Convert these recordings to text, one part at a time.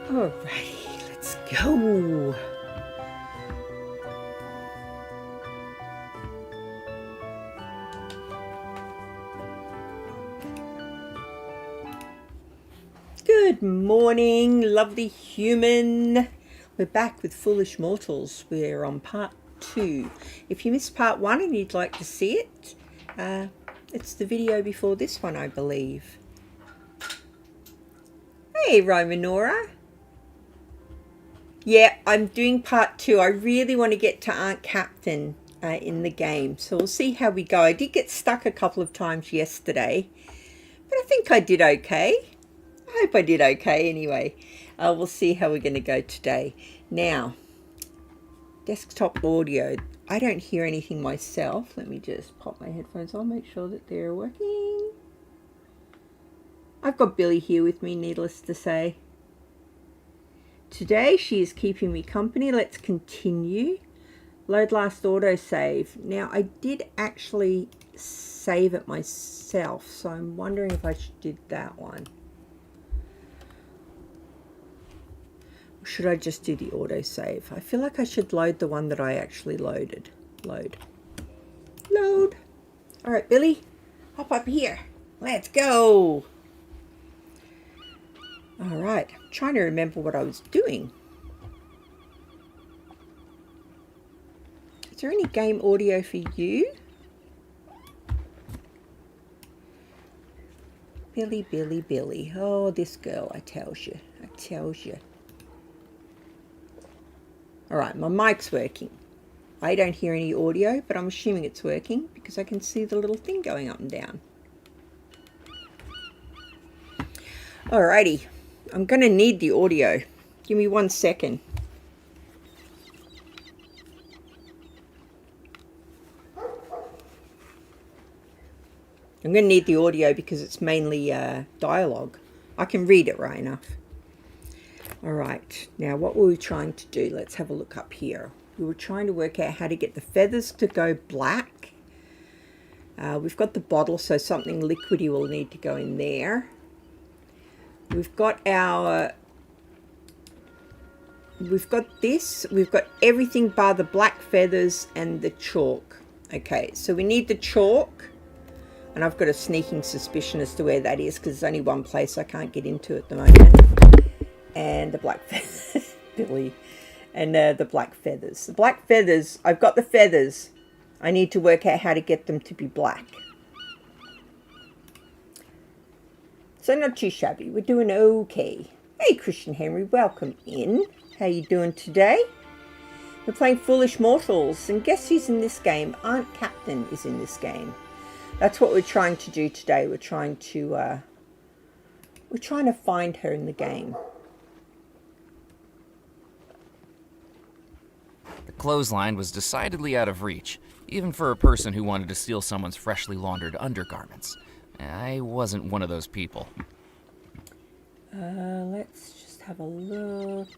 Alrighty, let's go. Good morning, lovely human. We're back with Foolish Mortals. We're on part 2. If you missed part 1 and you'd like to see it, it's the video before this one, I believe. Hey, Romanora. Yeah, I'm doing part 2. I really want to get to Aunt Captain in the game, so we'll see how we go. I did get stuck a couple of times yesterday, but I think I did okay. I hope I did okay anyway. We'll see how we're going to go today. Now, desktop audio. I don't hear anything myself. Let me just pop my headphones on, make sure that they're working. I've got Billy here with me, needless to say. Today she is keeping me company. Let's continue. Load last autosave. Now, I did actually save it myself, so I'm wondering if I should do that one. Should I just do the autosave? I feel like I should load the one that I actually loaded. Load. All right, Billy, hop up here. Let's go. All right, I'm trying to remember what I was doing. Is there any game audio for you? Billy. Oh, this girl, I tells you. All right, my mic's working. I don't hear any audio, but I'm assuming it's working because I can see the little thing going up and down. Alrighty, I'm going to need the audio. Give me 1 second. I'm going to need the audio because it's mainly dialogue. I can read it right enough. All right, now what were we trying to do? Let's have a look up here. We were trying to work out how to get the feathers to go black. We've got the bottle, so something liquidy will need to go in there. We've got this. We've got everything bar the black feathers and the chalk. Okay, so we need the chalk. And I've got a sneaking suspicion as to where that is because there's only one place I can't get into at the moment. And the black feathers, Billy, and the black feathers. The black feathers, I've got the feathers. I need to work out how to get them to be black. So not too shabby. We're doing okay. Hey, Christian Henry, welcome in. How you doing today? We're playing Foolish Mortals, and guess who's in this game? Aunt Captain is in this game. That's what we're trying to do today. We're trying to find her in the game. The clothesline was decidedly out of reach, even for a person who wanted to steal someone's freshly laundered undergarments. I wasn't one of those people. Let's just have a look.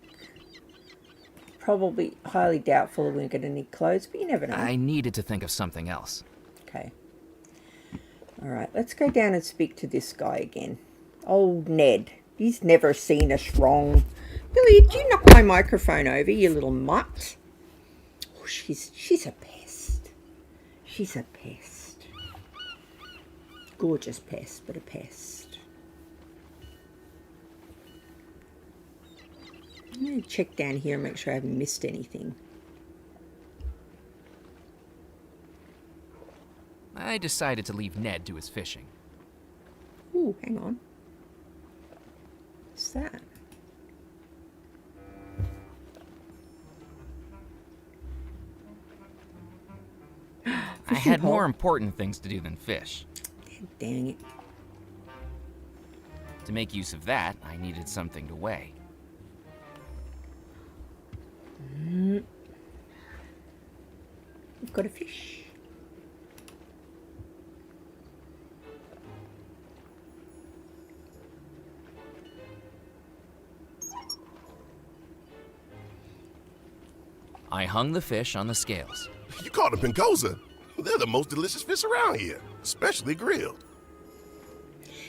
Probably highly doubtful we're going to need clothes, but you never know. I needed to think of something else. Okay. All right, let's go down and speak to this guy again. Old Ned. He's never seen us wrong. Billy, did you knock my microphone over, you little mutt? Oh, she's a pest. She's a pest. Gorgeous pest, but a pest. I'm going to check down here and make sure I haven't missed anything. I decided to leave Ned to his fishing. Ooh, hang on. What's that? I had more important things to do than fish. Dang it. To make use of that, I needed something to weigh. We've got a fish. I hung the fish on the scales. You caught a pincosa. They're the most delicious fish around here, especially grilled.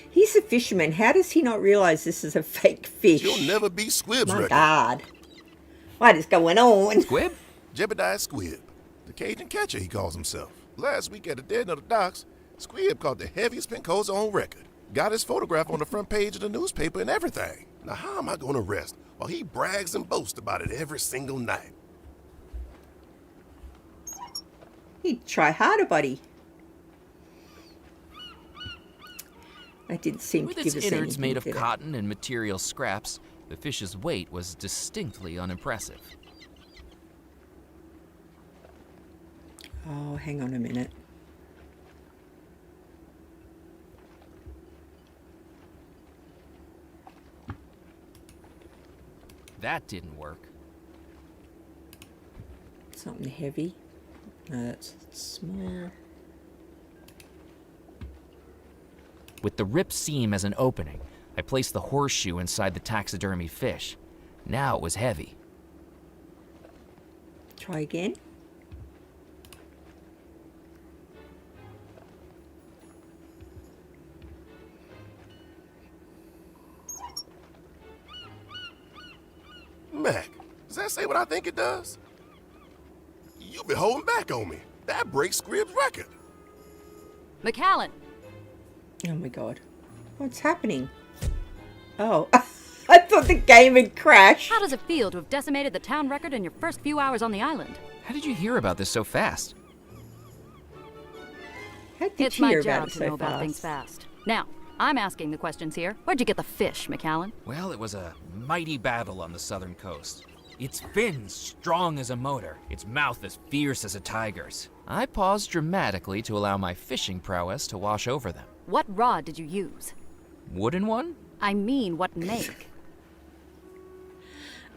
He's a fisherman. How does he not realize this is a fake fish. You'll never beat Squib's My record. God. What is going on? Squib? Jebediah Squib, the Cajun catcher he calls himself. Last week at the Dead of the Docks, Squib caught the heaviest pincosa on record. Got his photograph on the front page of the newspaper and everything. Now how am I going to rest while he brags and boasts about it every single night? You'd try harder, buddy. That didn't seem With to its give us innards anything, made of did it? cotton and material scraps, the fish's weight was distinctly unimpressive. Oh, hang on a minute. That didn't work. Something heavy. No, that's small. With the ripped seam as an opening, I placed the horseshoe inside the taxidermy fish. Now it was heavy. Try again. Mac, does that say what I think it does? You've been holding back on me. That breaks Squib's record. McAllen, Oh my God. What's happening? Oh, I thought the game had crashed. how does it feel to have decimated the town record in your first few hours on the island? How did you hear about this so fast? How did It's you my hear job about it to so know about things fast. Now, I'm asking the questions here. Where'd you get the fish, McAllen? Well, it was a mighty battle on the southern coast. Its fins strong as a motor, its mouth as fierce as a tiger's. I paused dramatically to allow my fishing prowess to wash over them. What rod did you use? Wooden one? I mean, what make?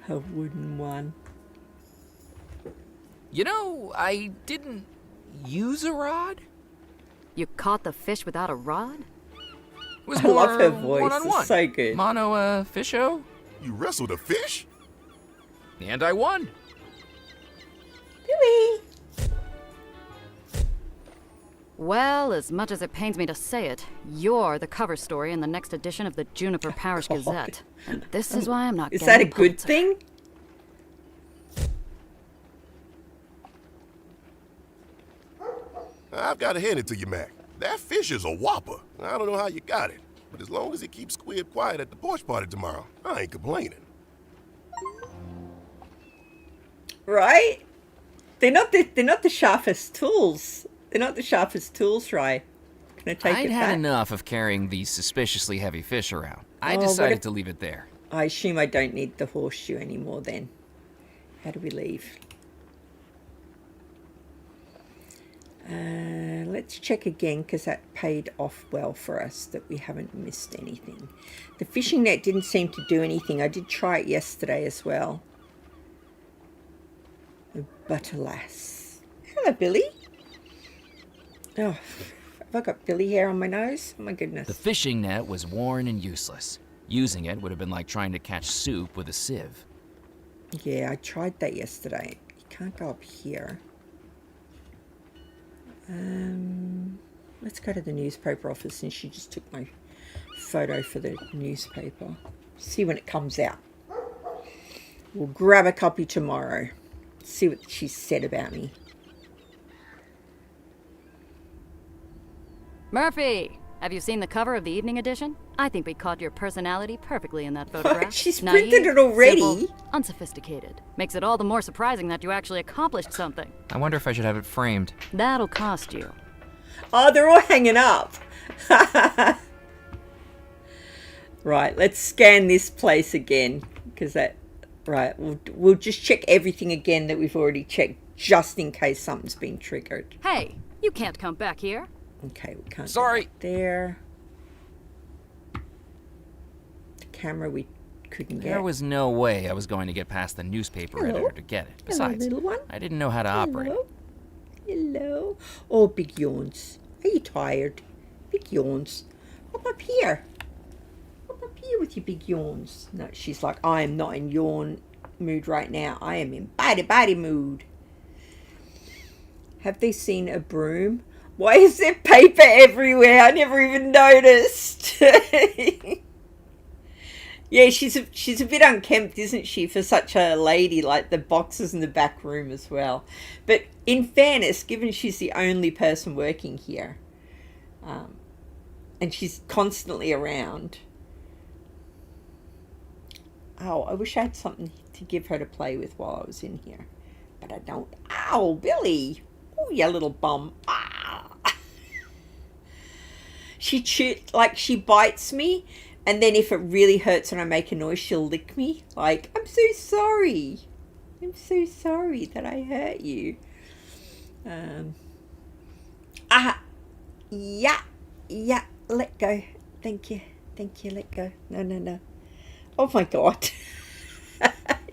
A wooden one. You know, I didn't use a rod. You caught the fish without a rod? It was I love her more voice. one-on-one. It's so good. Mono, fisho? You wrestled a fish? And I won. Billy. Well, as much as it pains me to say it, you're the cover story in the next edition of the Juniper Parish Gazette. And this is why I'm not Is getting that a the good Pulitzer. thing? I've got to hand it to you, Mac. That fish is a whopper. I don't know how you got it, but as long as it keeps Squib quiet at the porch party tomorrow, I ain't complaining. Right? They're not the sharpest tools. They're not the sharpest tools, Ray. Can I take I'd it had back? enough of carrying these suspiciously heavy fish around. I Oh, what decided if- to leave it there. I assume I don't need the horseshoe anymore then. How do we leave? Let's check again because that paid off well for us that we haven't missed anything. The fishing net didn't seem to do anything. I did try it yesterday as well. But alas. Hello, Billy. Oh, have I got Billy hair on my nose? Oh my goodness. The fishing net was worn and useless. Using it would have been like trying to catch soup with a sieve. Yeah, I tried that yesterday. You can't go up here. Let's go to the newspaper office since she just took my photo for the newspaper. See when it comes out. We'll grab a copy tomorrow. See what she said about me. Murphy, have you seen the cover of the evening edition? I think we caught your personality perfectly in that photograph. She's Naive, printed it already. simple, unsophisticated. Makes it all the more surprising that you actually accomplished something. I wonder if I should have it framed. That'll cost you. Oh, they're all hanging up. Right, let's scan this place again. Because that... Right, we'll just check everything again that we've already checked. Just in case something's been triggered. Hey, you can't come back here. Okay, we can't go Sorry. back there. The camera we couldn't get. There was no way I was going to get past the newspaper Hello. editor to get it. Hello, Besides, little one. I didn't know how to operate. Hello. Hello. Oh, big yawns. Are you tired? Big yawns. Hop up here. Hop up here with your big yawns. No, she's like, I am not in yawn mood right now. I am in body mood. Have they seen a broom? Why is there paper everywhere? I never even noticed. Yeah, she's a bit unkempt, isn't she, for such a lady? Like the boxes in the back room as well. But in fairness, given she's the only person working here, and she's constantly around. Oh, I wish I had something to give her to play with while I was in here, but I don't. Ow, Billy! Oh, you little bum! Ah! She bites me. And then if it really hurts and I make a noise, she'll lick me. Like, I'm so sorry. I'm so sorry that I hurt you. Yeah, let go. Thank you, let go. No. Oh my God.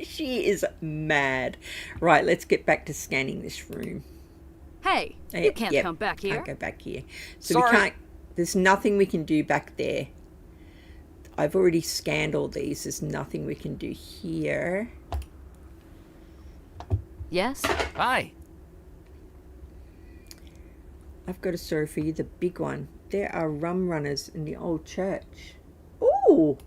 She is mad. Right, let's get back to scanning this room. Hey, you can't come back here. Can't go back here. So Sorry. we can't, there's nothing we can do back there. I've already scanned all these. There's nothing we can do here. Yes? Hi. I've got a story for you, the big one. There are rum runners in the old church. Ooh!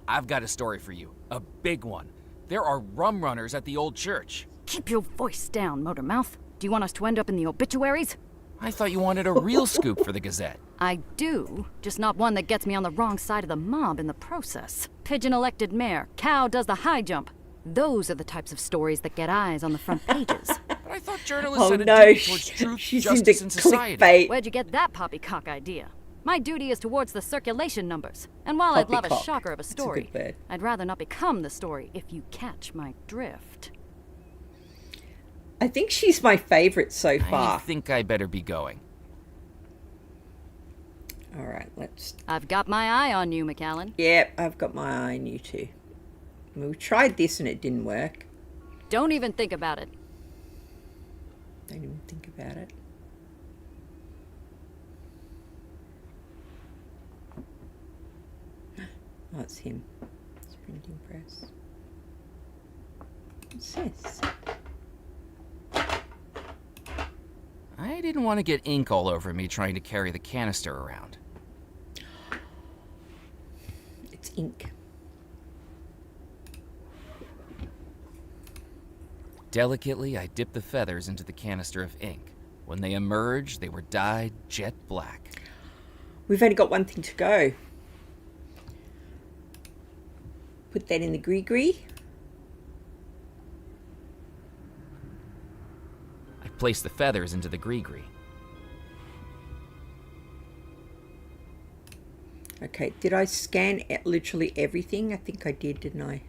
I've got a story for you. A big one. There are rum runners at the old church. Keep your voice down, Motormouth. Do you want us to end up in the obituaries? I thought you wanted a real scoop for the Gazette. I do, just not one that gets me on the wrong side of the mob in the process. Pigeon elected mayor, cow does the high jump. Those are the types of stories that get eyes on the front pages. But I thought journalists Oh had a no, duty towards truth, she's justice, into and society. clickbait. Where'd you get that poppycock idea? My duty is towards the circulation numbers. And while I'd love a Poppycock. shocker of a That's a story, good word. I'd rather not become the story if you catch my drift. I think she's my favorite so I far. think I better be going. All right, let's... I've got my eye on you, McAllen. Yep, I've got my eye on you too. We tried this and it didn't work. Don't even think about it. Don't even think about it. Oh, it's him. It's printing press. What's this? I didn't want to get ink all over me trying to carry the canister around. It's ink. Delicately, I dipped the feathers into the canister of ink. When they emerged, they were dyed jet black. We've only got one thing to go. Put that in the gree-gree. I placed the feathers into the gree-gree. Okay, did I scan literally everything? I think I did, didn't I?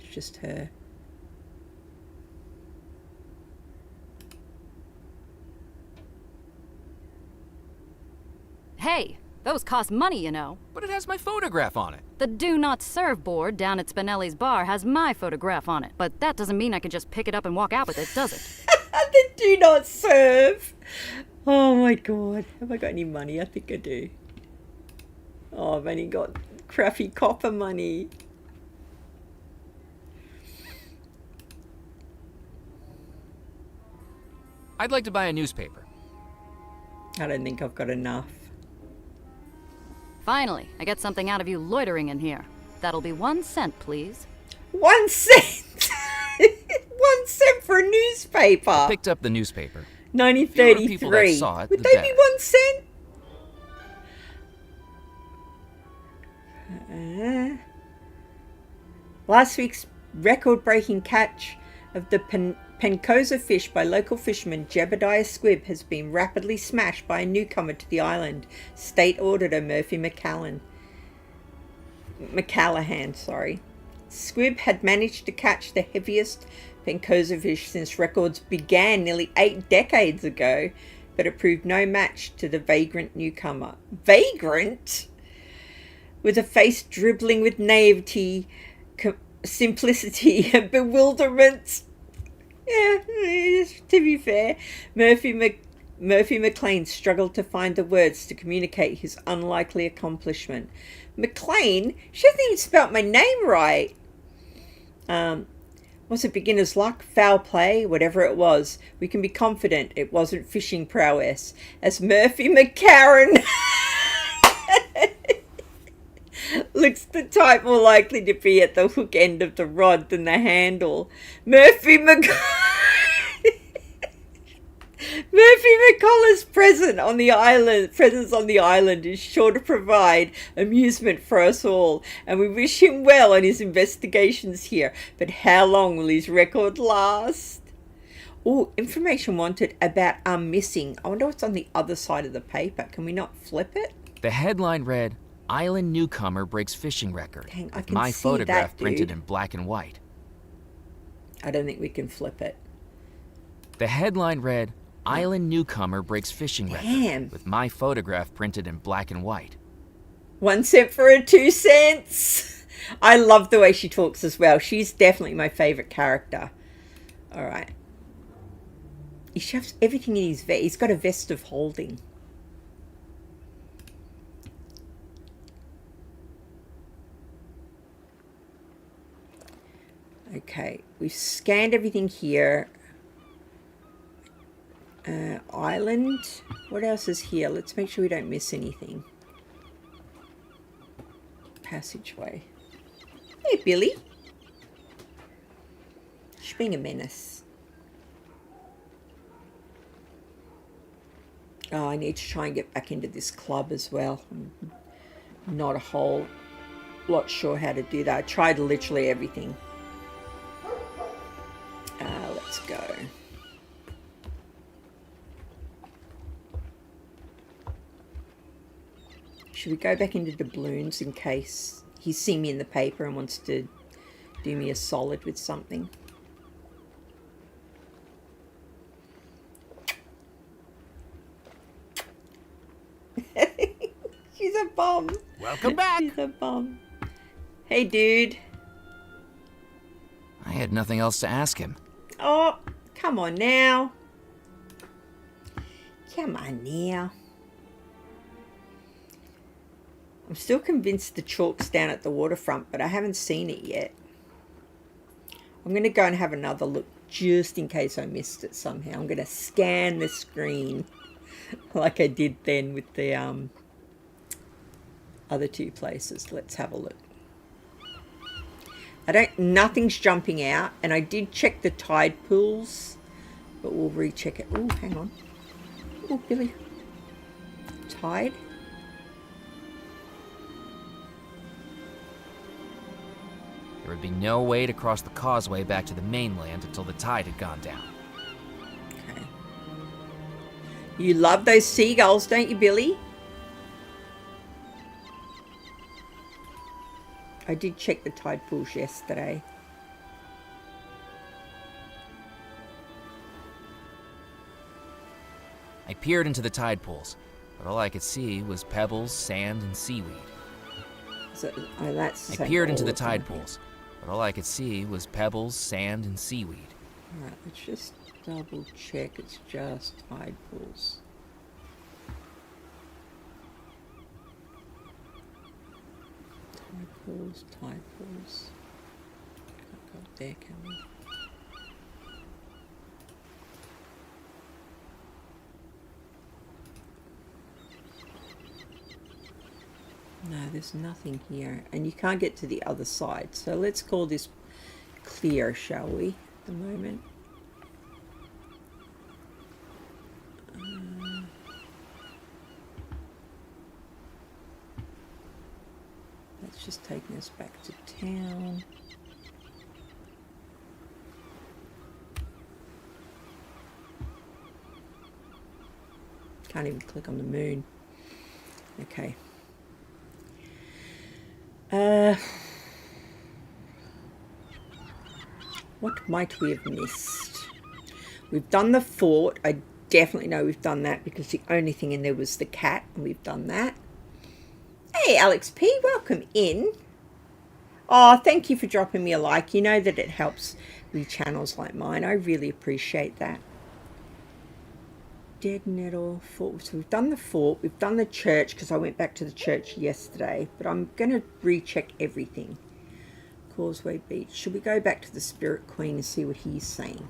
It's just her. Hey, those cost money, you know. But it has my photograph on it. The Do Not Serve board down at Spinelli's bar has my photograph on it. But that doesn't mean I can just pick it up and walk out with it, does it? They do not serve. Oh my God. Have I got any money? I think I do. Oh, I've only got crappy copper money. I'd like to buy a newspaper. I don't think I've got enough. Finally, I get something out of you loitering in here. That'll be 1 cent, please. 1 cent! 1 cent for a newspaper. Picked up the newspaper. Fewer people that 1933. saw it, Would the they be better. 1 cent? Last week's record-breaking catch of the Pencosa fish by local fisherman Jebediah Squibb has been rapidly smashed by a newcomer to the island, State Auditor Murphy McCallahan. Squibb had managed to catch the heaviest Pencosa fish since records began nearly 8 decades ago, but it proved no match to the vagrant newcomer. Vagrant? With a face dribbling with naivety, simplicity and bewilderment. Yeah, to be fair, Murphy McLean struggled to find the words to communicate his unlikely accomplishment. McLean? She hasn't even spelt my name right. Was it beginner's luck, foul play, whatever it was? We can be confident it wasn't fishing prowess, as Murphy McCarran Looks the type more likely to be at the hook end of the rod than the handle. Murphy McCullough's presence on the island is sure to provide amusement for us all, and we wish him well on his investigations here. But how long will his record last? Oh, information wanted about missing. I wonder what's on the other side of the paper. Can we not flip it? The headline read, "Island newcomer breaks fishing record." Dang, I with can my see photograph that, printed dude. in black and white. I don't think we can flip it. The headline read, "Island newcomer breaks fishing Damn. record." With my photograph printed in black and white. 1 cent for a 2 cents. I love the way she talks as well. She's definitely my favorite character. All right. He shoves everything in his vest. He's got a vest of holding. Okay, we've scanned everything here. Island. What else is here? Let's make sure we don't miss anything. Passageway. Hey, Billy. She's being a menace. Oh, I need to try and get back into this club as well. I'm not a whole lot sure how to do that. I tried literally everything. Let's go. Should we go back into doubloons in case he's seen me in the paper and wants to do me a solid with something? She's a bum. Welcome back. She's a bum. Hey, dude. I had nothing else to ask him. Oh, come on now. Come on now. I'm still convinced the chalk's down at the waterfront, but I haven't seen it yet. I'm going to go and have another look just in case I missed it somehow. I'm going to scan the screen like I did then with the other two places. Let's have a look. Nothing's jumping out, and I did check the tide pools, but we'll recheck it. Oh, hang on. Oh, Billy. Tide. There would be no way to cross the causeway back to the mainland until the tide had gone down. Okay. You love those seagulls, don't you, Billy? I did check the tide pools yesterday. I peered into the tide pools, but all I could see was pebbles, sand, and seaweed. So, that's I the same peered for into all the of them. tide pools, but all I could see was pebbles, sand, and seaweed. Alright, let's just double check it's just tide pools. Tide pools, tide pools. Can't go up there, can we? No, there's nothing here. And you can't get to the other side. So let's call this clear, shall we, at the moment? That's just taking us back to town. Can't even click on the moon. Okay. What might we have missed? We've done the fort. I definitely know we've done that because the only thing in there was the cat, and we've done that. Hey, Alex P, welcome in. Oh, thank you for dropping me a like. You know that it helps with channels like mine. I really appreciate that. Dead Nettle Fort. So we've done the fort. We've done the church because I went back to the church yesterday. But I'm going to recheck everything. Causeway Beach. Should we go back to the Spirit Queen and see what he's saying?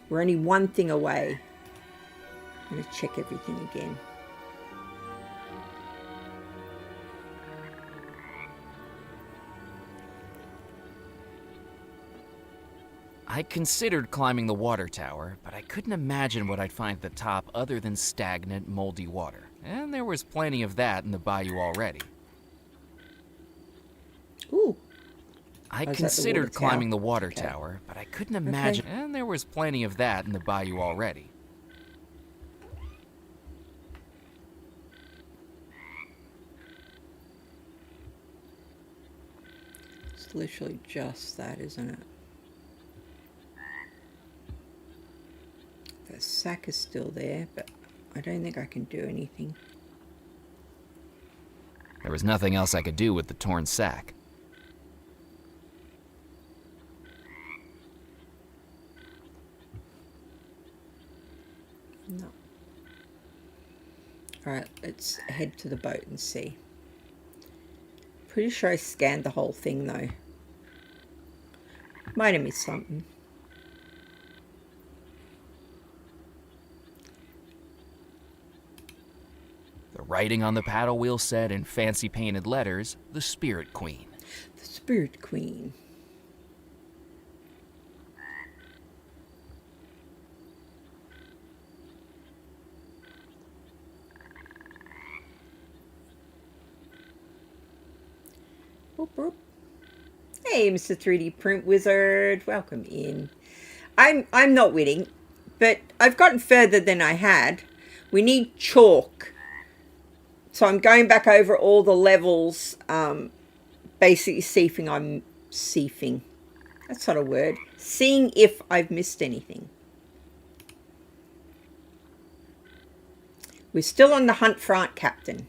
We're only one thing away. I'm going to check everything again. I considered climbing the water tower, but I couldn't imagine what I'd find at the top other than stagnant, moldy water. And there was plenty of that in the bayou already. Ooh. I Oh, is that the considered water climbing tower? the water Okay. tower, but I couldn't imagine. And there was plenty of that in the bayou already. It's literally just that, isn't it? The sack is still there, but I don't think I can do anything. There was nothing else I could do with the torn sack. No. Alright, let's head to the boat and see. Pretty sure I scanned the whole thing though. Might have missed something. The writing on the paddle wheel said in fancy painted letters, "The Spirit Queen." The Spirit Queen. Boop, boop. Hey, Mr. 3D Print Wizard, welcome in. I'm not winning, but I've gotten further than I had. We need chalk. So I'm going back over all the levels, basically seeing. That's not a word. Seeing if I've missed anything. We're still on the hunt for Aunt Captain.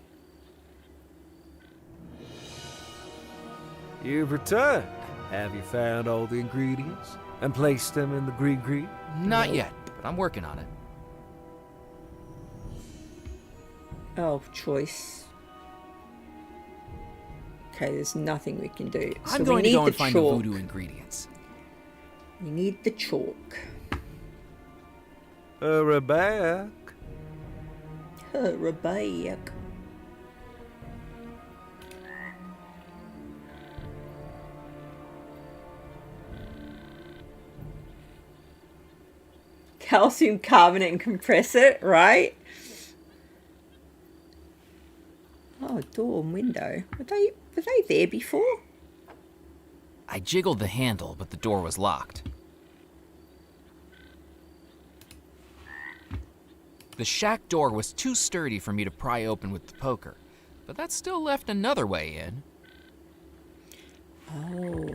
You've returned. Have you found all the ingredients and placed them in the green? Not yet, but I'm working on it. Oh, choice. Okay, there's nothing we can do. I'm going to go and find the voodoo ingredients. We need the chalk. Hurry back. Hurry back. Calcium carbonate and compress it, right? Oh, door and window. Were they there before? I jiggled the handle, but the door was locked. The shack door was too sturdy for me to pry open with the poker, but that still left another way in. Oh.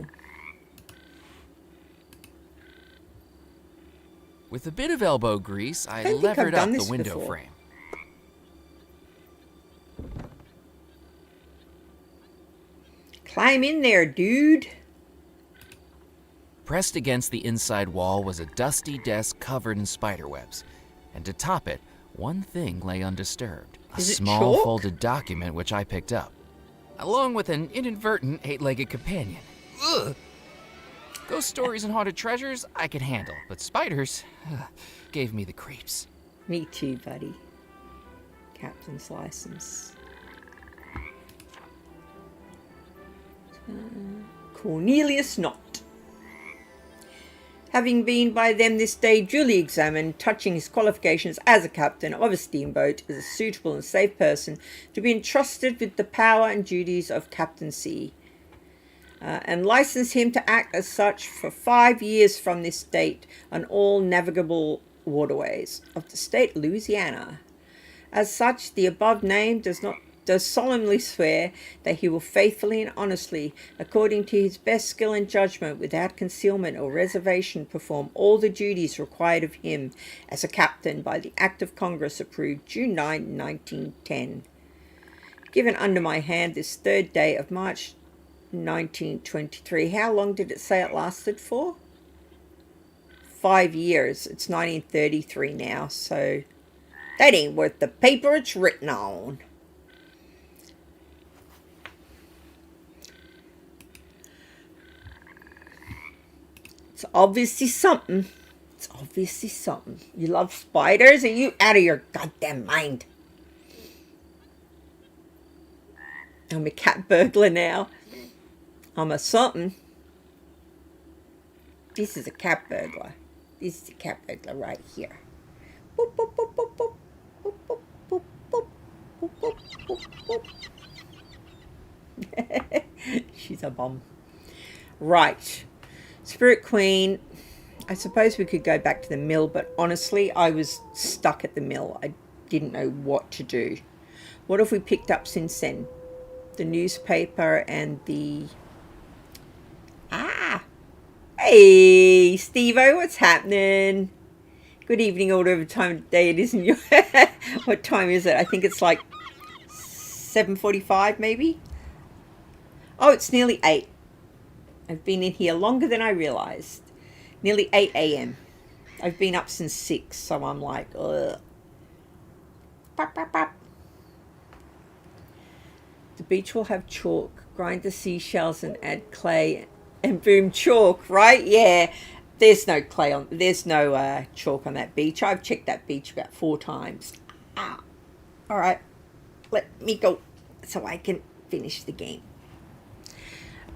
With a bit of elbow grease, I don't think I've levered up done the this window before. frame. Climb in there, dude. Pressed against the inside wall was a dusty desk covered in spiderwebs, and to top it, one thing lay undisturbed. A Is it small chalk? folded document which I picked up, along with an inadvertent eight-legged companion. Ugh! Ghost stories and haunted treasures I could handle, but spiders gave me the creeps. Me too, buddy. Captain's license. Cornelius Knott. Having been by them this day duly examined, touching his qualifications as a captain of a steamboat as a suitable and safe person to be entrusted with the power and duties of captaincy, and license him to act as such for 5 years from this date on all navigable waterways of the state of Louisiana. As such, the above name does solemnly swear that he will faithfully and honestly, according to his best skill and judgment, without concealment or reservation, perform all the duties required of him as a captain by the Act of Congress approved June 9, 1910. Given under my hand this 3rd day of March 1923. How long did it say it lasted for? 5 years. It's 1933 now, so that ain't worth the paper it's written on. It's obviously something. It's obviously something. You love spiders? Are you out of your goddamn mind? I'm a cat burglar now. I'm a something. This is a cat burglar. This is a cat burglar right here. Boop, boop, boop, boop, boop. Boop, boop, boop, boop. Boop, boop, boop, boop. She's a bomb. Right. Spirit Queen. I suppose we could go back to the mill, but honestly, I was stuck at the mill. I didn't know what to do. What have we picked up since then? The newspaper and the... Ah! Hey, Steve-O, what's happening? Good evening, or whatever time of day it is in your... What time is it? I think it's like 7:45 maybe? Oh, it's nearly 8. I've been in here longer than I realised. Nearly 8 a.m. I've been up since 6, so I'm like, ugh. Pop, pop, pop. The beach will have chalk. Grind the seashells and add clay and boom, chalk, right? Yeah. There's no clay on, there's no chalk on that beach. I've checked that beach about 4 times. Ah. All right. Let me go so I can finish the game.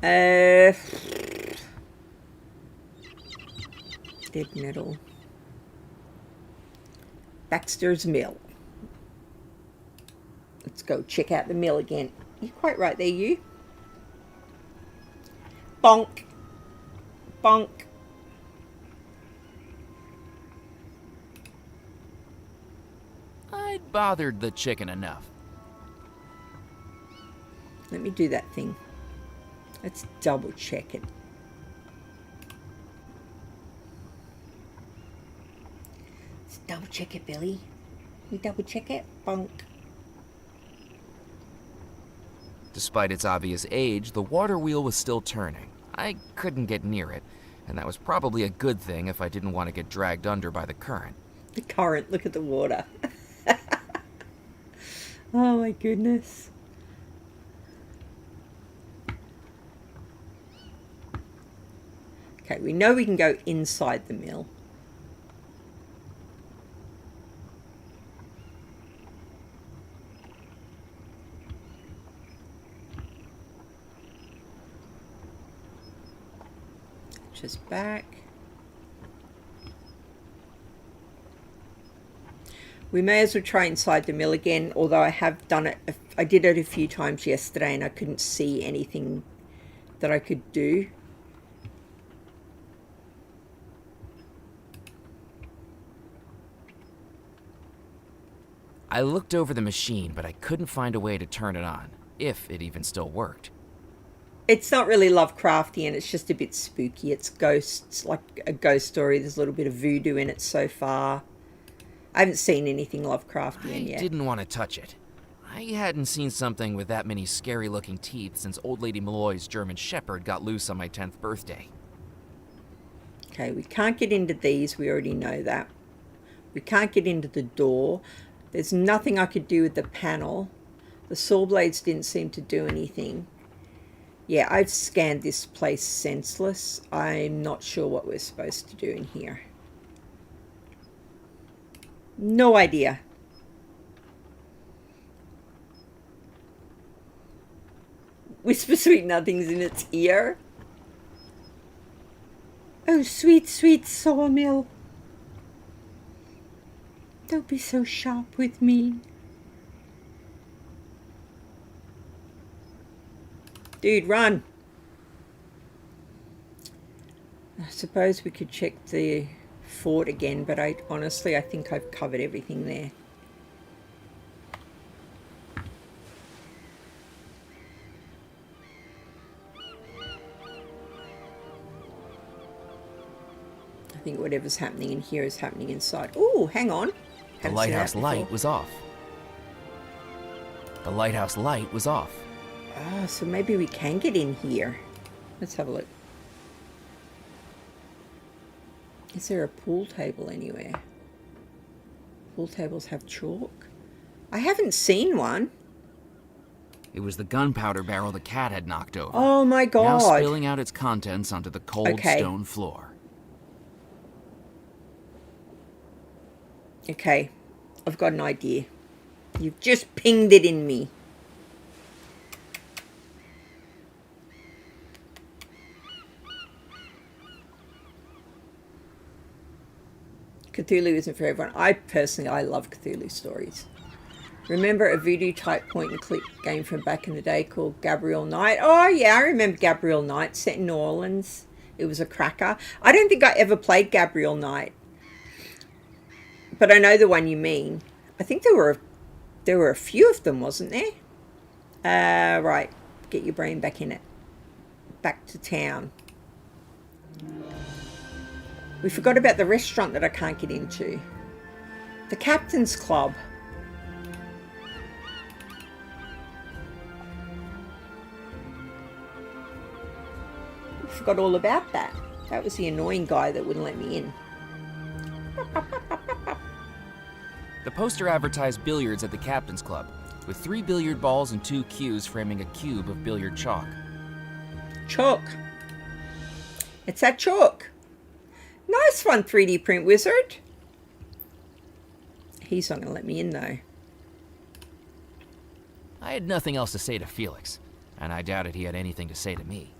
Dead metal. Baxter's Mill. Let's go check out the mill again. You're quite right there, you. Bonk. Bonk. I'd bothered the chicken enough. Let me do that thing. Let's double check it. Let's double check it, Billy. We double check it. Bonk. Despite its obvious age, the water wheel was still turning. I couldn't get near it, and that was probably a good thing if I didn't want to get dragged under by the current. The current, look at the water. Oh my goodness. Okay, we know we can go inside the mill. Just back. We may as well try inside the mill again, although I have done it. I did it a few times yesterday and I couldn't see anything that I could do. I looked over the machine, but I couldn't find a way to turn it on, if it even still worked. It's not really Lovecraftian, it's just a bit spooky. It's ghosts, like a ghost story. There's a little bit of voodoo in it so far. I haven't seen anything Lovecraftian yet. I didn't want to touch it. I hadn't seen something with that many scary-looking teeth since Old Lady Malloy's German Shepherd got loose on my 10th birthday. Okay, we can't get into these. We already know that. We can't get into the door. There's nothing I could do with the panel. The saw blades didn't seem to do anything. Yeah, I've scanned this place senseless. I'm not sure what we're supposed to do in here. No idea. Whisper sweet nothings in its ear. Oh, sweet, sweet sawmill. Don't be so sharp with me. Dude, run. I suppose we could check the fort again, but I think I've covered everything there. I think whatever's happening in here is happening inside. Oh, hang on. The lighthouse light was off. The lighthouse light was off. Ah, so maybe we can get in here. Let's have a look. Is there a pool table anywhere? Pool tables have chalk? I haven't seen one. It was the gunpowder barrel the cat had knocked over. Oh my god. Now spilling out its contents onto the cold stone floor. Okay, I've got an idea. You've just pinged it in me. Cthulhu isn't for everyone. I love Cthulhu stories. Remember a voodoo type point and click game from back in the day called Gabriel Knight? Oh yeah, I remember Gabriel Knight, set in New Orleans. It was a cracker. I don't think I ever played Gabriel Knight, but I know the one you mean. I think there were a few of them, wasn't there? Right, get your brain back in it. Back to town. We forgot about the restaurant that I can't get into. The Captain's Club. We forgot all about that. That was the annoying guy that wouldn't let me in. The poster advertised billiards at the Captain's Club, with 3 billiard balls and 2 cues framing a cube of billiard chalk. Chalk. It's that chalk. Nice one, 3D print wizard. He's not going to let me in, though. I had nothing else to say to Felix, and I doubted he had anything to say to me.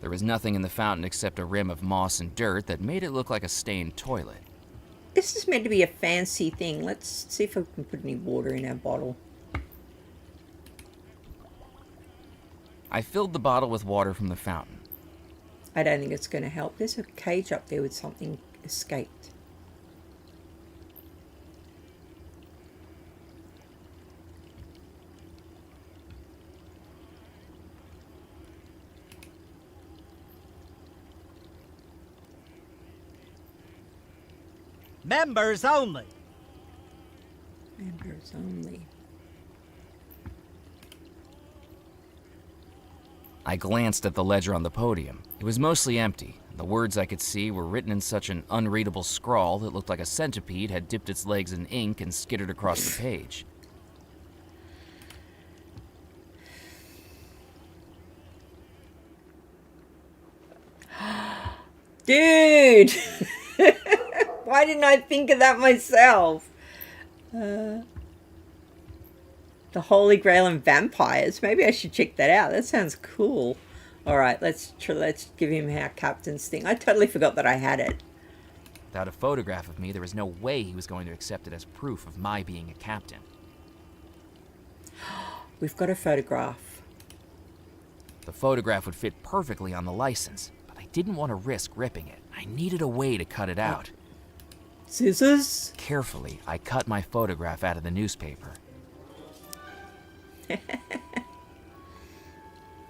There was nothing in the fountain except a rim of moss and dirt that made it look like a stained toilet. This is meant to be a fancy thing. Let's see if I can put any water in our bottle. I filled the bottle with water from the fountain. I don't think it's going to help. There's a cage up there with something escaped. Members only. Members only. I glanced at the ledger on the podium. It was mostly empty. The words I could see were written in such an unreadable scrawl that looked like a centipede had dipped its legs in ink and skittered across the page. Dude! Why didn't I think of that myself? The Holy Grail and Vampires. Maybe I should check that out. That sounds cool. All right, let's give him our captain's thing. I totally forgot that I had it. Without a photograph of me, there was no way he was going to accept it as proof of my being a captain. We've got a photograph. The photograph would fit perfectly on the license, but I didn't want to risk ripping it. I needed a way to cut it out. Scissors? Carefully, I cut my photograph out of the newspaper.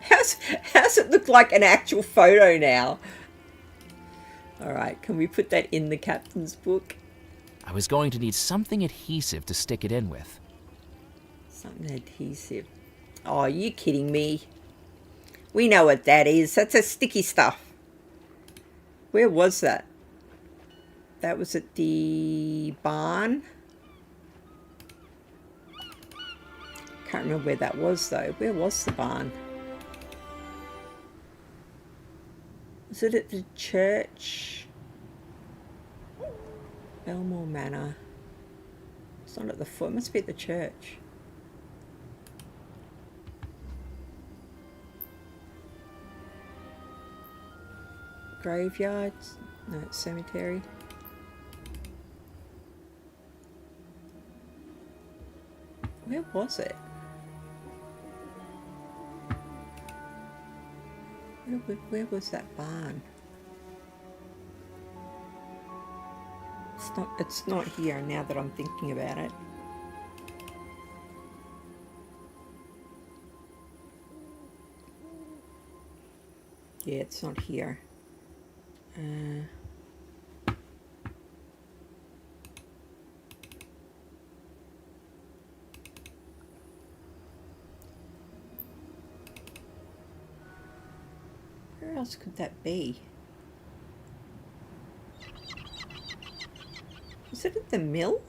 How's it look like an actual photo now? Alright, can we put that in the captain's book? I was going to need something adhesive to stick it in with. Something adhesive. Oh, are you kidding me? We know what that is. That's a sticky stuff. Where was that? That was at the barn. Can't remember where that was though. Where was the barn? Was it at the church? Belmore Manor. It's not at the foot. It must be at the church. Graveyard? No, it's cemetery. Where was it? Where was that barn? It's not here now that I'm thinking about it. Yeah, it's not here. Where else could that be? Was it at the mill?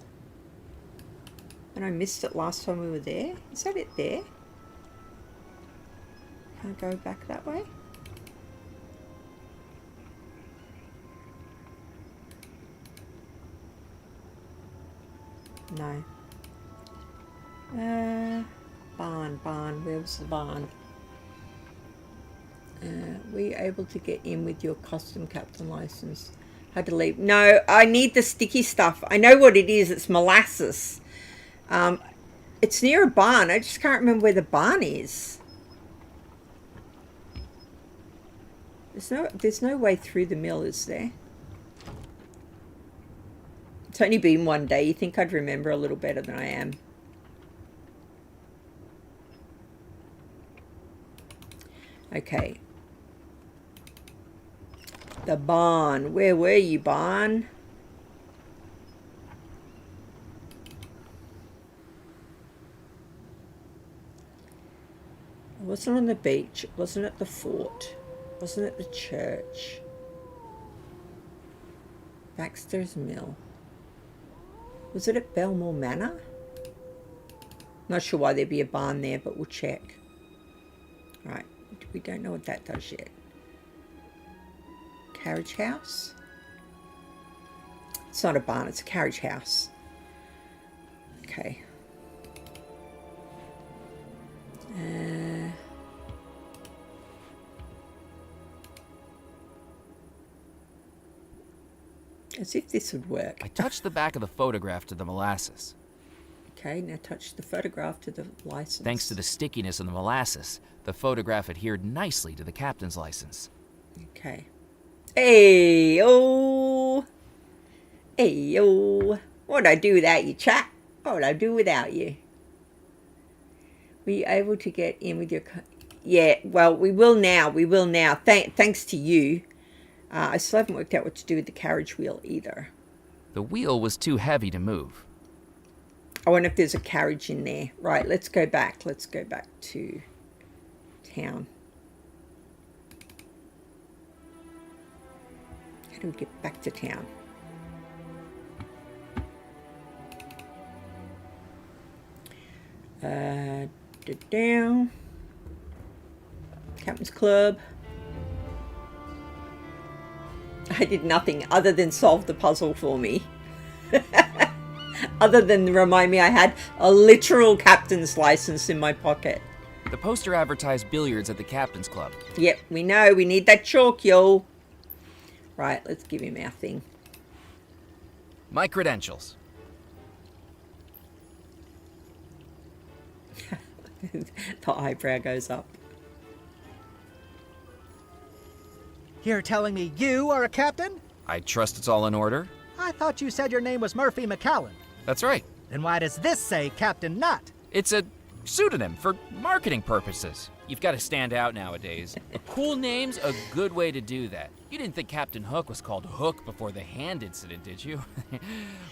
And I missed it last time we were there? Is that it there? Can I go back that way? No. Barn. Where was the barn? Were you able to get in with your custom captain license? Had to leave. No, I need the sticky stuff. I know what it is. It's molasses. It's near a barn. I just can't remember where the barn is. There's no way through the mill, is there? It's only been one day. You think I'd remember a little better than I am. Okay. The barn. Where were you, barn? It wasn't on the beach. It wasn't at the fort. It wasn't at the church. Baxter's Mill. Was it at Belmore Manor? Not sure why there'd be a barn there, but we'll check. Right. We don't know what that does yet. Carriage house? It's not a barn, it's a carriage house. Okay. As if this would work. I touched the back of the photograph to the molasses. Okay, now touch the photograph to the license. Thanks to the stickiness of the molasses, the photograph adhered nicely to the captain's license. Okay. Hey, oh. Hey, oh. What'd I do without you, chat? What would I do without you? Were you able to get in with your... Yeah, well, we will now. We will now. Thanks to you. I still haven't worked out what to do with the carriage wheel either. The wheel was too heavy to move. I wonder if there's a carriage in there. Right, let's go back. Let's go back to town. How do we get back to town? Down. Captain's Club. I did nothing other than solve the puzzle for me. Other than remind me I had a literal captain's license in my pocket. The poster advertised billiards at the captain's club. Yep, we know. We need that chalk, yo. Right, let's give him our thing. My credentials. The eyebrow goes up. You're telling me you are a captain? I trust it's all in order. I thought you said your name was Murphy McCallan. That's right. Then why does this say Captain Not? It's a pseudonym for marketing purposes. You've got to stand out nowadays. A cool name's a good way to do that. You didn't think Captain Hook was called Hook before the hand incident, did you?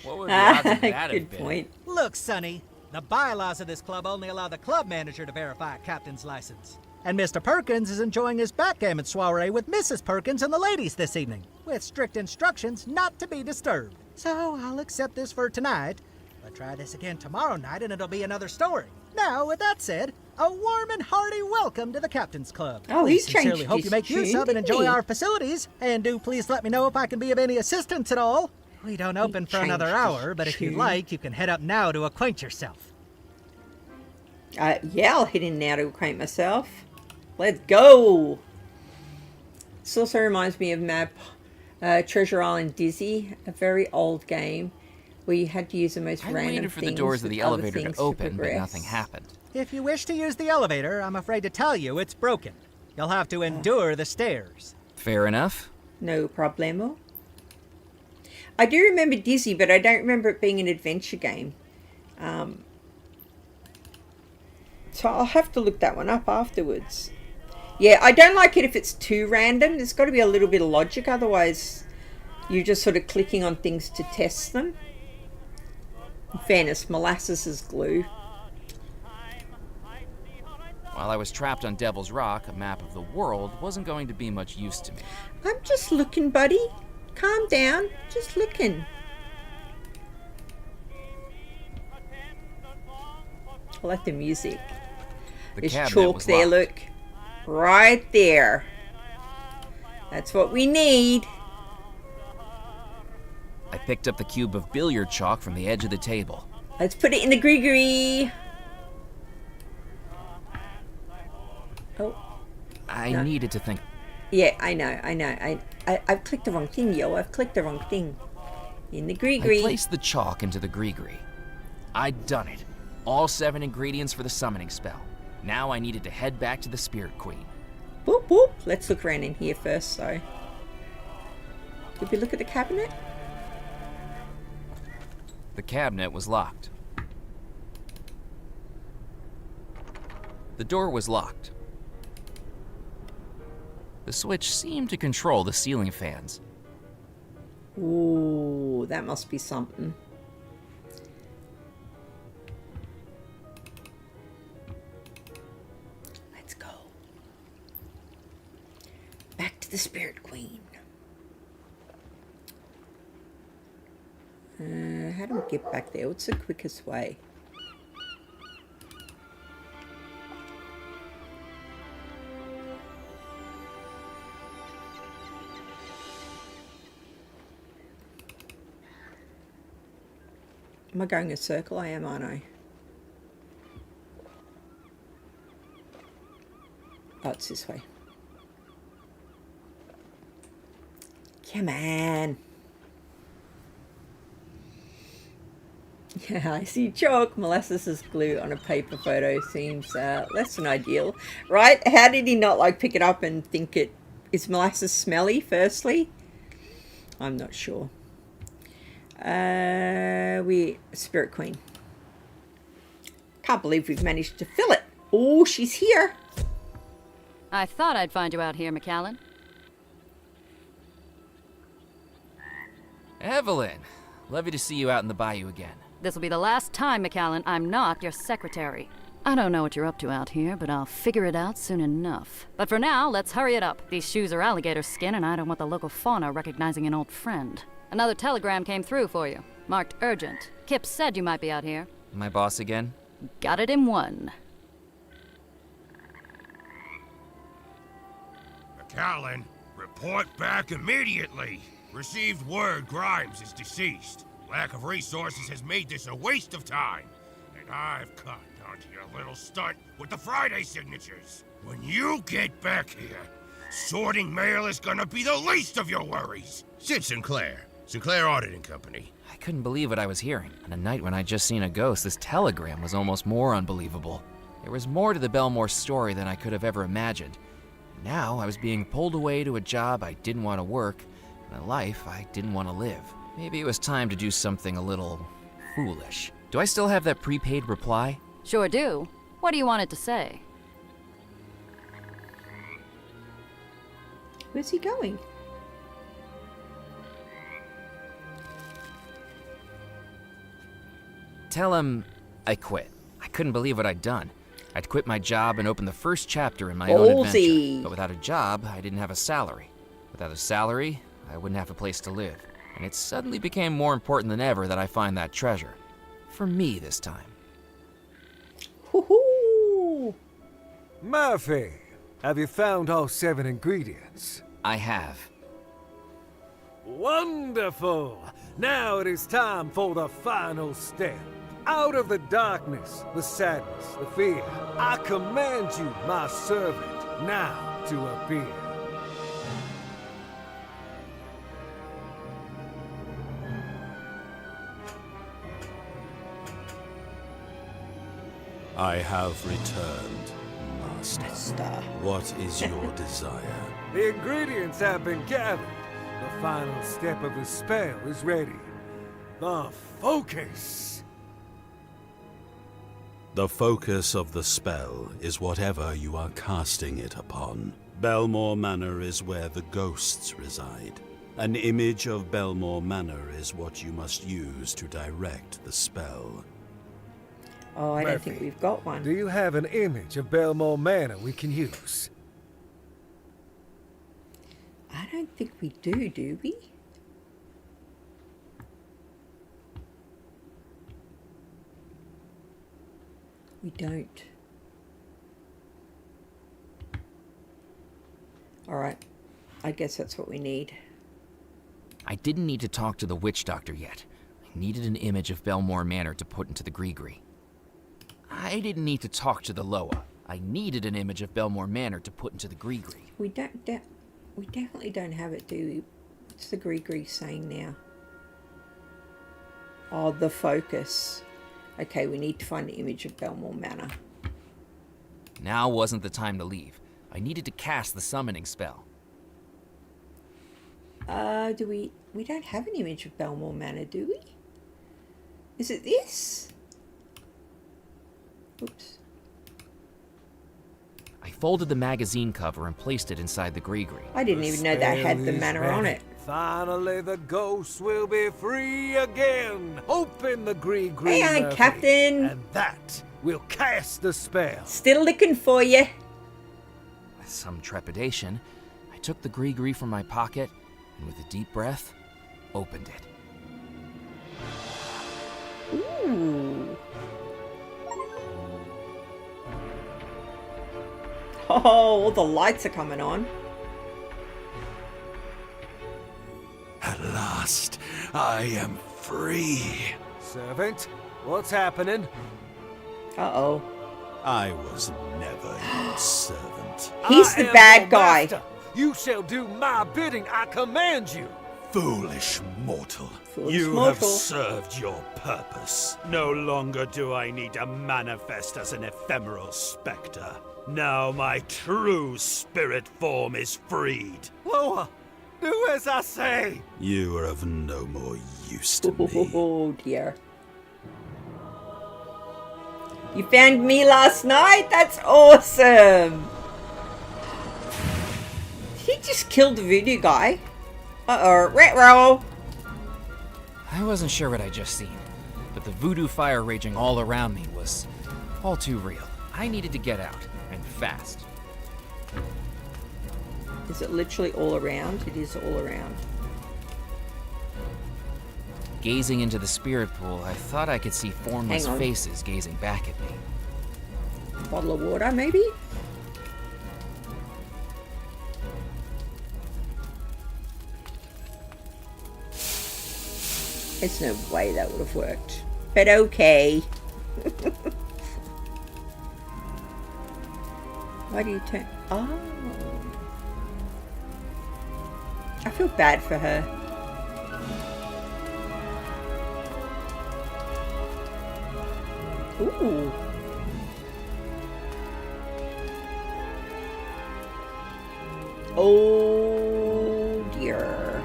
What would the odds of that have Good been? point. Look, Sonny, the bylaws of this club only allow the club manager to verify a captain's license. And Mr. Perkins is enjoying his backgammon soiree with Mrs. Perkins and the ladies this evening, with strict instructions not to be disturbed. So I'll accept this for tonight, but try this again tomorrow night and it'll be another story. Now, with that said, a warm and hearty welcome to the Captain's Club. Oh, We he changed sincerely hope his you make use tune, of and didn't enjoy he? our facilities, and do please let me know if I can be of any assistance at all. We don't open for another changed his hour, but if you'd tune. like, you can head up now to acquaint yourself. Yeah, I'll hit in now to acquaint myself. Let's go. This also reminds me of map Treasure Island Dizzy, a very old game where you had to use the most I random waited for the things doors of with the other elevator things to open, but progress. nothing happened. If you wish to use the elevator, I'm afraid to tell you it's broken. You'll have to endure the stairs. Fair enough. No problemo. I do remember Dizzy, but I don't remember it being an adventure game. So I'll have to look that one up afterwards. Yeah, I don't like it if it's too random. There's got to be a little bit of logic, otherwise you're just sort of clicking on things to test them. In fairness, molasses is glue. While I was trapped on Devil's Rock, a map of the world wasn't going to be much use to me. I'm just looking, buddy. Calm down. Just looking. I like the music. The There's cabinet chalk was there, locked. look. Right there. That's what we need. I picked up the cube of billiard chalk from the edge of the table. Let's put it in the Grigori. Oh, I No. needed to think. Yeah, I know. I've clicked the wrong thing, yo. I've clicked the wrong thing. In the I gree-gree. placed the chalk into the gree-gree. I'd done it. All 7 ingredients for the summoning spell. Now I needed to head back to the Spirit Queen. Boop, boop. Let's look around in here first, so. Did we look at the cabinet? The cabinet was locked. The door was locked. The switch seemed to control the ceiling fans. Ooh, that must be something. Let's go. Back to the Spirit Queen. How do we get back there? What's the quickest way? Am I going a circle? I am, aren't I? Oh, it's this way. Come on. Yeah, I see chalk. Molasses as glue on a paper photo seems less than ideal. Right? How did he not like pick it up and think it is molasses smelly, firstly? I'm not sure. Spirit Queen. Can't believe we've managed to fill it. Oh, she's here. I thought I'd find you out here, McAllen. Evelyn, lovely to see you out in the bayou again. This'll be the last time, McAllen, I'm not your secretary. I don't know what you're up to out here, but I'll figure it out soon enough. But for now, let's hurry it up. These shoes are alligator skin, and I don't want the local fauna recognizing an old friend. Another telegram came through for you, marked urgent. Kip said you might be out here. My boss again? Got it in one. McAllen, report back immediately. Received word Grimes is deceased. Lack of resources has made this a waste of time. And I've caught onto your little stunt with the Friday signatures. When you get back here, sorting mail is gonna be the least of your worries. Sid Sinclair Auditing Company. I couldn't believe what I was hearing. On a night when I'd just seen a ghost, this telegram was almost more unbelievable. There was more to the Belmore story than I could have ever imagined. Now I was being pulled away to a job I didn't want to work, and a life I didn't want to live. Maybe it was time to do something a little foolish. Do I still have that prepaid reply? Sure do. What do you want it to say? Where's he going? Tell him I quit. I couldn't believe what I'd done. I'd quit my job and opened the first chapter in my own adventure. Ballsy. But without a job, I didn't have a salary. Without a salary, I wouldn't have a place to live. And it suddenly became more important than ever that I find that treasure. For me this time. Hoo-hoo. Murphy, have you found all 7 ingredients? I have. Wonderful! Now it is time for the final step. Out of the darkness, the sadness, the fear, I command you, my servant, now to appear. I have returned, Master. Star. What is your desire? The ingredients have been gathered. The final step of the spell is ready. The focus. The focus of the spell is whatever you are casting it upon. Belmore Manor is where the ghosts reside. An image of Belmore Manor is what you must use to direct the spell. Oh, I don't Murphy, think we've got one. Do you have an image of Belmore Manor we can use? I don't think we do we? We don't. Alright. I guess that's what we need. I didn't need to talk to the witch doctor yet. I needed an image of Belmore Manor to put into the gree-gree. I didn't need to talk to the Loa. I needed an image of Belmore Manor to put into the gree-gree. We don't... We definitely don't have it, do we? What's the Gree saying now? Oh, the focus. Okay, we need to find the image of Belmore Manor. Now wasn't the time to leave. I needed to cast the summoning spell. We don't have an image of Belmore Manor, do we? Is it this? Oops. I folded the magazine cover and placed it inside the Gree. I didn't even know that had the manor on it. Finally, the ghosts will be free again. Open the Gree. Hey, Aunt Murphy, Captain. and that will cast the spell. Still looking for you. With some trepidation, I took the Gree from my pocket and with a deep breath, opened it. Ooh. Oh, all the lights are coming on. At last, I am free. Servant, what's happening? Uh-oh. I was never your servant. He's I the am bad your guy. master. You shall do my bidding, I command you. Foolish mortal. Foolish You mortal. have served your purpose. No longer do I need to manifest as an ephemeral specter. Now my true spirit form is freed. Loa, do as I say. You are of no more use to me. Oh dear. You found me last night? That's awesome. He just killed the voodoo guy. Uh-oh, retro. I wasn't sure what I'd just seen, but the voodoo fire raging all around me was all too real. I needed to get out, and fast. Is it literally all around? It is all around. Gazing into the spirit pool, I thought I could see formless Hang on. faces gazing back at me. Bottle of water, maybe? There's no way that would have worked. But okay. Why do you turn... Oh. I feel bad for her. Ooh. Oh dear.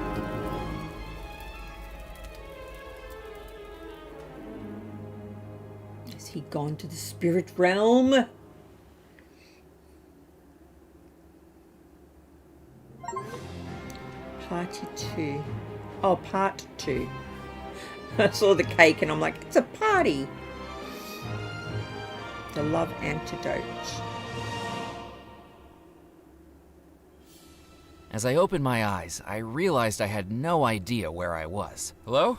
Has he gone to the spirit realm? Party 2. Oh, part 2. I saw the cake and I'm like, it's a party. The love antidote. As I opened my eyes, I realized I had no idea where I was. Hello?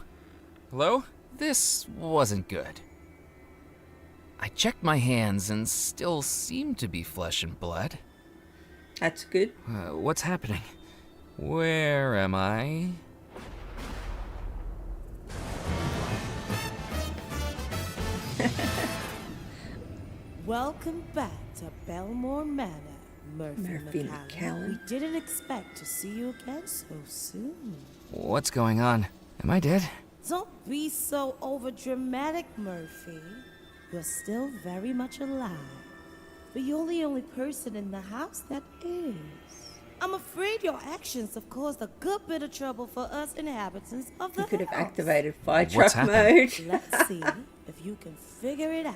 Hello? This wasn't good. I checked my hands and still seemed to be flesh and blood. That's good. What's happening? Where am I? Welcome back to Belmore Manor, Murphy Murphy McCallum. McCallum. We didn't expect to see you again so soon. What's going on? Am I dead? Don't be so overdramatic, Murphy. You're still very much alive. But you're the only person in the house that is. I'm afraid your actions have caused a good bit of trouble for us inhabitants of the You could have house. activated fire What's truck happened? mode. Let's see if you can figure it out.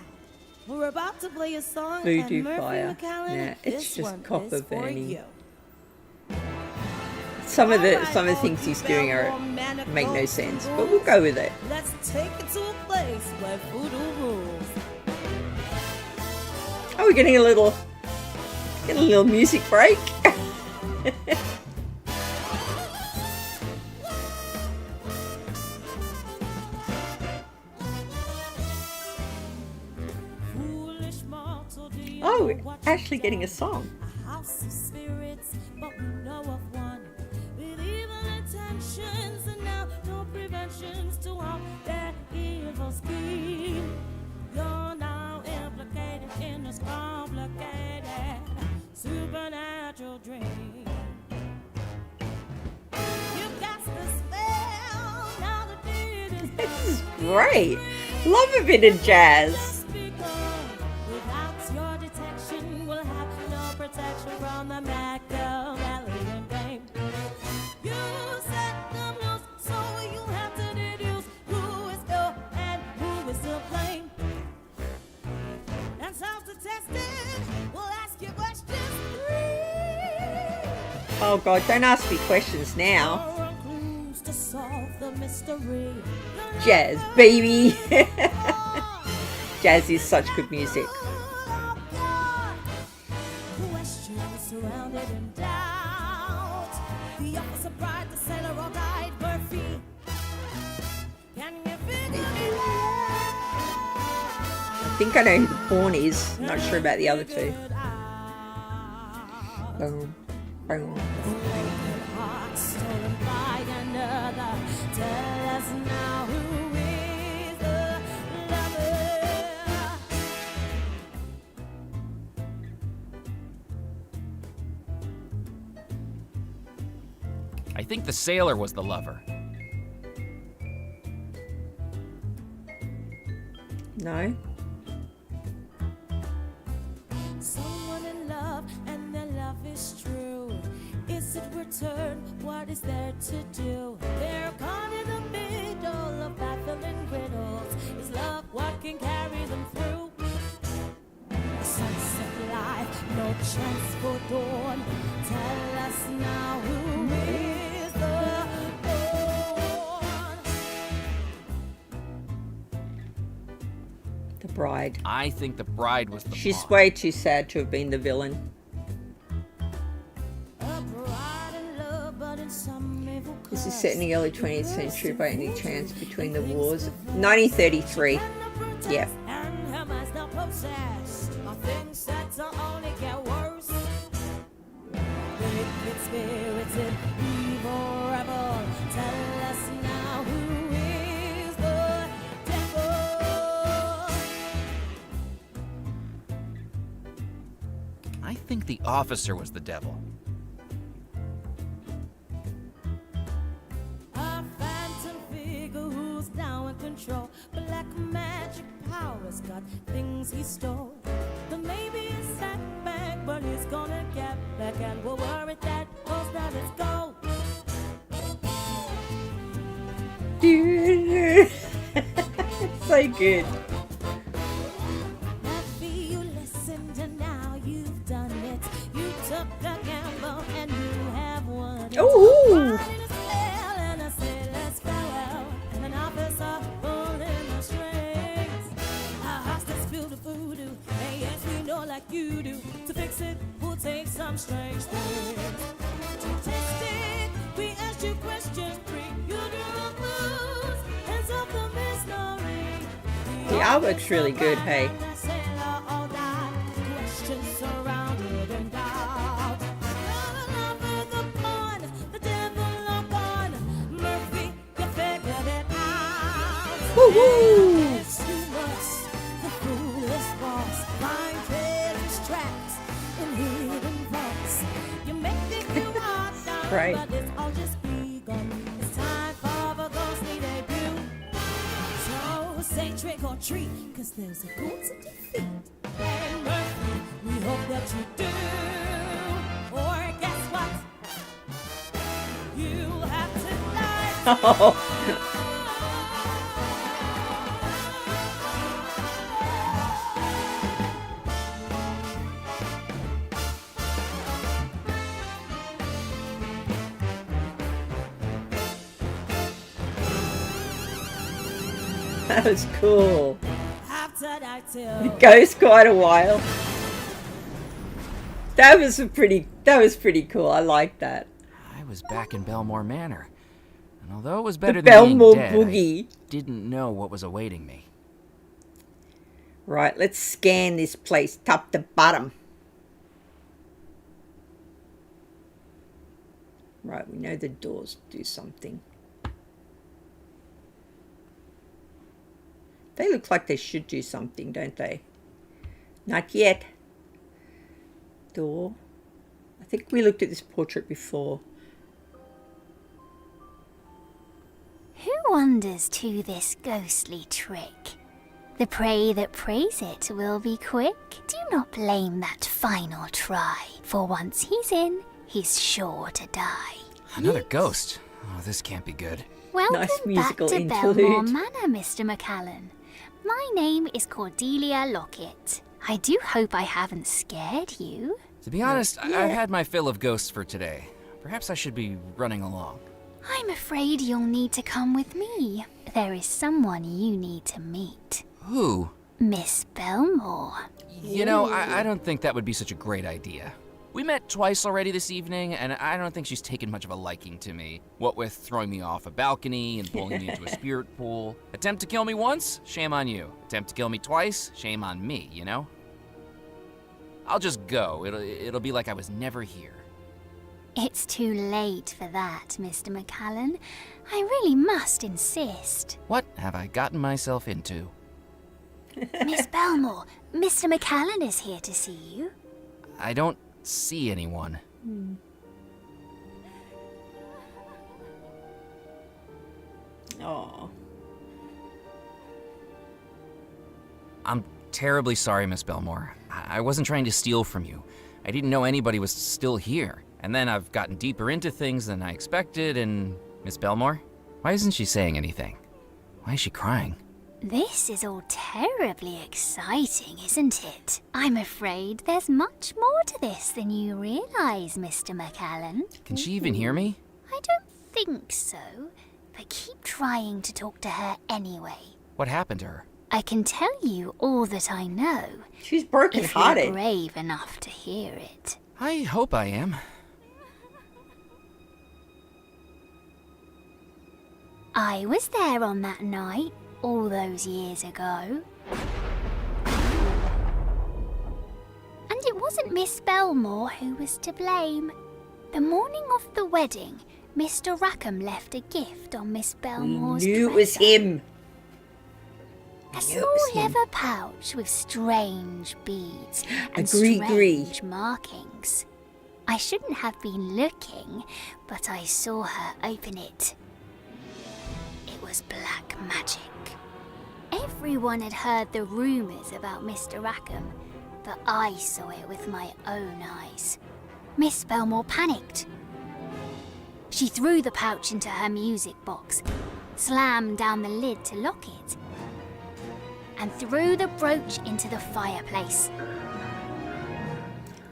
We're about to play a song, Voodoo and Murphy fire. McCallum, Nah, it's this just one copper is for burning. you. Some of the Alright, things he's all doing you are Belmore Manor make no folks sense, and but we'll go with it. Let's take it to a place where voodoo rules. Oh, we're getting a little music break. Foolish mortal, do you Oh, know what actually you've getting a done? song. A house of spirits, but we know of one with evil intentions, and now no preventions to all that evil scheme. You're now implicated in this complicated supernatural dream. great. Love a bit of jazz. Without your detection, we'll have no protection from the Machiavellian game. You set them loose, so you have to deduce who is ill and who is to blame. And self-detested, we'll ask you questions 3. Oh God, don't ask me questions now. Clues to solve the mystery. Jazz, baby. Jazz is such good music. Questions surrounded in doubt. The officer bride, the sailor all died. Murphy, can you figure it out? I think I know who the pawn is. Not sure about the other two. Boom, boom. Heart stolen by another. Tell us now who is the lover. I think the sailor was the lover. No. Someone in love and their love is true. Is it return? What is there to do? They're caught in the middle of baffling riddles. Is love what can carry them through? Sunset life, no chance for dawn. Tell us now who is the one. The bride. I think the bride was the She's pawn. way too sad to have been the villain. A bride in love, but in some evil This is curse. set in the early 20th century by any chance between the wars. 1933. Yep. And her mind's not possessed of things that only get worse. Wicked spirits in evil rebel. Tell us now who is the devil. I think the officer was the devil. A phantom figure who's now in control. Black magic powers got things he stole. But maybe it's set back, but he's gonna get back, and we'll worry that goes that it's go. So good. Happy you listened and now you've done it. You took a gamble and you have won it. Ooh. Caught in a spell and a sailor's farewell, and an officer pulling the strings. A hostage filled with voodoo, and yes we know like you do. To fix it, we'll take some strange things. To test it, we asked you questions 3. You drew clues and solved the mystery. The artwork's really good, hey. Woo-hoo! Right. But it's all just begun. It's time for the ghostly debut. So say trick or treat, cause there's a goal to defeat. And Murphy, we hope that you do. Or guess what? You have to die. Oh. That was cool. After that It goes quite a while. That was pretty cool. I like that. I was back in Belmore Manor. And although it was better than Belmore being dead, Boogie. I didn't know what was awaiting me. Right, let's scan this place top to bottom. Right, we know the doors do something. They look like they should do something, don't they? Not yet. Door. I think we looked at this portrait before. Who wonders to this ghostly trick. The prey that prays it will be quick. Do not blame that final try, for once he's in, he's sure to die. Another ghost? Oh, this can't be good. Welcome Nice back musical to interlude. Belmore Manor, Mr. McCallan. My name is Cordelia Lockett. I do hope I haven't scared you. To be honest, I've had my fill of ghosts for today. Perhaps I should be running along. I'm afraid you'll need to come with me. There is someone you need to meet. Who? Miss Belmore. You know, I don't think that would be such a great idea. We met twice already this evening, and I don't think she's taken much of a liking to me. What with throwing me off a balcony and pulling me into a spirit pool. Attempt to kill me once? Shame on you. Attempt to kill me twice? Shame on me, you know? I'll just go. It'll be like I was never here. It's too late for that, Mr. McCallan. I really must insist. What have I gotten myself into? Miss Belmore, Mr. McCallan is here to see you. I don't see anyone. Oh. I'm terribly sorry, Miss Belmore. I wasn't trying to steal from you. I didn't know anybody was still here. And then I've gotten deeper into things than I expected, and... Miss Belmore? Why isn't she saying anything? Why is she crying? This is all terribly exciting, isn't it? I'm afraid there's much more to this than you realize, Mr. McCallan. Can she even hear me? I don't think so, but keep trying to talk to her anyway. What happened to her? I can tell you all that I know. She's If you're broken-hearted. brave enough to hear it. I hope I am. I was there on that night, all those years ago. And it wasn't Miss Belmore who was to blame. The morning of the wedding, Mr. Rackham left a gift on Miss We Belmore's knew it was dresser. him. A knew it small was him. leather pouch with strange beads and gree-gree. strange markings. I shouldn't have been looking, but I saw her open it. It was black magic. Everyone had heard the rumours about Mr. Rackham, but I saw it with my own eyes. Miss Belmore panicked. She threw the pouch into her music box, slammed down the lid to lock it, and threw the brooch into the fireplace.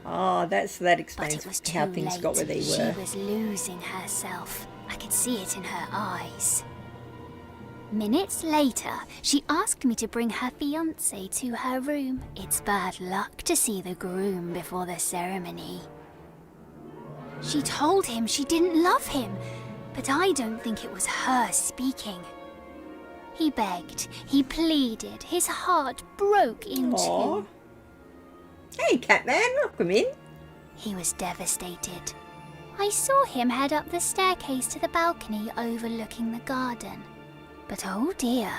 Oh, that But it explains was too how things late. got where they She were. was losing herself. I could see it in her eyes. Minutes later, she asked me to bring her fiancé to her room. It's bad luck to see the groom before the ceremony. She told him she didn't love him, but I don't think it was her speaking. He begged, he pleaded, his heart broke in Aw. two. Hey, Catman, welcome in. He was devastated. I saw him head up the staircase to the balcony overlooking the garden. But oh dear,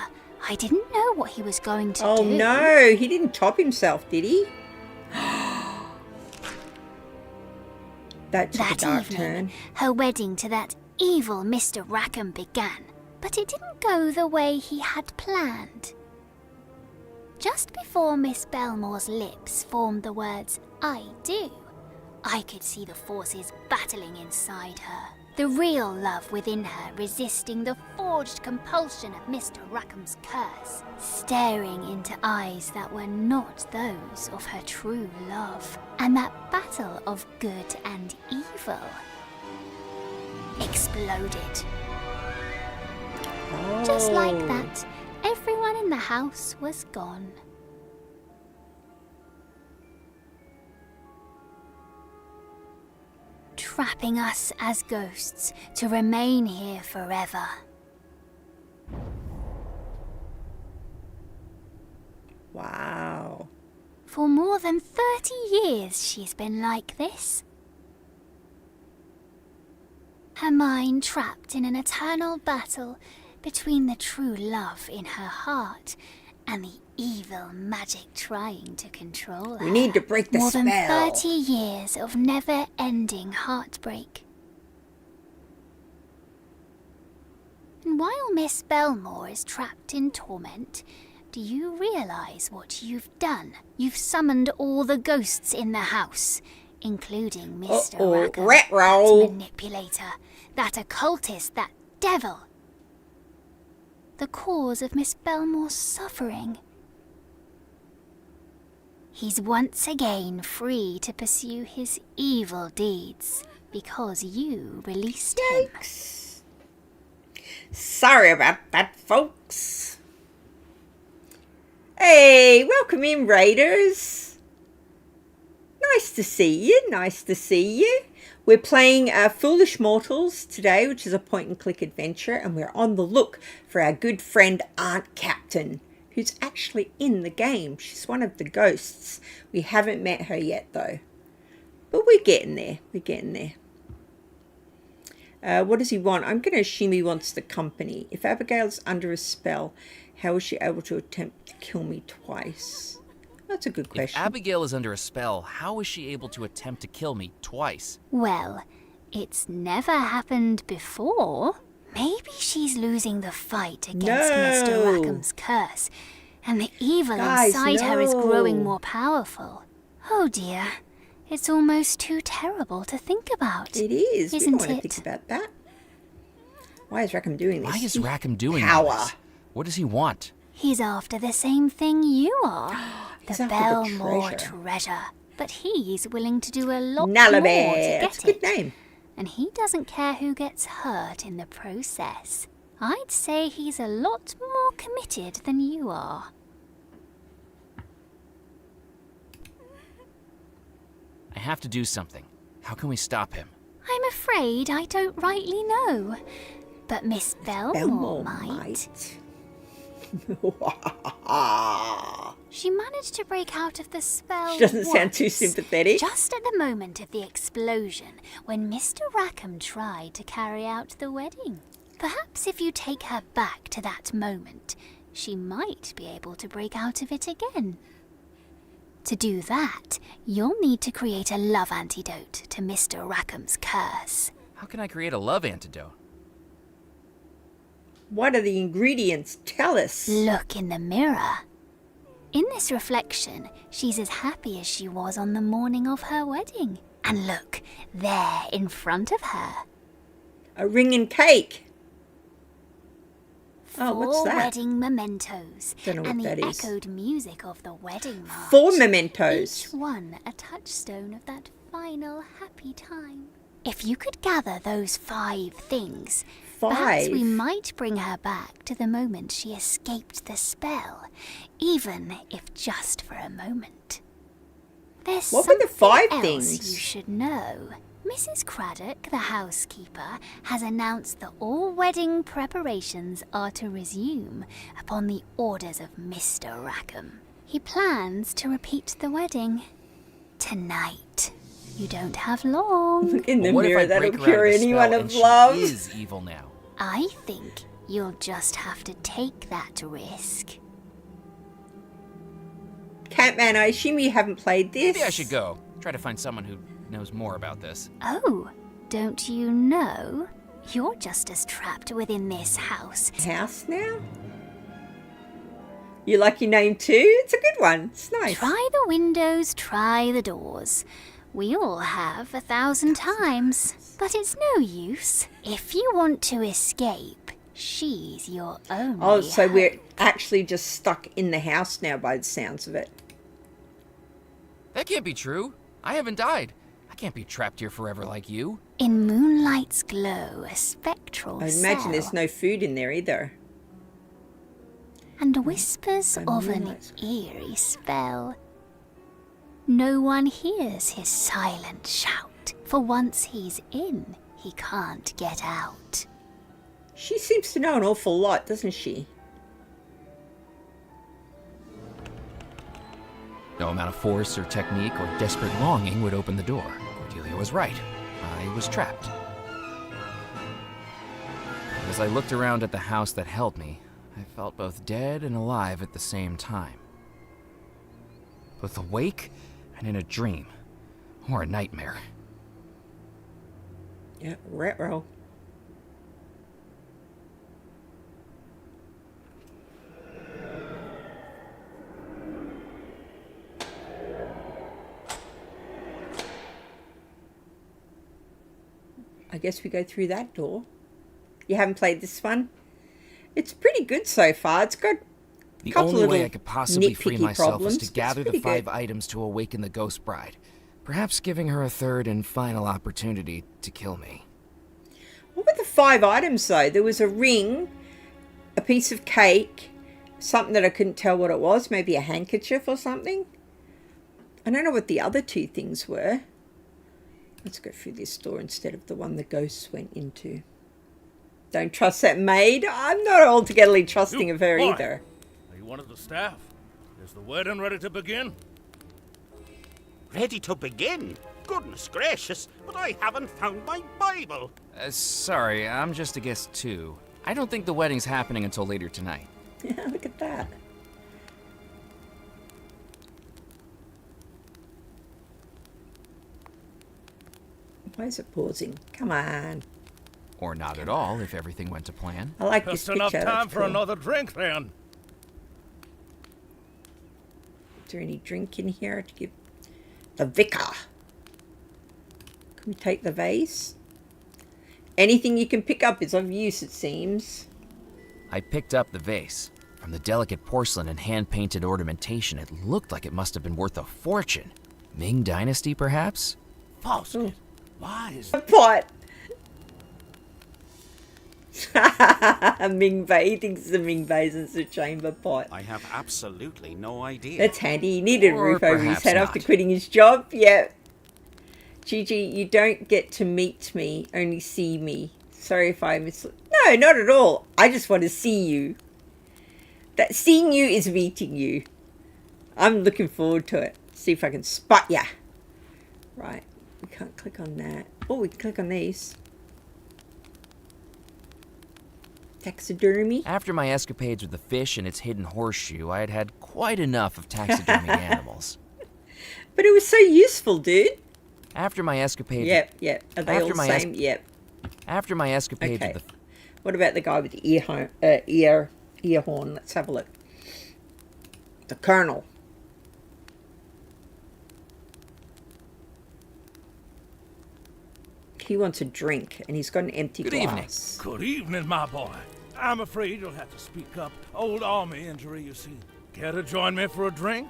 I didn't know what he was going to do. Oh no, he didn't top himself, did he? That took a That dark evening, turn. her wedding to that evil Mr. Rackham began, but it didn't go the way he had planned. Just before Miss Belmore's lips formed the words, "I do," I could see the forces battling inside her. The real love within her resisting the forged compulsion of Mr. Rackham's curse, staring into eyes that were not those of her true love. And that battle of good and evil exploded. Just like Oh. that, everyone in the house was gone. Trapping us as ghosts to remain here forever. Wow. For more than 30 years she's been like this. Her mind trapped in an eternal battle between the true love in her heart and the evil magic trying to control her. We need to break the More spell. than 30 years of never-ending heartbreak. And while Miss Belmore is trapped in torment, do you realize what you've done? You've summoned all the ghosts in the house, including Mr. Rackham, that manipulator, that occultist, that devil. The cause of Miss Belmore's suffering. He's once again free to pursue his evil deeds because you released him. Sorry about that, folks. Hey, welcome in, Raiders. Nice to see you, nice to see you. We're playing Foolish Mortals today, which is a point-and-click adventure, and we're on the look for our good friend Aunt Captain, who's actually in the game. She's one of the ghosts. We haven't met her yet, though. But we're getting there, we're getting there. What does he want? I'm going to assume he wants the company. If Abigail's under a spell, how is she able to attempt to kill me twice? That's a good question. If Abigail is under a spell, how is she able to attempt to kill me twice? Well, it's never happened before. Maybe she's losing the fight against Mr. Rackham's curse, and the evil inside her is growing more powerful. Oh dear. It's almost too terrible to think about. It is. Isn't we don't want it? to think about that. Why is Rackham doing this? Why is Rackham doing Power. this? What does he want? He's after the same thing you are. He's the after the Belmore treasure. treasure. But he's willing to do a lot Nullabeh. more to get That's a good it. name. And he doesn't care who gets hurt in the process. I'd say he's a lot more committed than you are. I have to do something. How can we stop him? I'm afraid I don't rightly know. But Miss Belmore might. She managed to break out of the spell. She doesn't sound too once, sympathetic. Just at the moment of the explosion, when Mr. Rackham tried to carry out the wedding. Perhaps if you take her back to that moment, she might be able to break out of it again. To do that, you'll need to create a love antidote to Mr. Rackham's curse. How can I create a love antidote? What are the ingredients? Tell us. Look in the mirror. In this reflection, she's as happy as she was on the morning of her wedding. And look, there in front of her. A ring and cake. Oh, Four what's that? wedding mementos. Don't know what and the that is. echoed music of the wedding march. 4 mementos. Each one a touchstone of that final happy time. If you could gather those 5 things, perhaps we 5? might bring her back to the moment she escaped the spell, even if just for a moment. There's What were the something 5 else things? you should know. Mrs. Craddock, the housekeeper, has announced that all wedding preparations are to resume upon the orders of Mr. Rackham. He plans to repeat the wedding tonight. You don't have long. In the But what mirror, if I that'll break her cure out of the anyone spell of and she love. is evil now? I think you'll just have to take that risk. Catman, I assume you haven't played this. Maybe I should go. Try to find someone who knows more about this. Oh, don't you know? You're just as trapped within this house. House now? You like your name too? It's a good one. It's nice. Try the windows, try the doors. We all have 1,000 times, but it's no use. If you want to escape, she's your only Oh, so hope. we're actually just stuck in the house now by the sounds of it. That can't be true. I haven't died. I can't be trapped here forever like you. In moonlight's glow, a spectral I imagine cell, there's no food in there either. and whispers By of an moonlight's- eerie spell. No one hears his silent shout, for once he's in, he can't get out. She seems to know an awful lot, doesn't she? No amount of force or technique or desperate longing would open the door. Cordelia was right. I was trapped. As I looked around at the house that held me, I felt both dead and alive at the same time. Both awake and in a dream. Or a nightmare. Yeah, retro. I guess we go through that door. You haven't played this one? It's pretty good so far. It's got a The couple only way little I could possibly free nitpicky myself problems, is to but it's gather the pretty 5 good. items to awaken the Ghost Bride, perhaps giving her a third and final opportunity to kill me. What were the 5 items though? There was a ring, a piece of cake, something that I couldn't tell what it was, maybe a handkerchief or something. I don't know what the other 2 things were. Let's go through this door instead of the one the ghosts went into. Don't trust that maid. I'm not altogether trusting of her either. Are you one of the staff? Is the wedding ready to begin? Ready to begin? Goodness gracious, but I haven't found my Bible. Sorry, I'm just a guest too. I don't think the wedding's happening until later tonight. Yeah, look at that. Why is it pausing? Come on. Or not at all, if everything went to plan. I like this Just enough picture. time That's for cool. another drink then. Is there any drink in here to give the vicar? Can we take the vase? Anything you can pick up is of use, it seems. I picked up the vase. From the delicate porcelain and hand-painted ornamentation, it looked like it must have been worth a fortune. Ming Dynasty, perhaps? Fosket, why is A pot. Ming Bei. He thinks it's a Ming Bei's and it's a chamber pot. I have absolutely no idea. That's handy. He needed a Or roof over his perhaps head not. after quitting his job. Yeah. Gigi, you don't get to meet me, only see me. Sorry if I miss... No, not at all. I just want to see you. That seeing you is meeting you. I'm looking forward to it. See if I can spot ya. Right. We can't click on that. Oh, we can click on these. Taxidermy. After my escapades with the fish and its hidden horseshoe, I had had quite enough of taxidermy animals. But it was so useful, dude. After my escapades... Yep. Are they all same? Yep. After my escapades Okay. with the... What about the guy with the ear horn? Let's have a look. The Colonel. He wants a drink, and he's got an empty Good evening. glass. Good evening, my boy. I'm afraid you'll have to speak up. Old army injury, you see. Care to join me for a drink?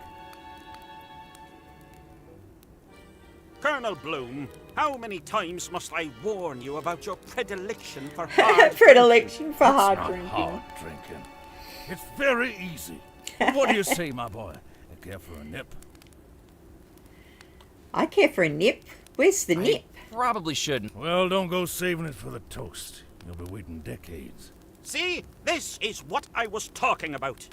Colonel Bloom, how many times must I warn you about your predilection for hard Predilection for It's hard not drinking. hard drinking. It's very easy. What do you say, my boy? You care for a nip? I care for a nip. Where's the nip? Probably shouldn't. Well, don't go saving it for the toast. You'll be waiting decades. See, this is what I was talking about.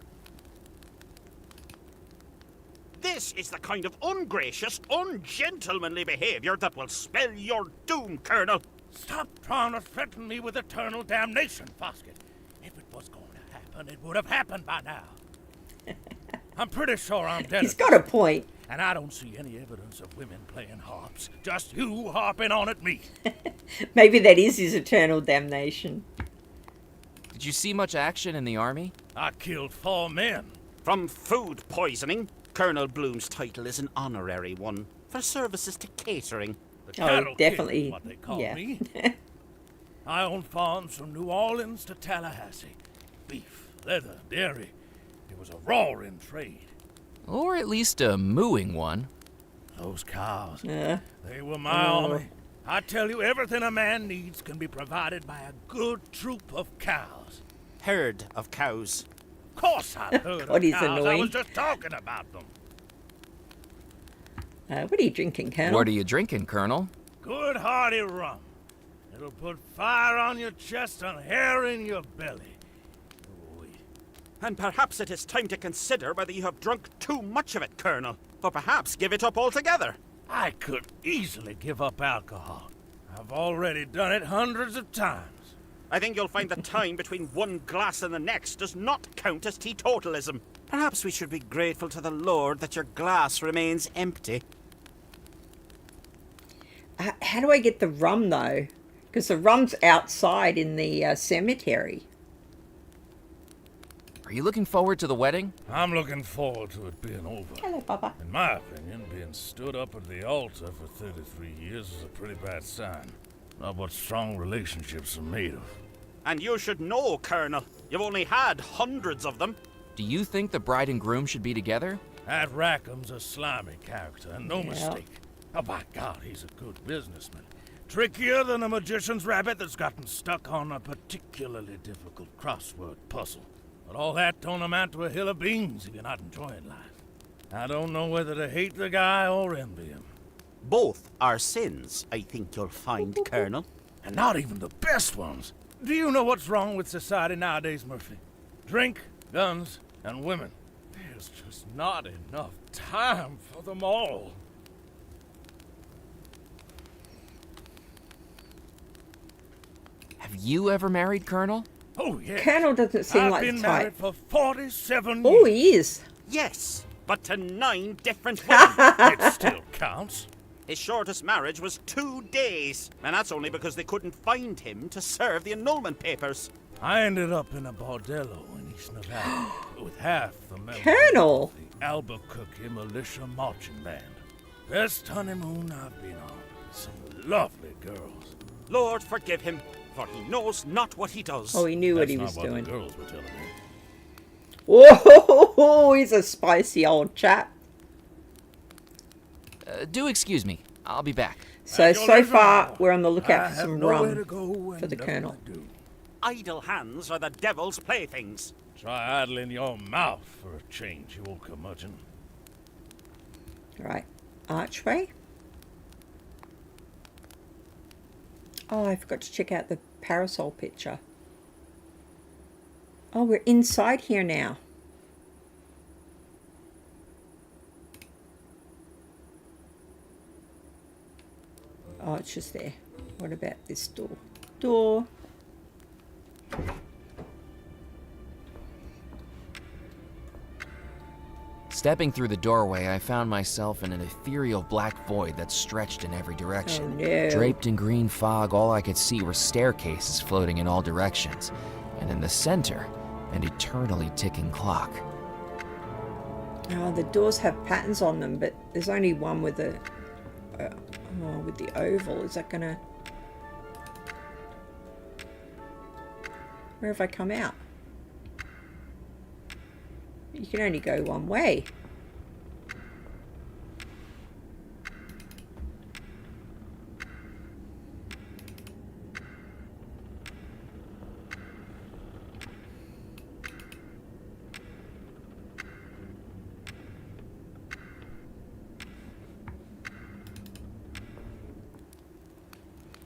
This is the kind of ungracious, ungentlemanly behavior that will spell your doom, Colonel. Stop trying to threaten me with eternal damnation, Fosket. If it was going to happen, it would have happened by now. I'm pretty sure I'm dead. He's got a point. And I don't see any evidence of women playing harps. Just you harping on at me. Maybe that is his eternal damnation. Did you see much action in the army? I killed 4 men. From food poisoning, Colonel Bloom's title is an honorary one for services to catering. The Oh, cattle definitely, king is what they call yeah. me. I own farms from New Orleans to Tallahassee. Beef, leather, dairy. It was a roaring trade. Or at least a mooing one. Those cows, Uh, they were my army. I tell you, everything a man needs can be provided by a good troop of cows. Herd of cows. Of course I heard God, of he's cows. I annoying. was just talking about them. what are you drinking, Colonel? What are you drinking, Colonel? Good hearty rum. It'll put fire on your chest and hair in your belly. And perhaps it is time to consider whether you have drunk too much of it, Colonel. Or perhaps give it up altogether. I could easily give up alcohol. I've already done it hundreds of times. I think you'll find the time between one glass and the next does not count as teetotalism. Perhaps we should be grateful to the Lord that your glass remains empty. How do I get the rum, though? Because the rum's outside in the cemetery. Are you looking forward to the wedding? I'm looking forward to it being over. Hello, Papa. In my opinion, being stood up at the altar for 33 years is a pretty bad sign. Not what strong relationships are made of. And you should know, Colonel. You've only had hundreds of them. Do you think the bride and groom should be together? That Rackham's a slimy character, and no mistake. Oh, by God, he's a good businessman. Trickier than a magician's rabbit that's gotten stuck on a particularly difficult crossword puzzle. But all that don't amount to a hill of beans if you're not enjoying life. I don't know whether to hate the guy or envy him. Both are sins, I think you'll find, Colonel. And not even the best ones. Do you know what's wrong with society nowadays, Murphy? Drink, guns, and women. There's just not enough time for them all. Have you ever married, Colonel? Oh, yes. Colonel doesn't seem I've like been the married type. for 47 Oh, years. he is. Yes, but to 9 different women. It still counts. His shortest marriage was 2 days, and that's only because they couldn't find him to serve the annulment papers. I ended up in a bordello in East Nevada with half the members Colonel! of the Albuquerque Militia Marching Band. Best honeymoon I've been on. Some lovely girls. Lord forgive him, for he knows not what he does. Oh, he knew what That's he not was what doing. the girls were telling me. Whoa, he's a spicy old chap. Do excuse me. I'll be back. So far, we're on the lookout I for have some nowhere rum to go for the and Colonel. nothing to do. Idle hands are the devil's playthings. Try idling your mouth for a change, you old curmudgeon. Right, archway. Oh, I forgot to check out the parasol picture. Oh, we're inside here now. Oh, it's just there. What about this door? Door. Stepping through the doorway, I found myself in an ethereal black void that stretched in every direction. Oh, no. Draped in green fog, all I could see were staircases floating in all directions, and in the center, an eternally ticking clock. Oh, the doors have patterns on them, but there's only one with the with the oval. Is that gonna? Where have I come out? You can only go one way.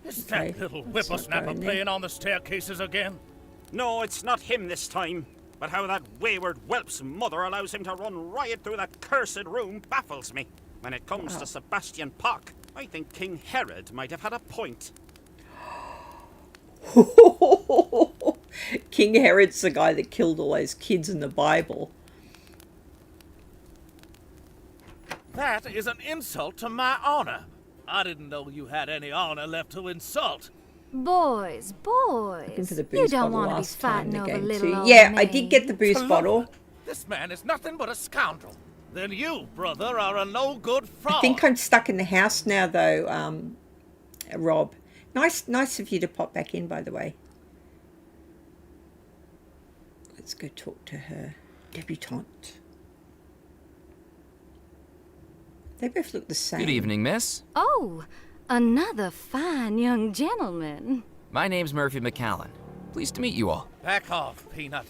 Is that little whippersnapper playing on the staircases again? No, it's not him this time. But how that wayward whelp's mother allows him to run riot through that cursed room baffles me. When it comes to Sebastian Pock, I think King Herod might have had a point. King Herod's the guy that killed all those kids in the Bible. That is an insult to my honor. I didn't know you had any honor left to insult. Boys, Looking for the you booze don't bottle want to be last time in fighting the over game little too. old Yeah, I me. did get the booze bottle. This man is nothing but a scoundrel. Then you, brother, are a no-good fraud. I think I'm stuck in the house now, though, Rob. Nice of you to pop back in, by the way. Let's go talk to her. Debutante. They both look the same. Good evening, miss. Oh, another fine young gentleman. My name's Murphy McAllen. Pleased to meet you all. Back off, Peanut.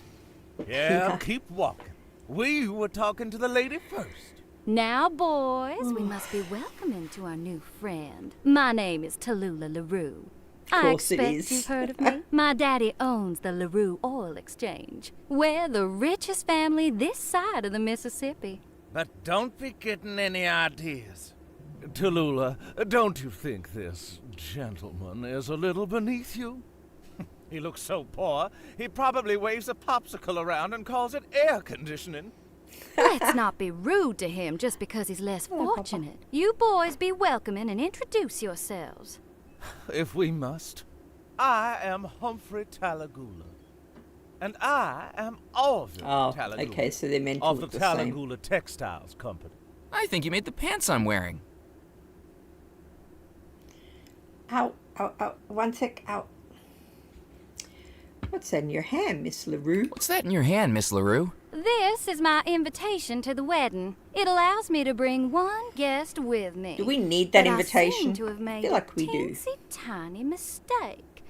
Yeah, Peanut. keep walking. We were talking to the lady first. Now, boys, we must be welcoming to our new friend. My name is Tallulah LaRue. I course it expect is. you've heard of me. My daddy owns the LaRue Oil Exchange. We're the richest family this side of the Mississippi. But don't be getting any ideas. Tallulah, don't you think this gentleman is a little beneath you? He looks so poor, he probably waves a popsicle around and calls it air conditioning. Let's not be rude to him just because he's less fortunate. You boys be welcoming and introduce yourselves. If we must. I am Humphrey Tallulah. And I am Orville Tallulah. Okay, so they're meant to of look the the same. Tallulah Textiles Company. I think you made the pants I'm wearing. Ow. Oh, one sec. Out. What's that in your hand, Miss LaRue? What's that in your hand, Miss LaRue? This is my invitation to the wedding. It allows me to bring one guest with me. Do we need that but invitation? I seem to have made I feel like we a do. teensy tiny mistake.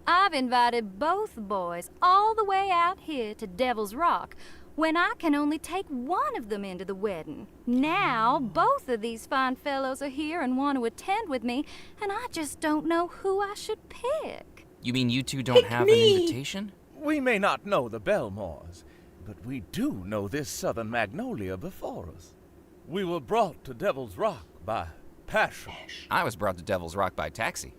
I've invited both boys all the way out here to Devil's Rock when I can only take one of them into the wedding. Now, both of these fine fellows are here and want to attend with me, and I just don't know who I should pick. You mean you two don't have an invitation? We may not know the Belmores, but we do know this southern magnolia before us. We were brought to Devil's Rock by passion. I was brought to Devil's Rock by taxi.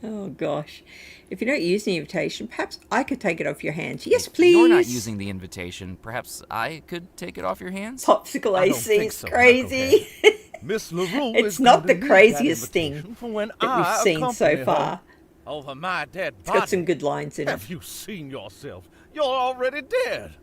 Oh, gosh. If you don't use the invitation, perhaps I could take it off your hands. Yes, please. If you're not using the invitation, perhaps I could take it off your hands? Popsicle I don't AC think is so, crazy. Miss LaRue It's is not going the to need craziest that thing invitation for when that we've I seen so accompany her far. over my dead It's body. got some good lines in it. Have you seen yourself? You're already dead.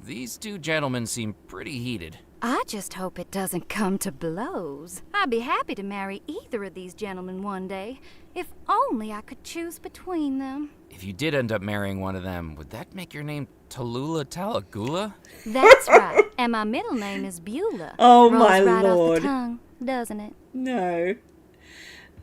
These two gentlemen seem pretty heated. I just hope it doesn't come to blows. I'd be happy to marry either of these gentlemen one day, if only I could choose between them. If you did end up marrying one of them, would that make your name Tallulah Talagula? That's right, and my middle name is Beulah. Oh, Rolls my right Lord. off the tongue, doesn't it? No.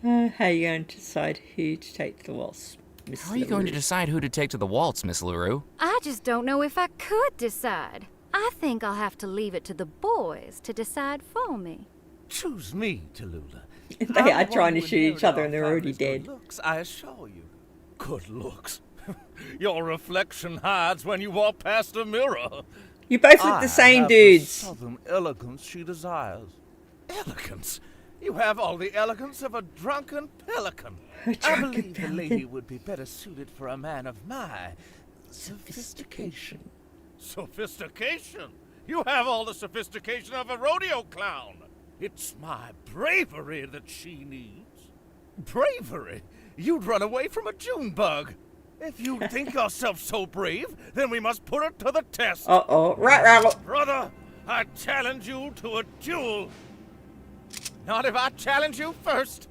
How are you going to decide who to take to the waltz, Miss How are you going to LaRue? decide who to take to the waltz, Miss LaRue? I just don't know if I could decide. I think I'll have to leave it to the boys to decide for me. Choose me, Tallulah. They are I'm the trying one to who shoot each inherited other our and they're already family's dead. Good looks, I assure you. Good looks. Your reflection hides when you walk past a mirror. You both look the same have dudes. The southern elegance she desires. Elegance? You have all the elegance of a drunken pelican. A I drunken believe the pelican. lady would be better suited for a man of my sophistication. Sophistication? You have all the sophistication of a rodeo clown. It's my bravery that she needs. Bravery? You'd run away from a June bug. If you think yourself so brave, then we must put it to the test. Uh-oh. Right. Brother, I challenge you to a duel. Not if I challenge you first.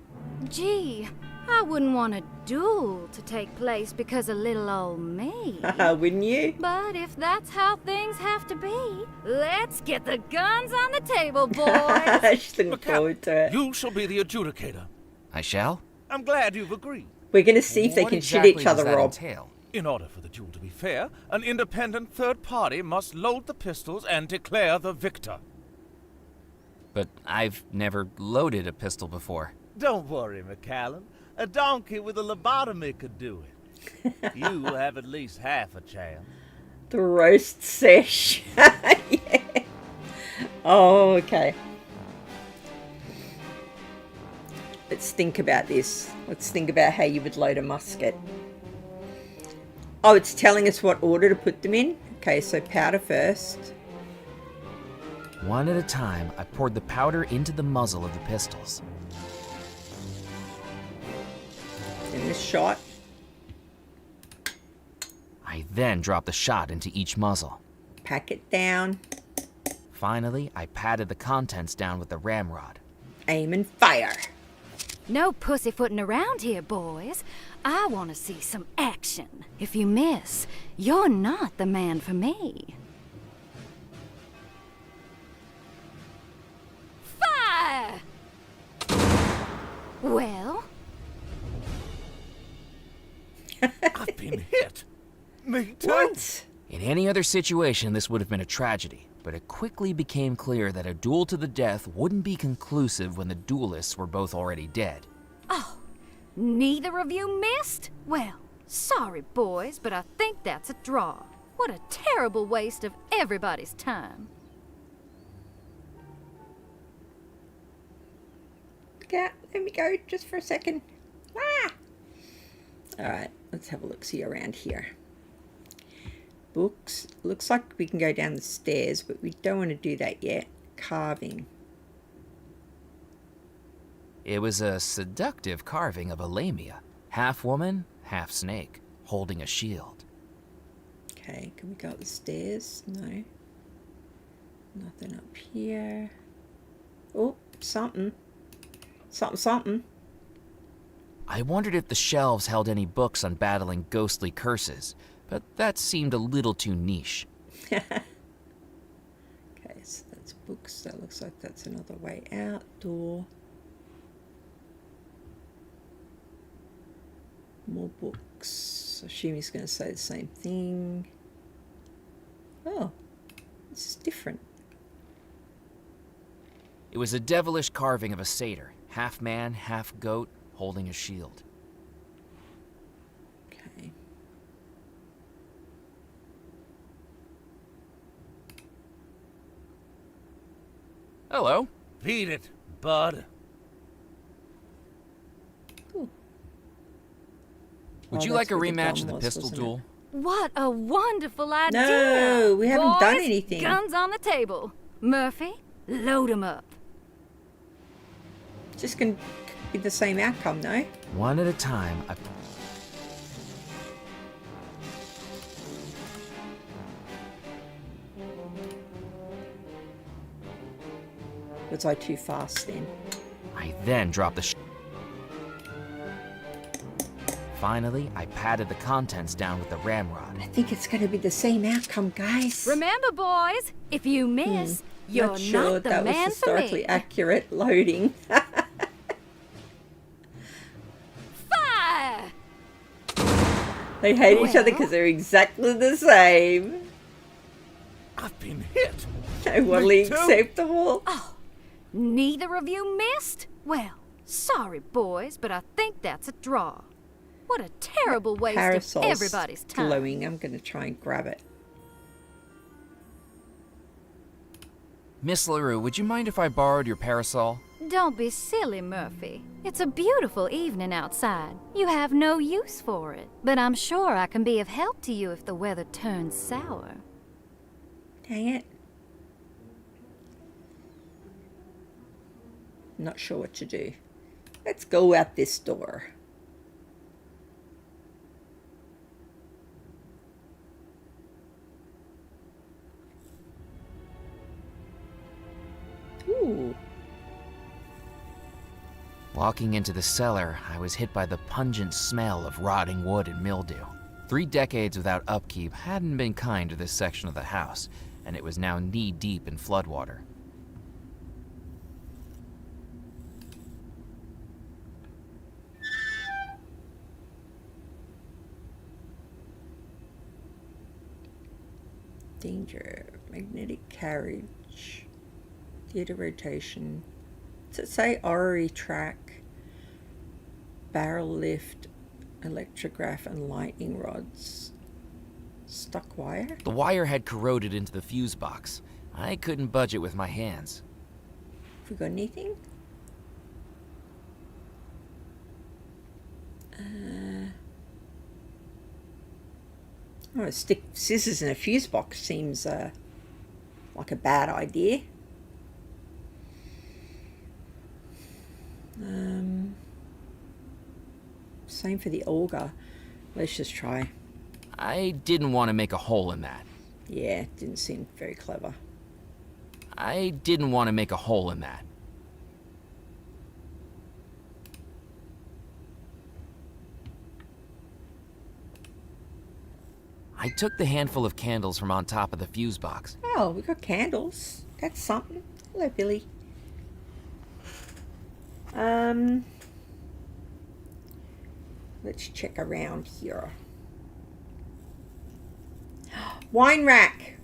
Gee, I wouldn't want a duel to take place because of little old me. Wouldn't you? But if that's how things have to be, let's get the guns on the table, boys. She's looking forward to it. You shall be the adjudicator. I shall? I'm glad you've agreed. We're going to see if they What can exactly shoot each other, does that Rob. entail? In order for the duel to be fair, an independent third party must load the pistols and declare the victor. But I've never loaded a pistol before. Don't worry, McCallum. A donkey with a lobotomy could do it. You have at least half a chance. The roast sesh. Yeah. Oh, okay. Let's think about this. Let's think about how you would load a musket. Oh, it's telling us what order to put them in. Okay, so powder first. One at a time, I poured the powder into the muzzle of the pistols. Then the shot. I then dropped the shot into each muzzle. Pack it down. Finally, I patted the contents down with the ramrod. Aim and fire. No pussyfooting around here, boys. I want to see some action. If you miss, you're not the man for me. Fire! Well? I've been hit. Me too. What? In any other situation, this would have been a tragedy, but it quickly became clear that a duel to the death wouldn't be conclusive when the duelists were both already dead. Oh, neither of you missed? Well, sorry, boys, but I think that's a draw. What a terrible waste of everybody's time. Yeah, let me go just for a second. Ah! Alright, let's have a look-see around here. Books. Looks like we can go down the stairs, but we don't want to do that yet. Carving. It was a seductive carving of a lamia, half woman, half snake, holding a shield. Okay, can we go up the stairs? No. Nothing up here. Oh, something. Something, something. I wondered if the shelves held any books on battling ghostly curses, but that seemed a little too niche. Okay, so that's books. That looks like that's another way out. Door. More books. I assume he's going to say the same thing. Oh, this is different. It was a devilish carving of a satyr, half man, half goat, holding a shield. Okay. Hello. Beat it, bud. Would you like a rematch of the pistol duel? What a wonderful idea! No, we haven't done Boys, anything. Guns on the table. Murphy, load 'em up. Just going to be the same outcome, no? One at a time. Was I too fast then? I then dropped the Finally, I patted the contents down with the ramrod. I think it's going to be the same outcome, guys. Remember, boys, if you miss, you're Not sure not the that was man for historically me. accurate loading. Fire! They hate each other Well? because they're exactly the same. I've been hit. Totally Me too. acceptable. Oh, neither of you missed? Well, sorry, boys, but I think that's a draw. What a terrible waste Parasol's of everybody's time. glowing. I'm going to try and grab it. Miss LaRue, would you mind if I borrowed your parasol? Don't be silly, Murphy. It's a beautiful evening outside. You have no use for it, but I'm sure I can be of help to you if the weather turns sour. Dang it. Not sure what to do. Let's go out this door. Ooh. Walking into the cellar, I was hit by the pungent smell of rotting wood and mildew. 3 decades without upkeep hadn't been kind to this section of the house, and it was now knee-deep in floodwater. Danger. Magnetic carriage. Theater rotation. Does it say orrery track? Barrel lift. Electrograph and lightning rods. Stuck wire? The wire had corroded into the fuse box. I couldn't budge it with my hands. Have we got anything? Oh, stick scissors in a fuse box seems like a bad idea. Same for the auger. Let's just try. I didn't want to make a hole in that. Yeah, didn't seem very clever. I didn't want to make a hole in that. I took the handful of candles from on top of the fuse box. Oh, we got candles. That's something. Hello, Billy. Let's check around here. Wine rack.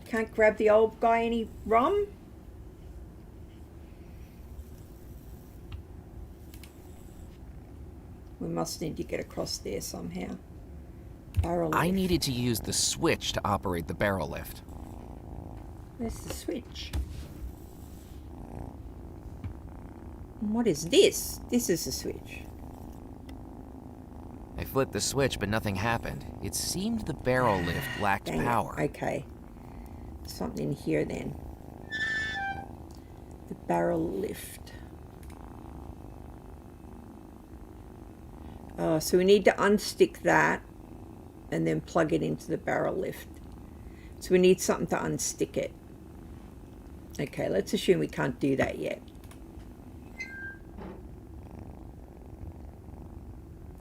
Can't grab the old guy any rum? We must need to get across there somehow. Barrel lift. I needed to use the switch to operate the barrel lift. Where's the switch? And what is this? This is the switch. I flipped the switch, but nothing happened. It seemed the barrel lift lacked Dang it. power. Okay. Something here then. The barrel lift. Oh, so we need to unstick that and then plug it into the barrel lift. So we need something to unstick it. Okay, let's assume we can't do that yet.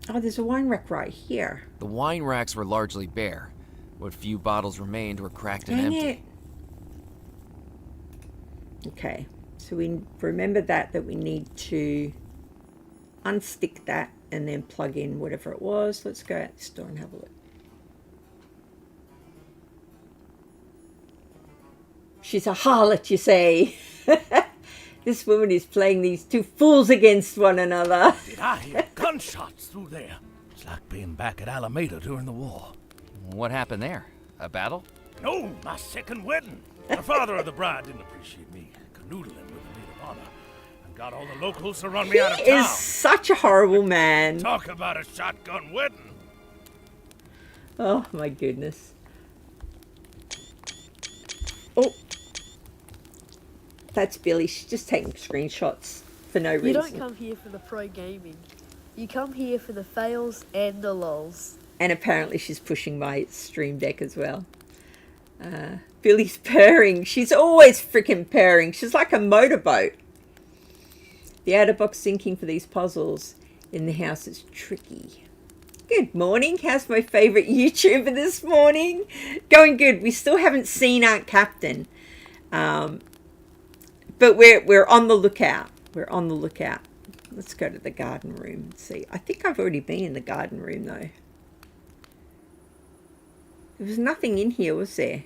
Oh, there's a wine rack right here. The wine racks were largely bare. What few bottles remained were cracked and Dang empty. it. Okay, so we remember that we need to unstick that and then plug in whatever it was. Let's go out the store and have a look. She's a harlot, you say. This woman is playing these two fools against one another. Did I hear gunshots through there? It's like being back at Alameda during the war. What happened there? A battle? No, my second wedding. The father of the bride didn't appreciate me canoodling with the maid of honor and got all the locals to run me out of He town. is such a horrible man. Talk about a shotgun wedding. Oh my goodness. Oh. That's Billy. She's just taking screenshots for no reason. You don't come here for the pro gaming. You come here for the fails and the lulls. And apparently she's pushing my stream deck as well. Billy's purring. She's always freaking purring. She's like a motorboat. The out-of-box thinking for these puzzles in the house is tricky. Good morning. How's my favourite YouTuber this morning? Going good. We still haven't seen Aunt Captain. But we're on the lookout. We're on the lookout. Let's go to the garden room and see. I think I've already been in the garden room though. There was nothing in here, was there?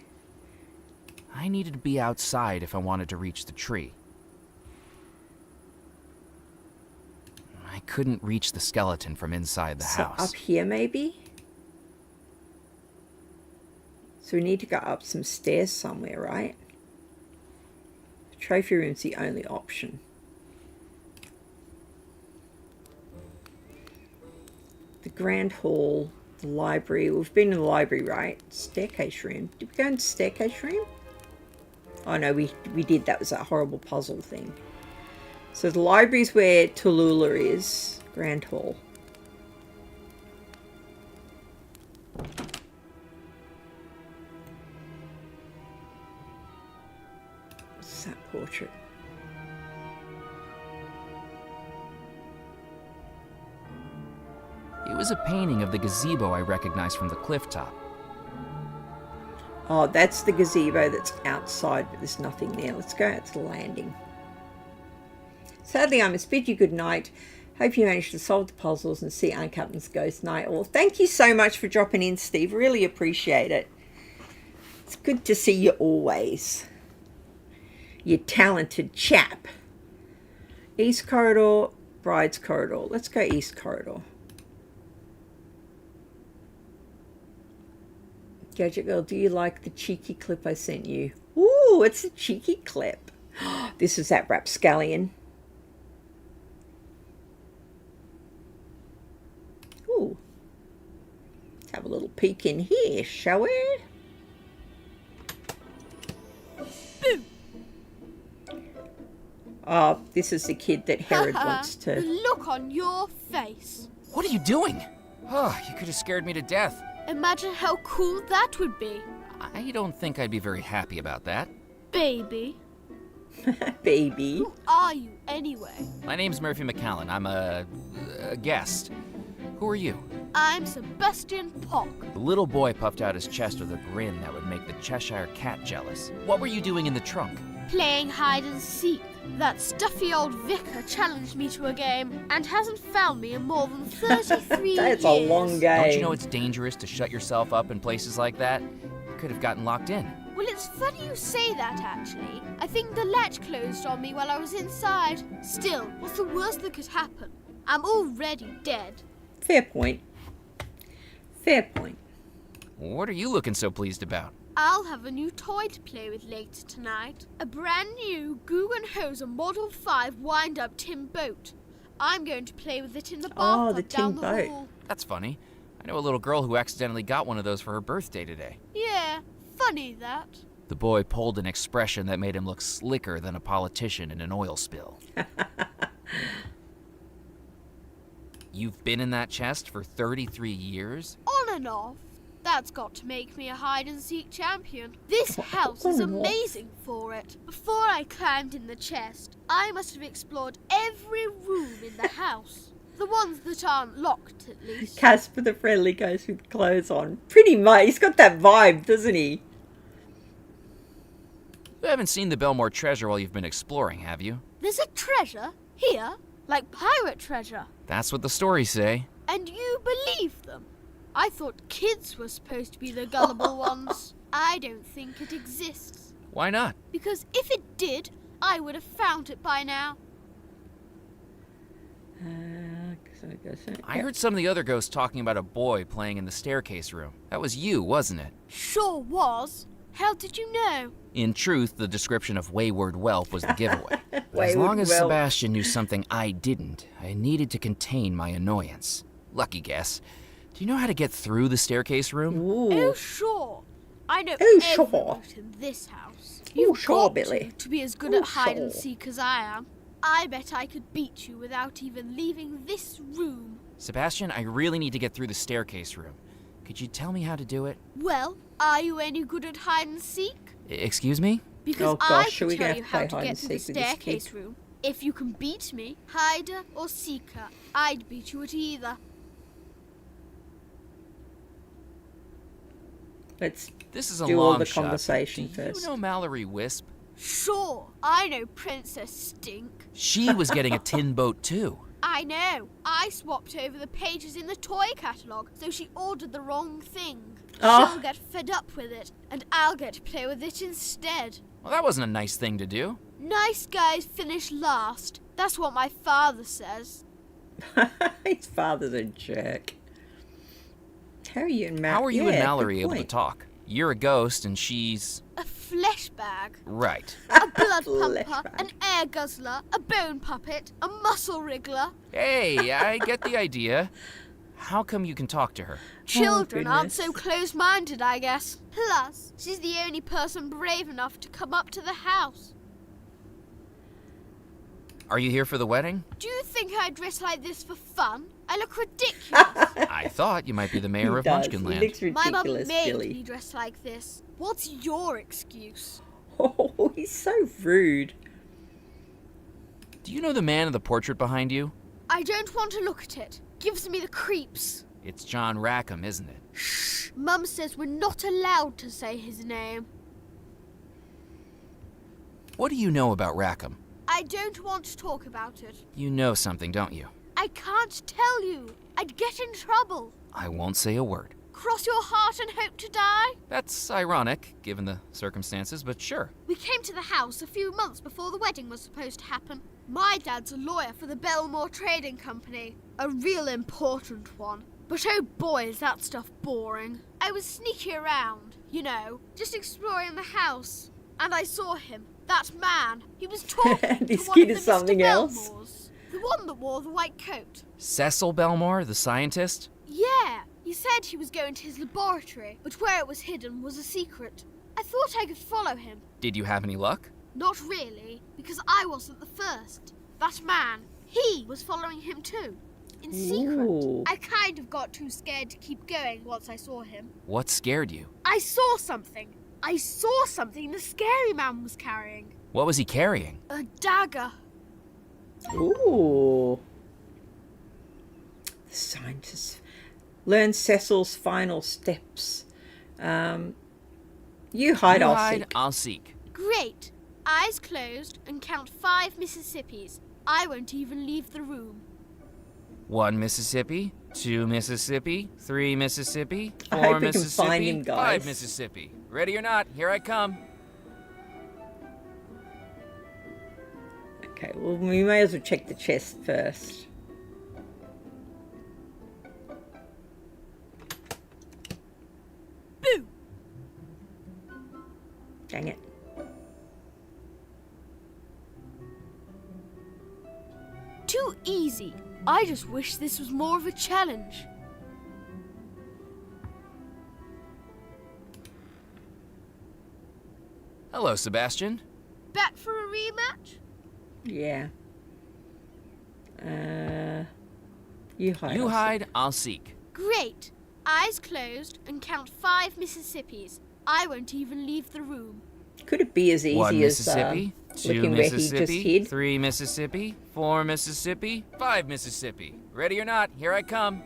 I needed to be outside if I wanted to reach the tree. I couldn't reach the skeleton from inside the house. Up here maybe? So we need to go up some stairs somewhere, right? The trophy room's the only option. The grand hall, the library. We've been in the library, right? Staircase room. Did we go into staircase room? Oh no, we did. That was that horrible puzzle thing. So the library's where Tallulah is. Grand hall. What's that portrait? It was a painting of the gazebo I recognized from the cliff top. Oh, that's the gazebo that's outside, but there's nothing there. Let's go out to the landing. Sadly, I must bid you good night. Hope you managed to solve the puzzles and see Aunt Captain's ghost night. Well, thank you so much for dropping in, Steve. Really appreciate it. It's good to see you always. You talented chap. East corridor, bride's corridor. Let's go east corridor. Gadget Girl, do you like the cheeky clip I sent you? Ooh, it's a cheeky clip. This is that rapscallion. Ooh. Let's have a little peek in here, shall we? Oh, this is the kid that Herod wants to... The look on your face. What are you doing? Oh, you could have scared me to death. Imagine how cool that would be. I don't think I'd be very happy about that. Baby. Baby. Who are you, anyway? My name's Murphy McCallan. I'm a guest. Who are you? I'm Sebastian Pock. The little boy puffed out his chest with a grin that would make the Cheshire Cat jealous. What were you doing in the trunk? Playing hide and seek. That stuffy old vicar challenged me to a game and hasn't found me in more than 33 years. That's a long game. Don't you know it's dangerous to shut yourself up in places like that? You could have gotten locked in. Well, it's funny you say that, actually. I think the latch closed on me while I was inside. Still, what's the worst that could happen? I'm already dead. Fair point. Fair point. What are you looking so pleased about? I'll have a new toy to play with later tonight. A brand new Guggenhauser Model 5 wind-up tin boat. I'm going to play with it in the bathtub the down tin the boat. hall. That's funny. I know a little girl who accidentally got one of those for her birthday today. Yeah, funny that. The boy pulled an expression that made him look slicker than a politician in an oil spill. You've been in that chest for 33 years? On and off. That's got to make me a hide-and-seek champion. This house is amazing for it. Before I climbed in the chest, I must have explored every room in the house. The ones that aren't locked, at least. Casper the Friendly Ghost with clothes on. Pretty much. He's got that vibe, doesn't he? You haven't seen the Belmore treasure while you've been exploring, have you? There's a treasure here, like pirate treasure. That's what the stories say. And you believe them? I thought kids were supposed to be the gullible ones. I don't think it exists. Why not? Because if it did, I would have found it by now. I heard some of the other ghosts talking about a boy playing in the staircase room. That was you, wasn't it? Sure was. How did you know? In truth, the description of wayward whelp was the giveaway. As long as Sebastian knew something I didn't, I needed to contain my annoyance. Lucky guess. Do you know how to get through the staircase room? Ooh. Oh, sure. I know every route in this house. You've got to be as good at hide-and-seek as I am. I bet I could beat you without even leaving this room. Sebastian, I really need to get through the staircase room. Could you tell me how to do it? Well, are you any good at hide-and-seek? Excuse me? Because I can tell you how to get to the staircase room. If you can beat me, hider or seeker, I'd beat you at either. Let's This is a do long all the shot. conversation Do first. you know Mallory Wisp? Sure, I know Princess Stink. She was getting a tin boat too. I know. I swapped over the pages in the toy catalogue, so she ordered the wrong thing. She'll get fed up with it, and I'll get to play with it instead. Well, that wasn't a nice thing to do. Nice guys finish last. That's what my father says. His father's a jerk. How are you and Mallory? How are you and Mallory able to talk? You're a ghost and she's... A flesh bag. Right. A blood pumper, an air guzzler, a bone puppet, a muscle wriggler. Hey, I get the idea. How come you can talk to her? Children aren't so close-minded, I guess. Plus, she's the only person brave enough to come up to the house. Are you here for the wedding? Do you think I dress like this for fun? I look ridiculous. I thought you might be the mayor of Munchkinland. He looks ridiculous, My mum made Billy. me dress like this. What's your excuse? Oh, he's so rude. Do you know the man in the portrait behind you? I don't want to look at it. Gives me the creeps. It's John Rackham, isn't it? Shh. Mum says we're not allowed to say his name. What do you know about Rackham? I don't want to talk about it. You know something, don't you? I can't tell you. I'd get in trouble. I won't say a word. Cross your heart and hope to die? That's ironic, given the circumstances, but sure. We came to the house a few months before the wedding was supposed to happen. My dad's a lawyer for the Belmore Trading Company. A real important one. But oh boy, is that stuff boring. I was sneaking around, you know, just exploring the house. And I saw him. That man. He was talking to one of the something Mr. else. Belmores. The one that wore the white coat. Cecil Belmore, the scientist? Yeah. He said he was going to his laboratory, but where it was hidden was a secret. I thought I could follow him. Did you have any luck? Not really, because I wasn't the first. That man, he was following him too. In secret. Ooh. I kind of got too scared to keep going once I saw him. What scared you? I saw something. I saw something the scary man was carrying. What was he carrying? A dagger. Ooh. The scientist. Learn Cecil's final steps. You hide, You I'll hide, seek. I'll seek. Great. Eyes closed and count 5 Mississippis. I won't even leave the room. 1 Mississippi, 2 Mississippi, 3 Mississippi, I 4 hope we can Mississippi, find him, 5 guys. Mississippi. Ready or not, here I come. Okay, well, we may as well check the chest first. Boo! Dang it. Too easy. I just wish this was more of a challenge. Hello, Sebastian. Back for a rematch? Yeah. You hide. You I'll hide, I'll seek. Great. Eyes closed and count 5 Mississippis. I won't even leave the room. Could it be as easy 1 as Mississippi, 2 looking where he just Mississippi, hid? 3 Mississippi, 4 Mississippi, 5 Mississippi. Ready or not, here I come.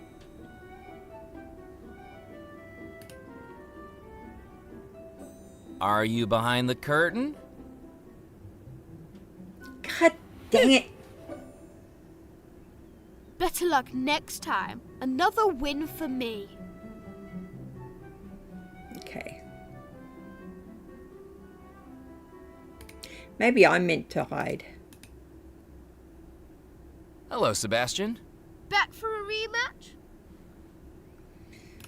Are you behind the curtain? God dang it. Better luck next time. Another win for me. Okay. Maybe I'm meant to hide. Hello, Sebastian. Back for a rematch?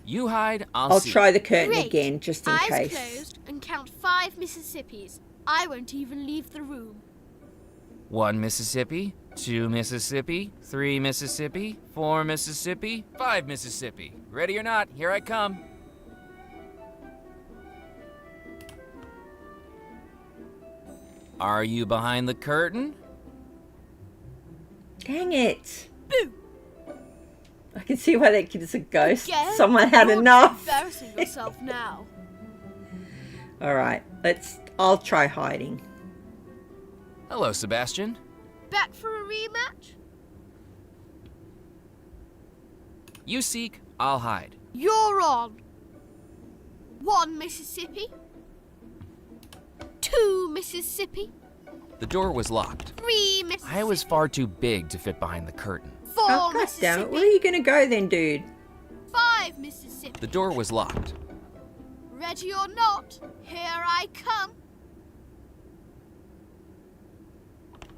You hide, I'll see. try the curtain Great. again, just in Eyes case. closed and count 5 Mississippis. I won't even leave the room. 1 Mississippi, 2 Mississippi, 3 Mississippi, 4 Mississippi, 5 Mississippi. Ready or not, here I come. Are you behind the curtain? Dang it. Boo! I can see why that kid is a ghost. Again? Someone had You're enough. embarrassing yourself now. Alright, I'll try hiding. Hello, Sebastian. Back for a rematch? You seek, I'll hide. You're on. 1 Mississippi. 2 Mississippi. The door was locked. 3 Mississippi. I was far too big to fit behind the curtain. 4 Oh, god damn it. Where are you gonna go then, dude? 5 Mississippi. The door was locked. Ready or not, here I come.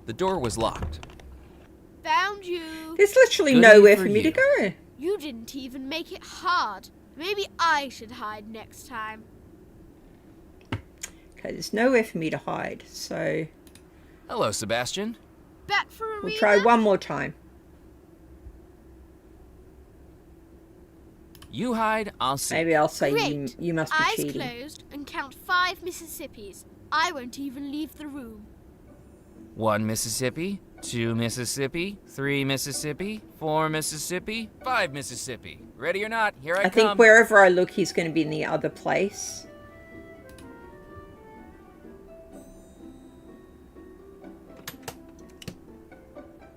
The door was locked. Found you. There's literally Goody nowhere for for me to you. go. You didn't even make it hard. Maybe I should hide next time. Okay, there's nowhere for me to hide, so Hello, Sebastian. Back for a we'll rematch? try one more time. You hide, I'll see. Maybe I'll say Great. you must be Eyes cheating. closed and count 5 Mississippis. I won't even leave the room. 1 Mississippi, 2 Mississippi, 3 Mississippi, 4 Mississippi, 5 Mississippi. Ready or not, here I I come. think wherever I look, he's going to be in the other place.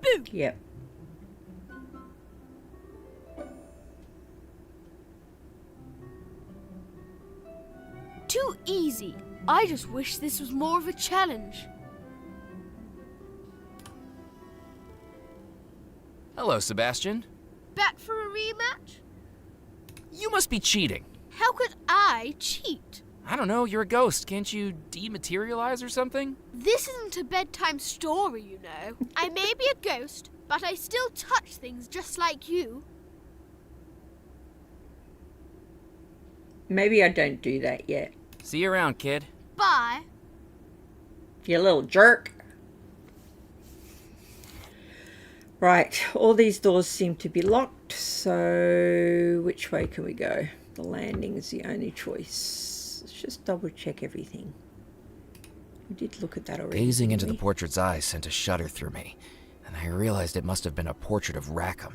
Boo! Yep. Too easy. I just wish this was more of a challenge. Hello, Sebastian. Back for a rematch? You must be cheating. How could I cheat? I don't know, you're a ghost. Can't you dematerialize or something? This isn't a bedtime story, you know. I may be a ghost, but I still touch things just like you. Maybe I don't do that yet. See you around, kid. Bye. You little jerk. Right, all these doors seem to be locked, so which way can we go? The landing is the only choice. Let's just double check everything. We did look at that already. Gazing into didn't the we? portrait's eyes sent a shudder through me, and I realized it must have been a portrait of Rackham.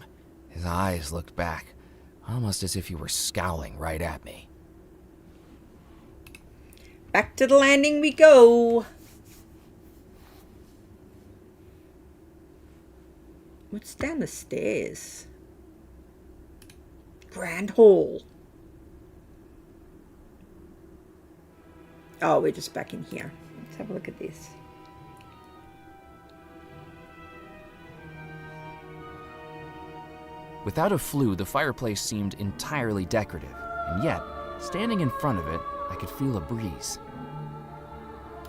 His eyes looked back, almost as if he were scowling right at me. Back to the landing we go. What's down the stairs? Grand Hall. Oh, we're just back in here. Let's have a look at this. Without a flue, the fireplace seemed entirely decorative, and yet, standing in front of it, I could feel a breeze.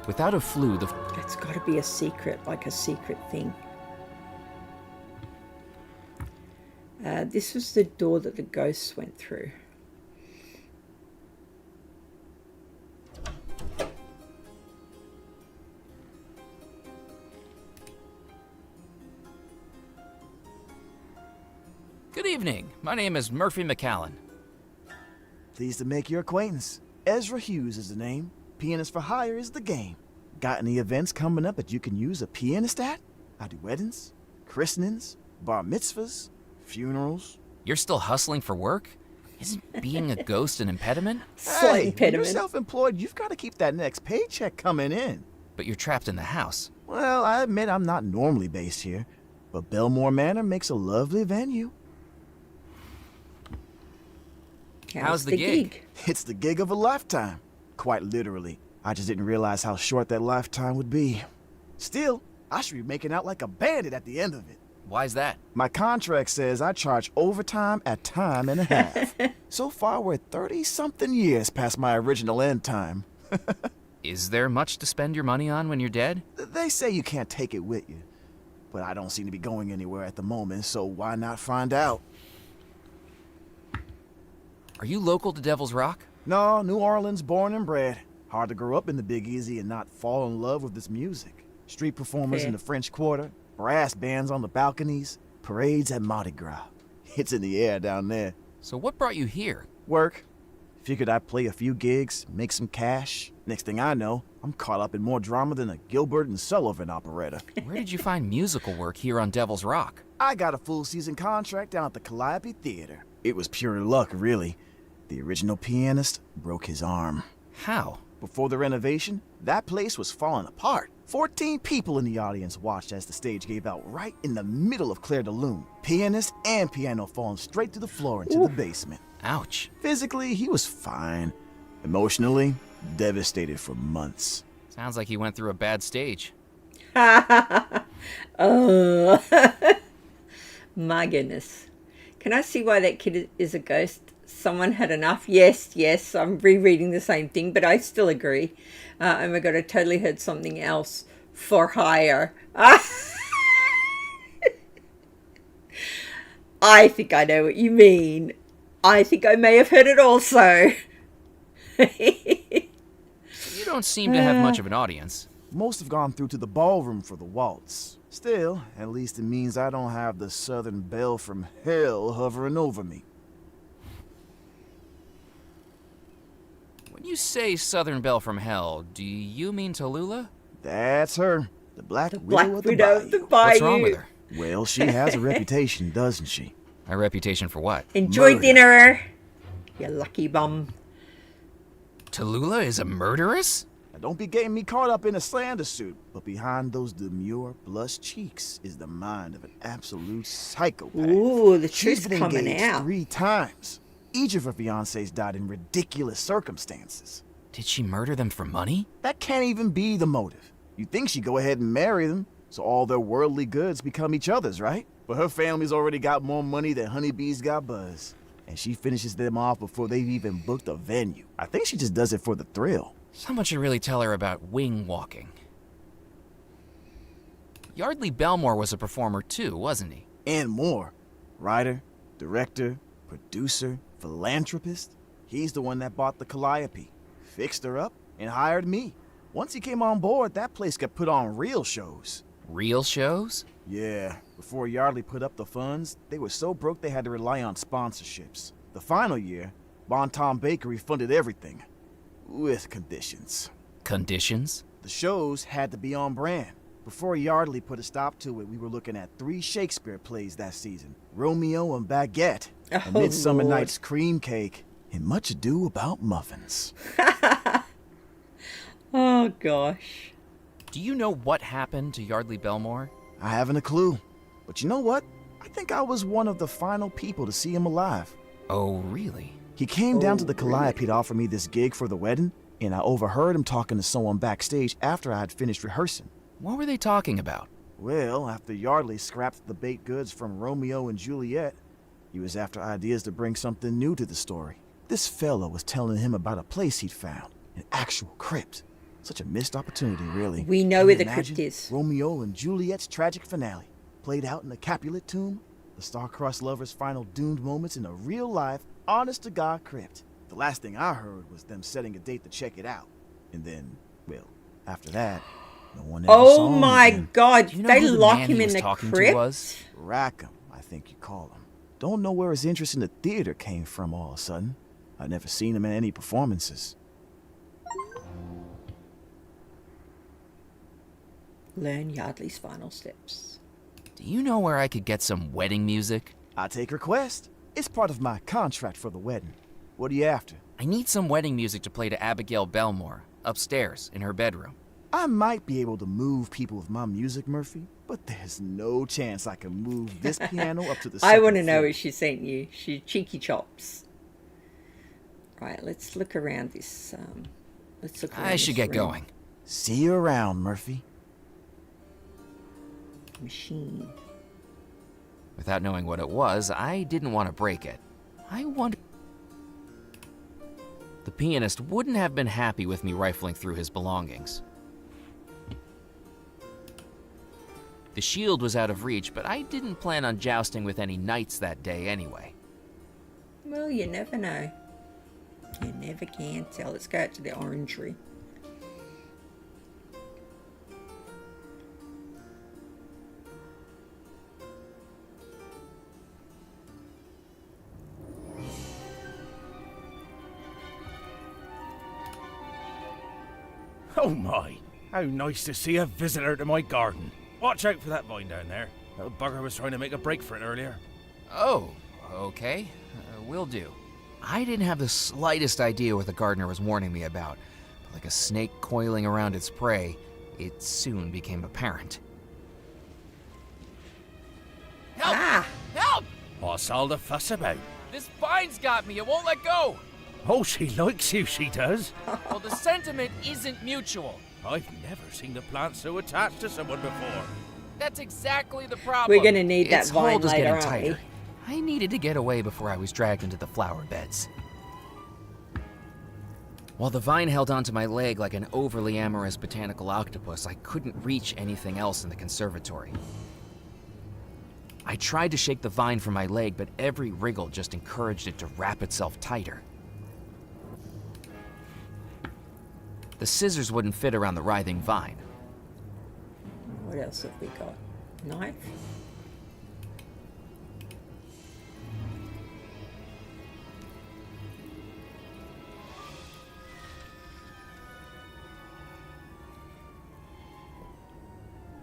Without a flue, That's got to be a secret, like a secret thing. This was the door that the ghosts went through. Good evening. My name is Murphy McAllen. Pleased to make your acquaintance. Ezra Hughes is the name. Pianist for hire is the game. Got any events coming up that you can use a pianist at? I do weddings, christenings, bar mitzvahs, funerals. You're still hustling for work? Isn't being a ghost an impediment? Slight When impediment. you're self-employed, you've got to keep that next paycheck coming in. But you're trapped in the house. Well, I admit I'm not normally based here, but Belmore Manor makes a lovely venue. How's the gig? It's the gig of a lifetime. Quite literally. I just didn't realize how short that lifetime would be. Still, I should be making out like a bandit at the end of it. Why's that? My contract says I charge overtime at time and a half. So far, we're 30-something years past my original end time. Is there much to spend your money on when you're dead? They say you can't take it with you. But I don't seem to be going anywhere at the moment, so why not find out? Are you local to Devil's Rock? No, New Orleans born and bred. Hard to grow up in the Big Easy and not fall in love with this music. Street performers in the French Quarter, brass bands on the balconies, parades at Mardi Gras. It's in the air down there. So what brought you here? Work. Figured I'd play a few gigs, make some cash. Next thing I know, I'm caught up in more drama than a Gilbert and Sullivan operetta. Where did you find musical work here on Devil's Rock? I got a full season contract down at the Calliope Theater. It was pure luck, really. The original pianist broke his arm. How? Before the renovation, that place was falling apart. 14 people in the audience watched as the stage gave out right in the middle of Claire de Lune. Pianist and piano falling straight to the floor into the basement. Ouch. Physically, he was fine. Emotionally, devastated for months. Sounds like he went through a bad stage. Oh, my goodness. Can I see why that kid is a ghost? Someone had enough. Yes, I'm rereading the same thing, but I still agree. Oh my god, I totally heard something else. For hire. I think I know what you mean. I think I may have heard it also. You don't seem to have much of an audience. Most have gone through to the ballroom for the waltz. Still, at least it means I don't have the Southern Belle from hell hovering over me. When you say Southern Belle from Hell, do you mean Tallulah? That's her. The Black Widow of the Bayou. What's wrong with her? Well, she has a reputation, doesn't she? A reputation for what? Enjoy Murder. dinner, you lucky bum. Tallulah is a murderess? Now, don't be getting me caught up in a slander suit, but behind those demure, blush cheeks is the mind of an absolute psychopath. Ooh, the She's truth's been coming engaged out. 3 times. Each of her fiancés died in ridiculous circumstances. Did she murder them for money? That can't even be the motive. You'd think she'd go ahead and marry them, so all their worldly goods become each other's, right? But her family's already got more money than honeybees got buzz. And she finishes them off before they've even booked a venue. I think she just does it for the thrill. Someone should really tell her about wing walking. Yardley Belmore was a performer too, wasn't he? And more. Writer, director, producer, philanthropist. He's the one that bought the Calliope, fixed her up, and hired me. Once he came on board, that place got put on real shows. Real shows? Yeah, before Yardley put up the funds, they were so broke they had to rely on sponsorships. The final year, Bon Tom Bakery funded everything. With conditions. Conditions? The shows had to be on brand. Before Yardley put a stop to it, we were looking at 3 Shakespeare plays that season. Romeo and Baguette, A Midsummer Lord. Night's Cream Cake, and Much Ado About Muffins. Oh, gosh. Do you know what happened to Yardley Belmore? I haven't a clue. But you know what? I think I was one of the final people to see him alive. Oh, really? He came down to the Calliope to offer me this gig for the wedding, and I overheard him talking to someone backstage after I had finished rehearsing. What were they talking about? Well, after Yardley scrapped the baked goods from Romeo and Juliet, he was after ideas to bring something new to the story. This fella was telling him about a place he'd found, an actual crypt. Such a missed opportunity, really. We know Can where you the imagine crypt is. Romeo and Juliet's tragic finale, played out in the Capulet tomb, the star-crossed lovers' final doomed moments in a real-life, honest-to-God crypt. The last thing I heard was them setting a date to check it out. And then, well, after that, no one ever saw Oh him my again. god, Do you know they who the lock man him he in was the talking to crypt? was? Rackham, I think you call him. Don't know where his interest in the theater came from all of a sudden. I'd never seen him in any performances. Learn Yardley's final steps. Do you know where I could get some wedding music? I take request. It's part of my contract for the wedding. What are you after? I need some wedding music to play to Abigail Belmore, upstairs in her bedroom. I might be able to move people with my music, Murphy, but there's no chance I can move this piano up to the I want to second know floor. if she sent you. She cheeky chops. Right, let's look around this. Let's look around I should this get room. going. See you around, Murphy. Machine. Without knowing what it was, I didn't want to break it. I wondered. The pianist wouldn't have been happy with me rifling through his belongings. The shield was out of reach, but I didn't plan on jousting with any knights that day anyway. Well, you never know. You never can tell. Let's go out to the orangery. Oh my, how nice to see a visitor to my garden. Watch out for that vine down there. Little bugger was trying to make a break for it earlier. Oh, okay. Will do. I didn't have the slightest idea what the gardener was warning me about, but like a snake coiling around its prey, it soon became apparent. Help! Ah! Help! What's all the fuss about? This vine's got me, it won't let go! Oh, she likes you, she does. Well, the sentiment isn't mutual. I've never seen the plant so attached to someone before. That's exactly the problem. We're going to need that Its vine hold is later, getting aren't we? tighter. I needed to get away before I was dragged into the flower beds. While the vine held onto my leg like an overly amorous botanical octopus, I couldn't reach anything else in the conservatory. I tried to shake the vine from my leg, but every wriggle just encouraged it to wrap itself tighter. The scissors wouldn't fit around the writhing vine. What else have we got? Knife?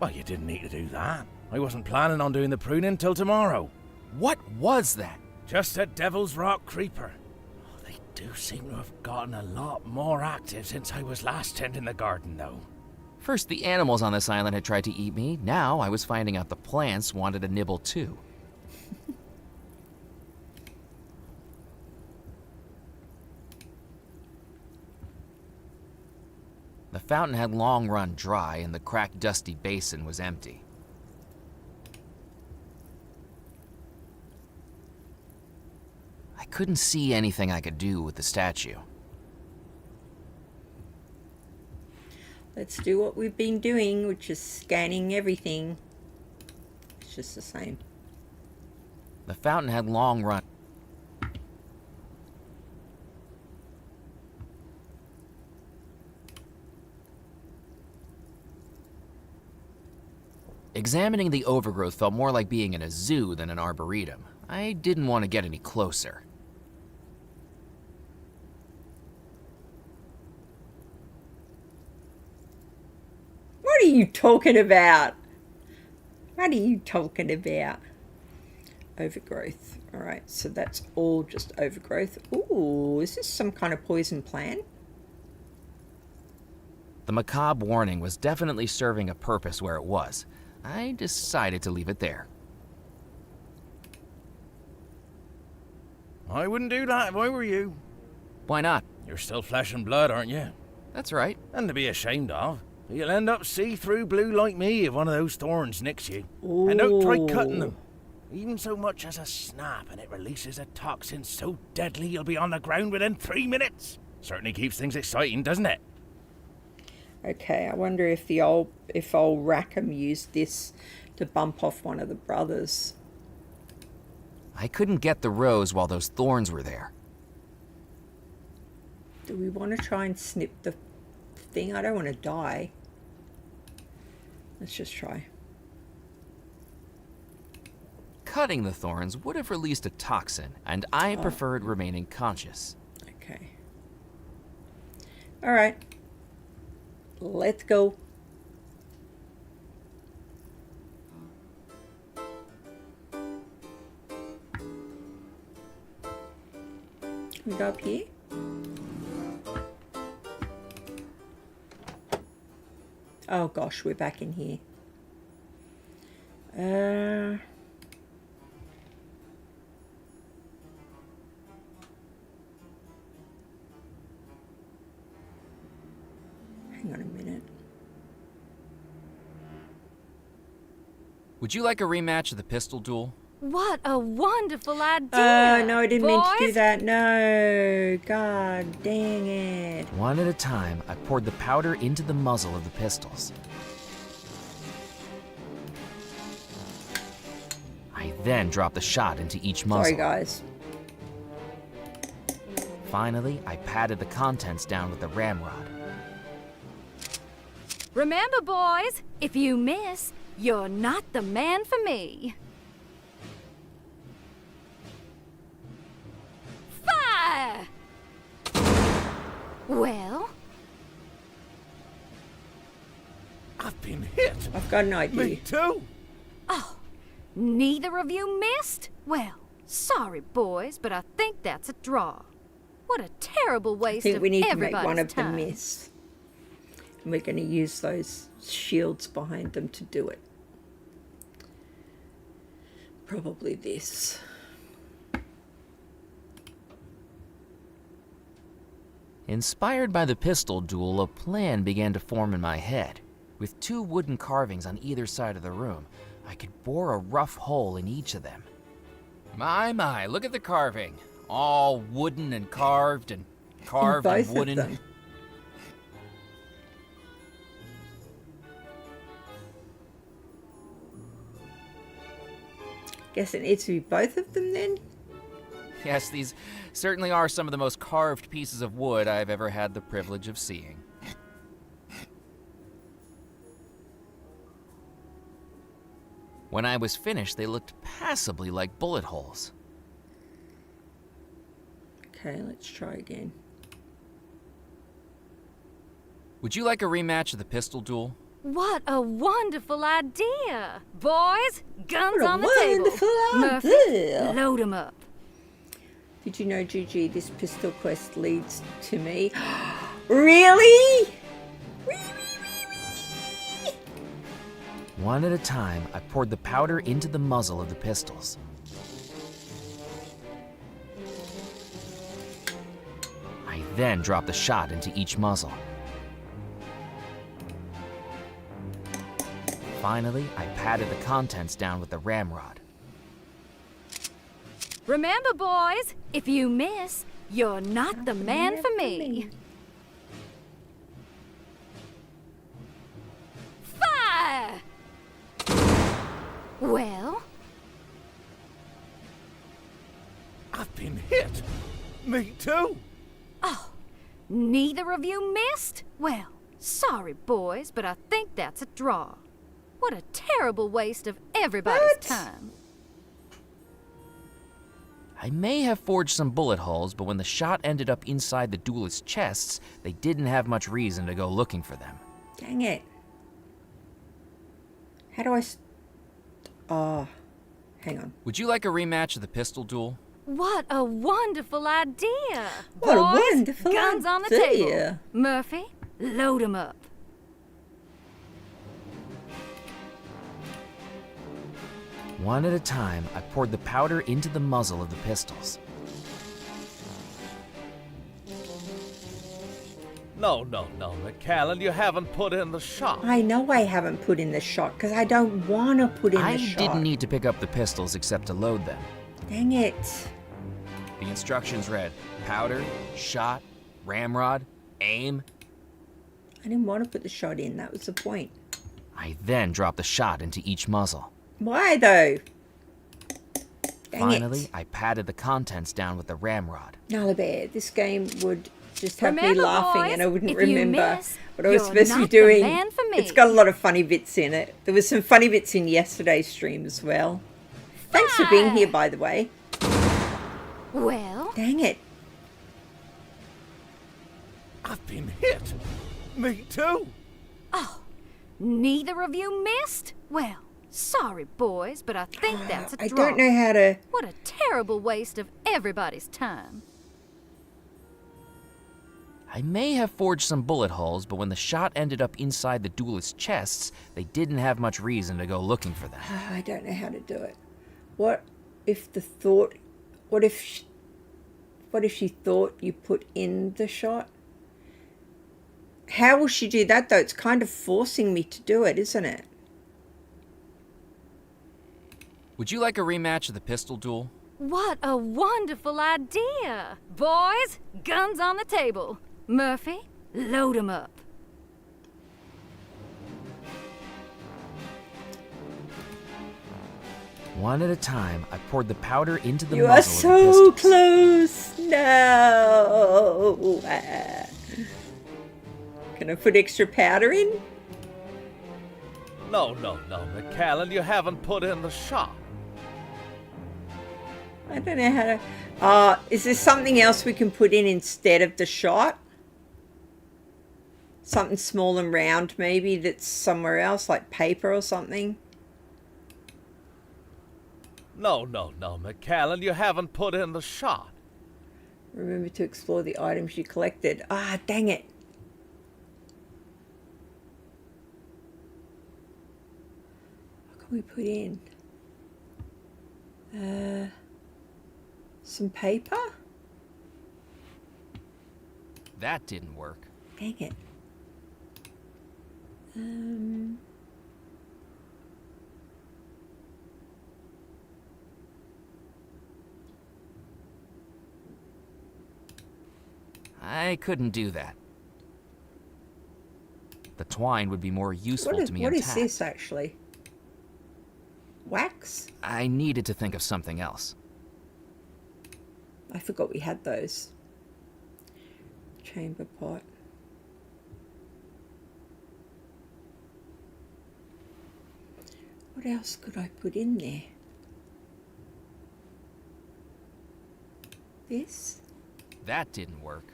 Well, you didn't need to do that. I wasn't planning on doing the pruning till tomorrow. What was that? Just a Devil's Rock creeper. Oh, they do seem to have gotten a lot more active since I was last tending the garden, though. First, the animals on this island had tried to eat me. Now, I was finding out the plants wanted a nibble too. The fountain had long run dry, and the cracked, dusty basin was empty. I couldn't see anything I could do with the statue. Let's do what we've been doing, which is scanning everything. It's just the same. The fountain had long run. Examining the overgrowth felt more like being in a zoo than an arboretum. I didn't want to get any closer. What are you talking about? What are you talking about? Overgrowth. Alright, so that's all just overgrowth. Ooh, is this some kind of poison plant? The macabre warning was definitely serving a purpose where it was. I decided to leave it there. I wouldn't do that if I were you. Why not? You're still flesh and blood, aren't you? That's right. And to be ashamed of. You'll end up see-through blue like me if one of those thorns nicks you. Ooh. And don't try cutting them. Even so much as a snap, and it releases a toxin so deadly you'll be on the ground within 3 minutes. Certainly keeps things exciting, doesn't it? Okay, I wonder if old Rackham used this to bump off one of the brothers. I couldn't get the rose while those thorns were there. Do we want to try and snip the thing? I don't want to die. Let's just try. Cutting the thorns would have released a toxin, and I preferred remaining conscious. Okay. All right. Let's go. we go up here? Oh gosh, we're back in here. Hang on a minute. Would you like a rematch of the pistol duel? What a wonderful idea! Oh, no, I didn't mean to do boys. that. No. God dang it. One at a time, I poured the powder into the muzzle of the pistols. I then dropped the shot into each muzzle. Sorry, guys. Finally, I patted the contents down with the ramrod. Remember, boys, if you miss, you're not the man for me. Fire! Well? I've been hit. I've got an idea. Me too. Oh, neither of you missed? Well, sorry, boys, but I think that's a draw. What a terrible I waste think of we need to make everybody's one of time. them miss. And we're going to use those shields behind them to do it. Probably this. Inspired by the pistol duel, a plan began to form in my head. With 2 wooden carvings on either side of the room, I could bore a rough hole in each of them. My, look at the carving. All wooden and carved and carved and both of wooden. them. Guess it needs to be both of them then? Yes, these certainly are some of the most carved pieces of wood I've ever had the privilege of seeing. When I was finished, they looked passably like bullet holes. Okay, let's try again. Would you like a rematch of the pistol duel? What a wonderful idea! Boys, guns What a on the table. wonderful Murphy, idea. load 'em up. Did you know, Gigi, this pistol quest leads to me? Really? One at a time, I poured the powder into the muzzle of the pistols. I then dropped the shot into each muzzle. Finally, I patted the contents down with the ramrod. Remember, boys, if you miss, you're not the man for me. Fire! Well? I've been hit. Me too. Oh, neither of you missed? Well, sorry, boys, but I think that's a draw. What a terrible waste of everybody's time. I may have forged some bullet holes, but when the shot ended up inside the duelist's chests, they didn't have much reason to go looking for them. Dang it. How do I... Oh, hang on. Would you like a rematch of the pistol duel? What a wonderful idea! What a Boys, wonderful guns on the idea. table. Murphy, load 'em up. One at a time, I poured the powder into the muzzle of the pistols. No, McCallan, you haven't put in the shot. I know I haven't put in the shot because I don't want to put in I the shot. didn't need to pick up the pistols except to load them. Dang it. The instructions read, powder, shot, ramrod, aim. I didn't want to put the shot in. That was the point. I then dropped the shot into each muzzle. Why, though? Dang Finally, it. I patted the contents down with the ramrod. Nala Bear, this game would just have me Remember, laughing boys, and I wouldn't if you remember miss, what I was you're supposed to be not the doing. man for me. It's got a lot of funny bits in it. There was some funny bits in yesterday's stream as well. Thanks for being here, by the way. Well? Dang it. I've been hit. Me too. Oh, neither of you missed? Well, sorry, boys, but I think that's a I draw. don't know how to... What a terrible waste of everybody's time. I may have forged some bullet holes, but when the shot ended up inside the duelist's chests, they didn't have much reason to go looking for them. I don't know how to do it. What if the thought... What if she thought you put in the shot? How will she do that, though? It's kind of forcing me to do it, isn't it? Would you like a rematch of the pistol duel? What a wonderful idea! Boys, guns on the table. Murphy, load 'em up. One at a time, I poured the powder into the You are muzzle of the so pistols. close. No. Can I put extra powder in? No, McAllen, you haven't put in the shot. I don't know how to... is there something else we can put in instead of the shot? Something small and round, maybe, that's somewhere else, like paper or something? No, McAllen, you haven't put in the shot. Remember to explore the items you collected. Ah, dang it. What can we put in? Some paper? That didn't work. Dang it. I couldn't do that. The twine would be more useful to me What intact. is this, actually? Wax? I needed to think of something else. I forgot we had those. Chamber pot. What else could I put in there? This? That didn't work.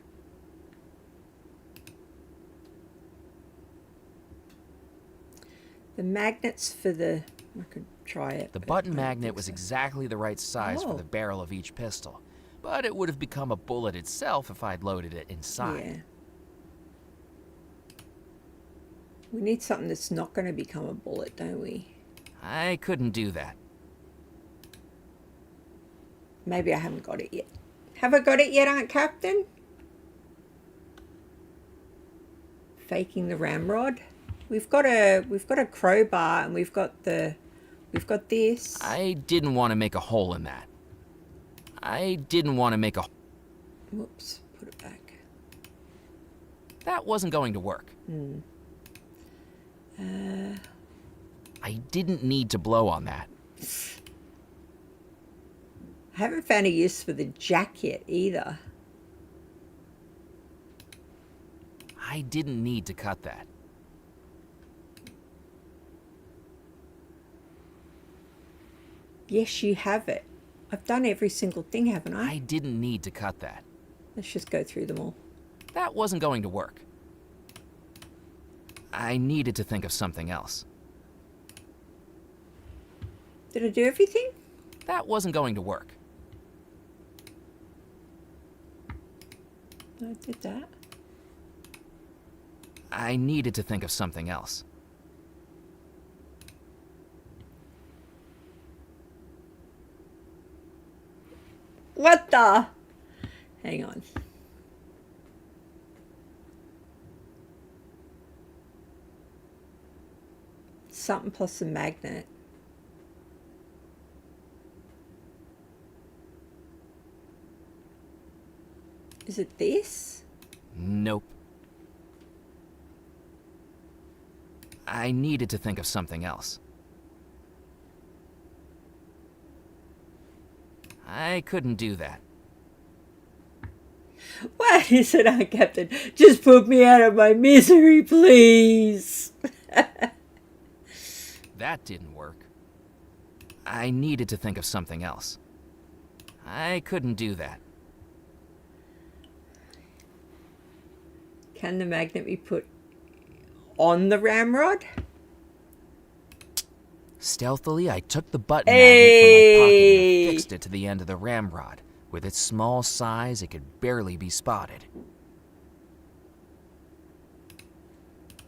The magnets for the... I could try it. The but button I don't magnet think was so. exactly the right size for Oh. the barrel of each pistol, but it would have become a bullet itself if I'd loaded it inside. Yeah. We need something that's not going to become a bullet, don't we? I couldn't do that. Maybe I haven't got it yet. Have I got it yet, Aunt Captain? Faking the ramrod. We've got a crowbar and we've got this. I didn't want to make a hole in that. I didn't want to make a... Whoops, put it back. That wasn't going to work. I didn't need to blow on that. I haven't found a use for the jack yet either. I didn't need to cut that. Yes, you have it. I've done every single thing, haven't I? I didn't need to cut that. Let's just go through them all. That wasn't going to work. I needed to think of something else. Did I do everything? That wasn't going to work. I did that. I needed to think of something else. What the? Hang on. Something plus a magnet. Is it this? Nope. I needed to think of something else. I couldn't do that. What is it, Aunt Captain? Just put me out of my misery, please. That didn't work. I needed to think of something else. I couldn't do that. Can the magnet be put on the ramrod? Stealthily, I took the button magnet from my pocket and fixed it to the end of the ramrod. With its small size, it could barely be spotted.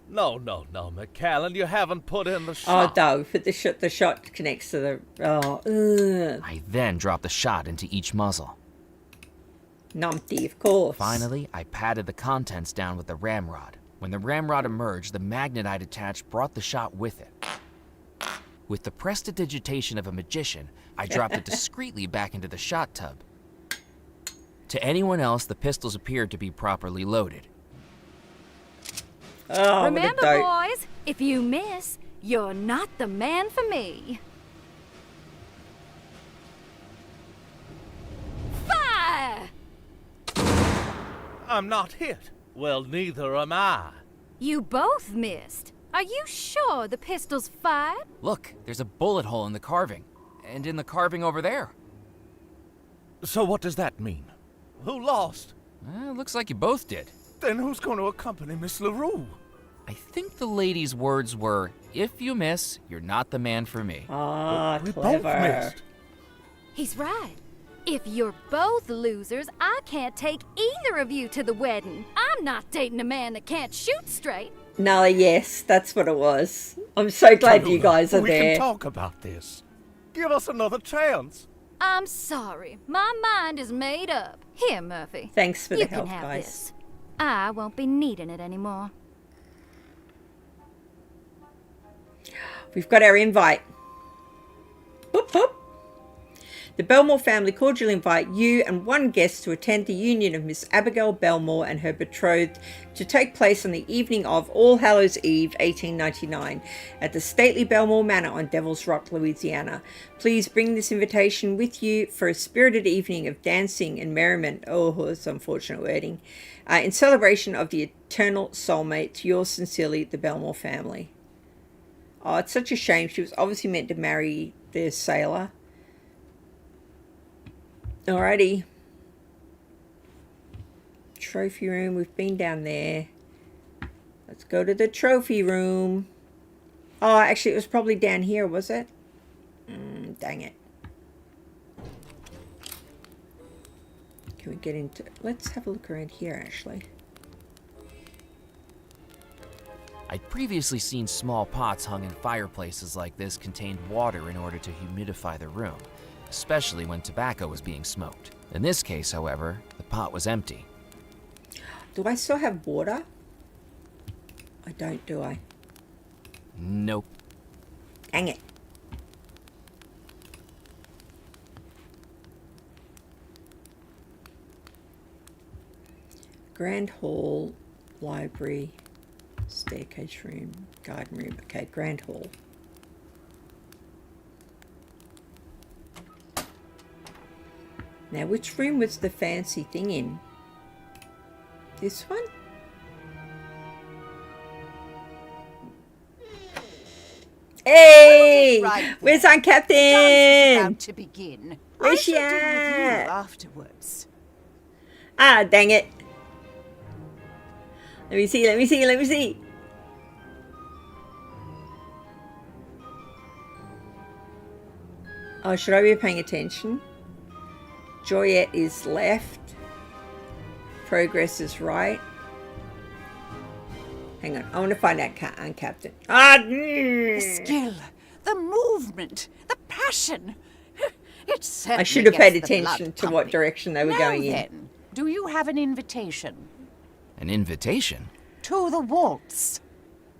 No, McAllen, you haven't put in the Oh, shot. no, but the shot connects to the... Oh, ugh. I then dropped the shot into each muzzle. Numpty, of course. Finally, I patted the contents down with the ramrod. When the ramrod emerged, the magnet I'd attached brought the shot with it. With the prestidigitation of a magician, I dropped it discreetly back into the shot tub. To anyone else, the pistols appeared to be properly loaded. Oh, Remember, boys, if you miss, you're not the man for me. Fire! I'm not hit. Well, neither am I. You both missed. Are you sure the pistol's fired? Look, there's a bullet hole in the carving. And in the carving over there. So what does that mean? Who lost? Looks like you both did. Then who's going to accompany Miss LaRue? I think the lady's words were, if you miss, you're not the man for me. Ah, We clever. both missed. He's right. If you're both losers, I can't take either of you to the wedding. I'm not dating a man that can't shoot straight. No, yes, that's what it was. I'm so glad you guys are we there. can talk about this. Give us another chance. I'm sorry. My mind is made up. Here, Murphy. Thanks for the you help, can have guys. This. I won't be needing it anymore. We've got our invite. Boop, boop. The Belmore family cordially invite you and one guest to attend the union of Miss Abigail Belmore and her betrothed to take place on the evening of All Hallows Eve, 1899, at the stately Belmore Manor on Devil's Rock, Louisiana. Please bring this invitation with you for a spirited evening of dancing and merriment. Oh, it's unfortunate wording. In celebration of the eternal soulmates, yours sincerely, the Belmore family. Oh, it's such a shame. She was obviously meant to marry the sailor. Alrighty. Trophy room. We've been down there. Let's go to the trophy room. Oh, actually, it was probably down here, was it? Dang it. Can we get into... Let's have a look around here, actually. I'd previously seen small pots hung in fireplaces like this contained water in order to humidify the room, especially when tobacco was being smoked. In this case, however, the pot was empty. Do I still have water? I don't, do I? Nope. Dang it. Grand hall, library, staircase room, garden room. Okay, grand hall. Now, which room was the fancy thing in? This one? Hey! Right, Where's our captain? Dance is about to begin. Where's I she shall deal with at? you afterwards. Ah, dang it. Let me see, let me see, let me see. Oh, should I be paying attention? Joyette is left. Progress is right. Hang on, I want to find out Captain. The skill, the movement, the passion. It certainly I should have paid gets the blood attention to what pumping. direction they were Now going then, in. do you have an invitation? An invitation? To the waltz.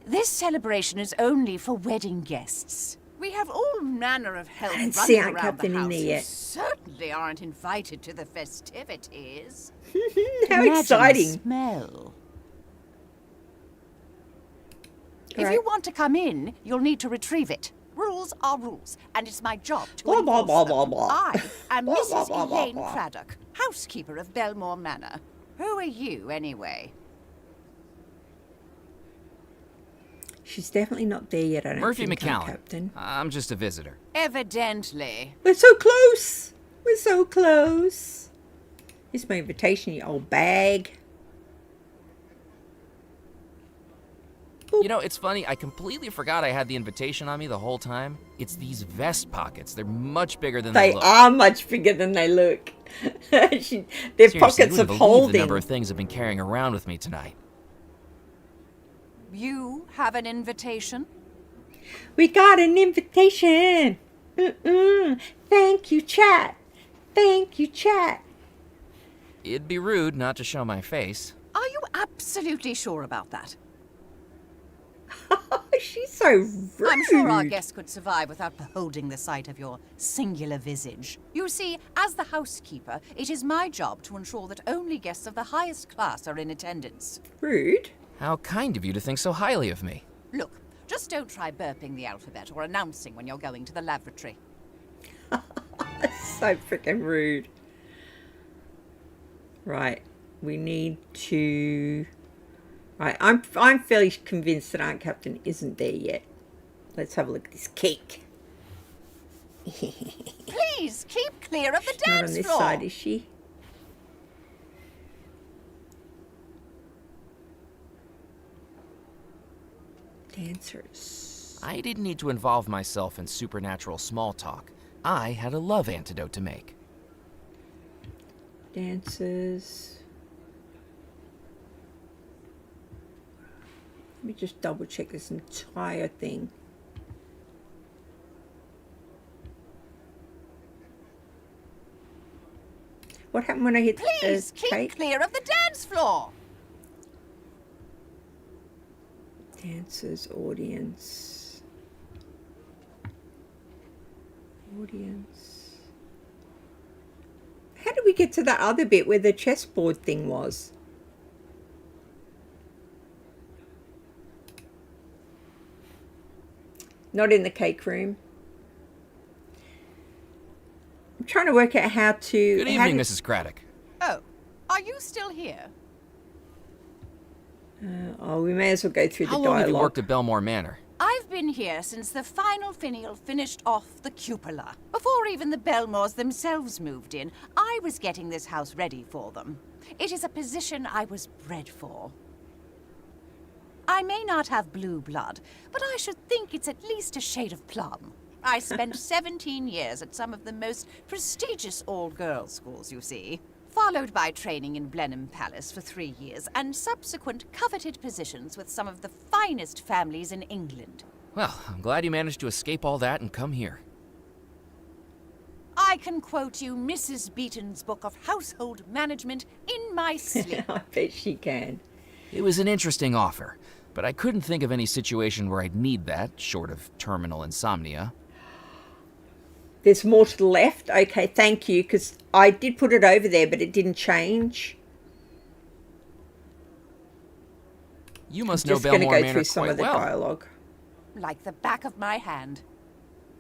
This celebration is only for wedding guests. We have all manner of help I didn't running see Aunt around Captain the in house there who yet. certainly aren't invited to the festivities. How Imagine exciting. The smell. If Right. you want to come in, you'll need to retrieve it. Rules are rules, and it's my job to Blah, blah, enforce blah, them. blah, blah. I am Blah, Mrs. blah, blah, blah, Elaine blah. Craddock, housekeeper of Belmore Manor. Who are you, anyway? She's definitely not there yet, I don't Murphy think, McAllen. Captain. I'm just a visitor. Evidently. We're so close. We're so close. Here's my invitation, you old bag. You know, it's funny, I completely forgot I had the invitation on me the whole time. It's these vest pockets. They're much bigger than they They look. are much bigger than they look. Their Seriously, pockets you of wouldn't believe holding. the number of things I've been carrying around with me tonight. You have an invitation? We got an invitation. Thank you, chat. Thank you, chat. It'd be rude not to show my face. Are you absolutely sure about that? She's so rude. I'm sure our guests could survive without beholding the sight of your singular visage. You see, as the housekeeper, it is my job to ensure that only guests of the highest class are in attendance. Rude? How kind of you to think so highly of me. Look, just don't try burping the alphabet or announcing when you're going to the lavatory. So freaking rude. Right, we need to... Right, I'm fairly convinced that Aunt Captain isn't there yet. Let's have a look at this cake. Please, keep clear of the She's not on dance this floor. side, is she? Dancers. I didn't need to involve myself in supernatural small talk. I had a love antidote to make. Dancers. Let me just double check this entire thing. What happened when I hit Please keep cake? clear of the dance floor. Dancers, audience. Audience. How did we get to that other bit where the chessboard thing was? Not in the cake room. I'm trying to work out how to... Good evening, Mrs. Craddock. Oh, are you still here? Oh, we may as well go through How the long have you dialogue. worked at Belmore Manor? I've been here since the final finial finished off the cupola. Before even the Belmores themselves moved in, I was getting this house ready for them. It is a position I was bred for. I may not have blue blood, but I should think it's at least a shade of plum. I spent 17 years at some of the most prestigious all-girls schools, you see, followed by training in Blenheim Palace for 3 years, and subsequent coveted positions with some of the finest families in England. Well, I'm glad you managed to escape all that and come here. I can quote you Mrs. Beaton's book of household management in my sleep. I bet she can. It was an interesting offer, but I couldn't think of any situation where I'd need that, short of terminal insomnia. There's more to the left. Okay, thank you, because I did put it over there, but it didn't change. You must I'm know just going to Belmore go Manor through some quite of the well. dialogue. Like the back of my hand.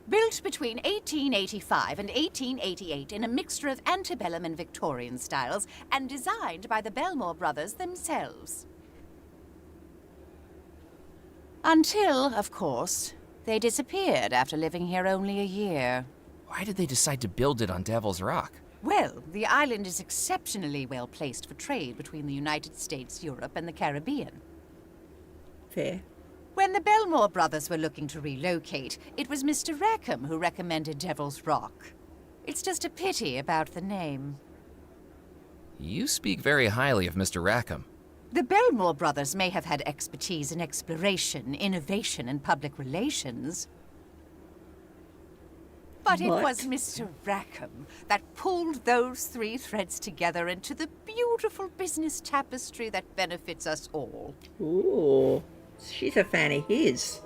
Built between 1885 and 1888 in a mixture of antebellum and Victorian styles, and designed by the Belmore brothers themselves. Until, of course, they disappeared after living here only a year. Why did they decide to build it on Devil's Rock? Well, the island is exceptionally well placed for trade between the United States, Europe, and the Caribbean. Fair. When the Belmore brothers were looking to relocate, it was Mr. Rackham who recommended Devil's Rock. It's just a pity about the name. You speak very highly of Mr. Rackham. The Belmore brothers may have had expertise in exploration, innovation, and public relations. But it was Mr. Rackham that pulled those three threads together into the beautiful business tapestry that benefits us all. Ooh, she's a fan of his.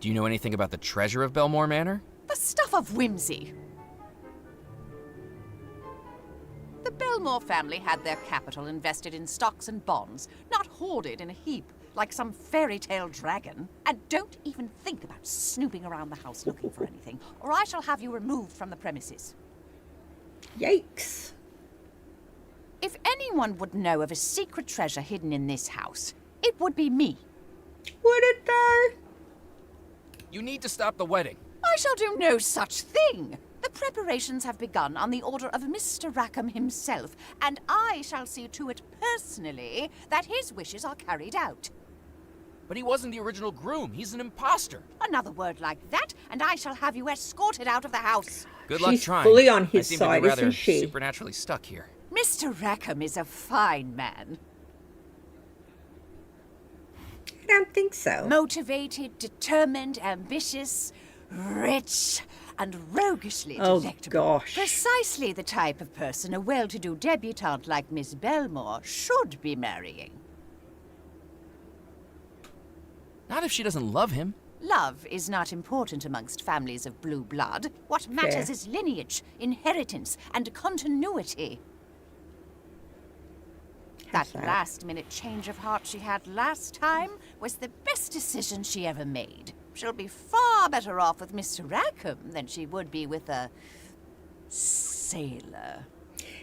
Do you know anything about the treasure of Belmore Manor? The stuff of whimsy. The Belmore family had their capital invested in stocks and bonds, not hoarded in a heap like some fairy tale dragon. And don't even think about snooping around the house looking for anything, or I shall have you removed from the premises. Yikes. If anyone would know of a secret treasure hidden in this house, it would be me. Would it though? You need to stop the wedding. I shall do no such thing. The preparations have begun on the order of Mr. Rackham himself, and I shall see to it personally that his wishes are carried out. But he wasn't the original groom. He's an imposter. Another word like that, and I shall have you escorted out of the house. Good luck She's trying. fully on his I seem side, to be rather isn't she? supernaturally stuck here. Mr. Rackham is a fine man. I don't think so. Motivated, determined, ambitious, rich, and roguishly delectable. Gosh. Precisely the type of person a well-to-do debutante like Miss Belmore should be marrying. Not if she doesn't love him. Love is not important amongst families of blue blood. What matters Fair. is lineage, inheritance, and continuity. That last-minute change of heart she had last time was the best decision she ever made. She'll be far better off with Mr. Rackham than she would be with a sailor.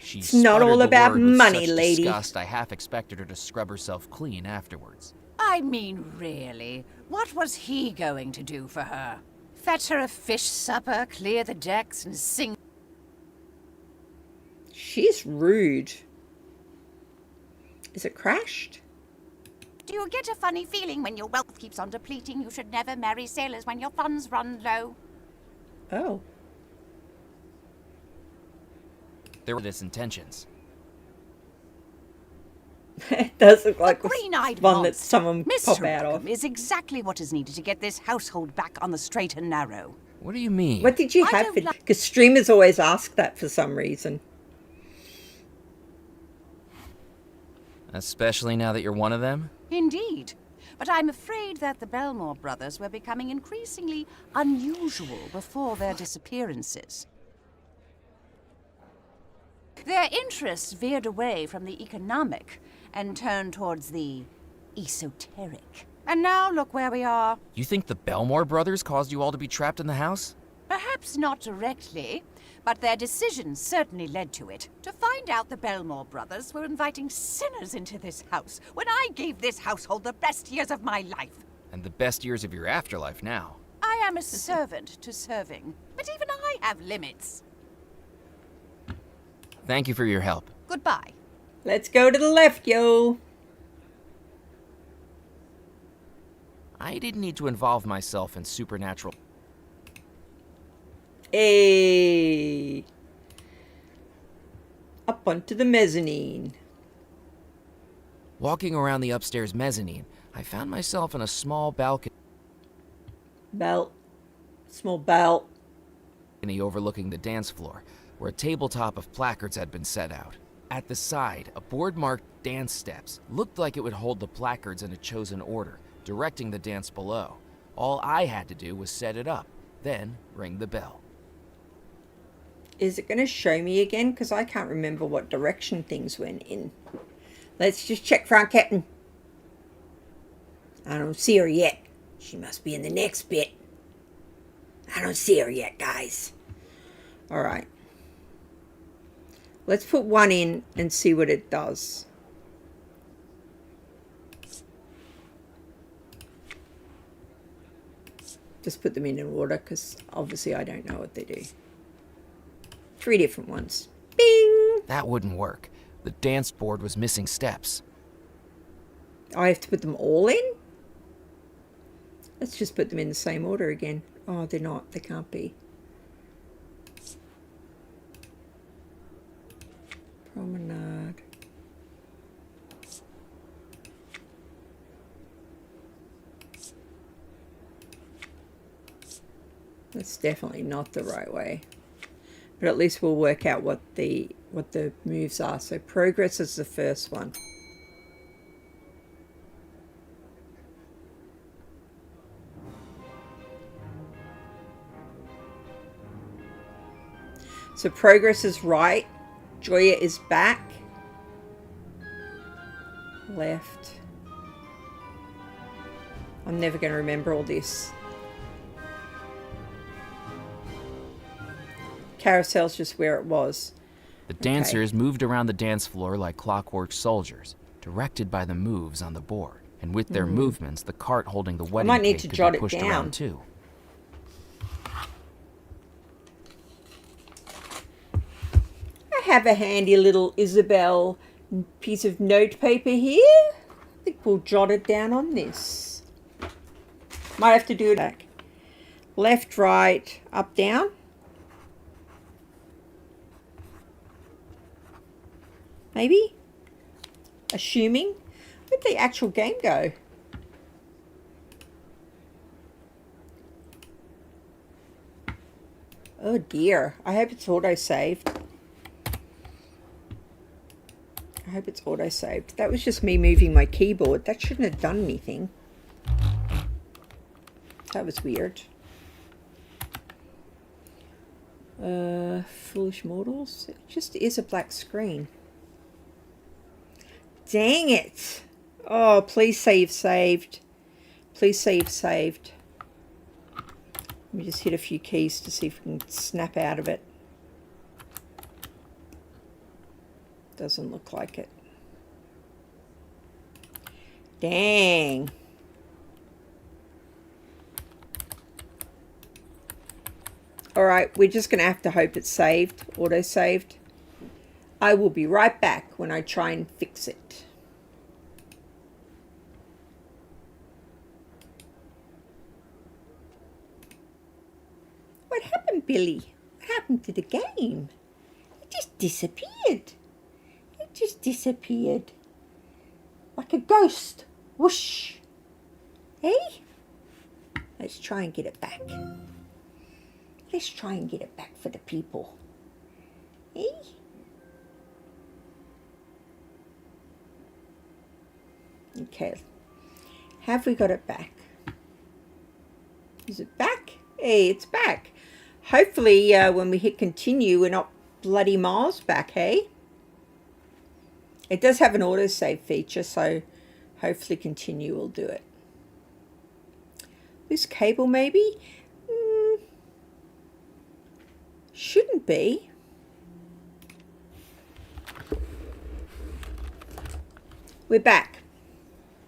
She It's not sputtered all the about word with money, such lady. disgust I half expected her to scrub herself clean afterwards. I mean, really, what was he going to do for her? Fetch her a fish supper, clear the decks, and sing? She's rude. Is it crashed? Do you get a funny feeling when your wealth keeps on depleting? You should never marry sailors when your funds run low. Oh. There were intentions. It does look like Green-eyed one that monster. someone Mr. pop out of. Rackham is exactly what is needed to get this household back on the straight and narrow. What do you mean? What did you I have don't for... like- Because streamers always ask that for some reason. Especially now that you're one of them? Indeed. But I'm afraid that the Belmore brothers were becoming increasingly unusual before their disappearances. Their interests veered away from the economic and turned towards the esoteric. And now look where we are. You think the Belmore brothers caused you all to be trapped in the house? Perhaps not directly, but their decisions certainly led to it. To find out the Belmore brothers were inviting sinners into this house when I gave this household the best years of my life. And the best years of your afterlife now. I am a servant to serving, but even I have limits. Thank you for your help. Goodbye. Let's go to the left, yo. I didn't need to involve myself in supernatural... Hey. Up onto the mezzanine. Walking around the upstairs mezzanine, I found myself in a small balcony Small belt. overlooking the dance floor, where a tabletop of placards had been set out. At the side, a board marked dance steps looked like it would hold the placards in a chosen order, directing the dance below. All I had to do was set it up, then ring the bell. Is it going to show me again? Because I can't remember what direction things went in. Let's just check for our captain. I don't see her yet. She must be in the next bit. I don't see her yet, guys. Alright. Let's put one in and see what it does. Just put them in order because obviously I don't know what they do. 3 different ones. Bing! That wouldn't work. The dance board was missing steps. I have to put them all in? Let's just put them in the same order again. Oh, they're not. They can't be. Promenade. That's definitely not the right way. But at least we'll work out what the moves are. So progress is the first one. So progress is right. Joya is back. Left. I'm never going to remember all this. Carousel's just where it was. The dancers moved around the dance floor like clockwork soldiers, directed by the moves on the board. And with their movements, the cart holding the wedding might need cake to could jot be it pushed down. around too. I have a handy little Isabel piece of notepaper here. I think we'll jot it down on this. Might have to do it back. Left, right, up, down. Maybe? Assuming? Where'd the actual game go? Oh dear. I hope it's auto-saved. I hope it's auto-saved. That was just me moving my keyboard. That shouldn't have done anything. That was weird. Foolish mortals. It just is a black screen. Dang it. Oh, please say you've saved. Please say you've saved. Let me just hit a few keys to see if we can snap out of it. Doesn't look like it. Dang. Alright, we're just going to have to hope it's saved, auto-saved. I will be right back when I try and fix it. What happened, Billy? What happened to the game? It just disappeared. It just disappeared. Like a ghost. Whoosh. Hey? Let's try and get it back. Let's try and get it back for the people. Hey? Okay. Have we got it back? Is it back? Hey, it's back. Hopefully, when we hit continue, we're not bloody miles back, hey? It does have an autosave feature, so hopefully continue will do it. This cable, maybe? Shouldn't be. We're back.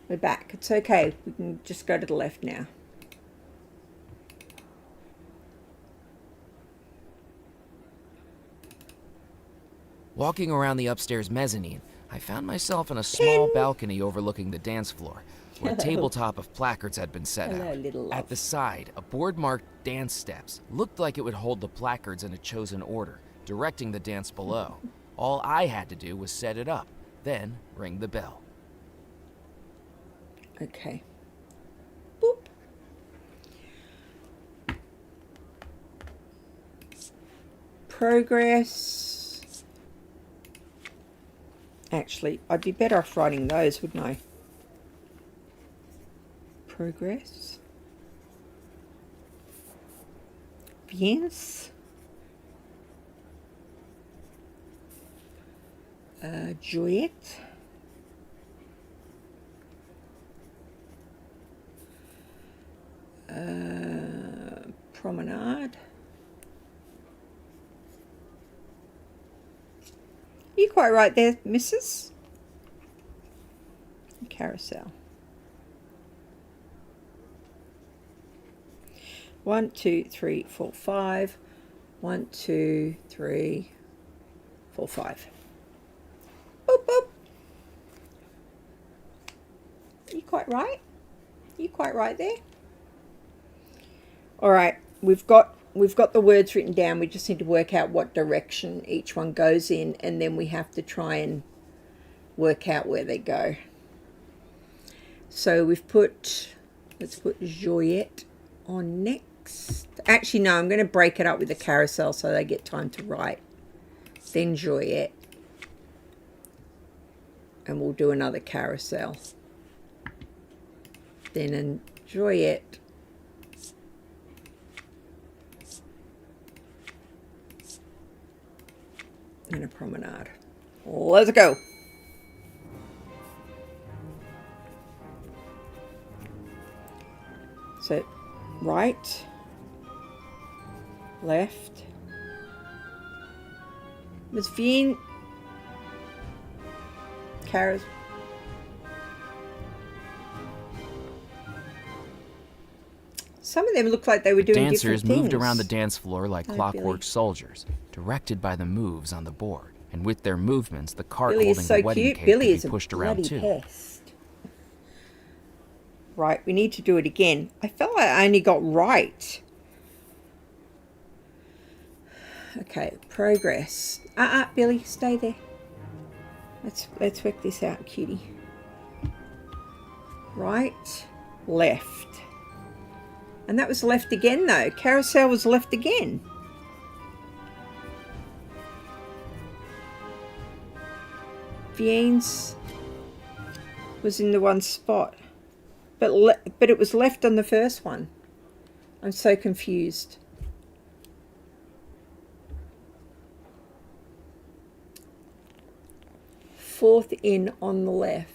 We're back. It's okay. We can just go to the left now. Walking around the upstairs mezzanine, I found myself in a small balcony overlooking the dance floor, where a tabletop of placards had been set Hello, out. little love. At the side, a board marked dance steps looked like it would hold the placards in a chosen order, directing the dance below. All I had to do was set it up, then ring the bell. Okay. Boop. Progress. Actually, I'd be better off writing those, wouldn't I? Progress. Bien. Juliet. Promenade. You quite right there, Mrs. Carousel. 1, 2, 3, 4, 5. 1, 2, 3, 4, 5. Boop, boop. You quite right? You quite right there? All right, we've got the words written down. We just need to work out what direction each one goes in, and then we have to try and work out where they go. So let's put Juliet on next. Actually, no, I'm going to break it up with the carousel so they get time to write. Then Juliet. And we'll do another carousel. Then Juliet. And a promenade. Let's go. So, right, left. Miss Veen. Kara's. Some of them look like they were doing Dancers different moved things. around the dance floor like clockwork Billy. soldiers, directed by the moves on the board. And with their movements, the cart Billy holding is so the wedding cute. cake Billy could is be a pushed around bloody too. pest. Right, we need to do it again. I felt like I only got right. Okay, progress. Billy, stay there. Let's work this out, cutie. Right, left. And that was left again though. Carousel was left again. Viennes was in the one spot. But it was left on the first one. I'm so confused. Fourth in on the left.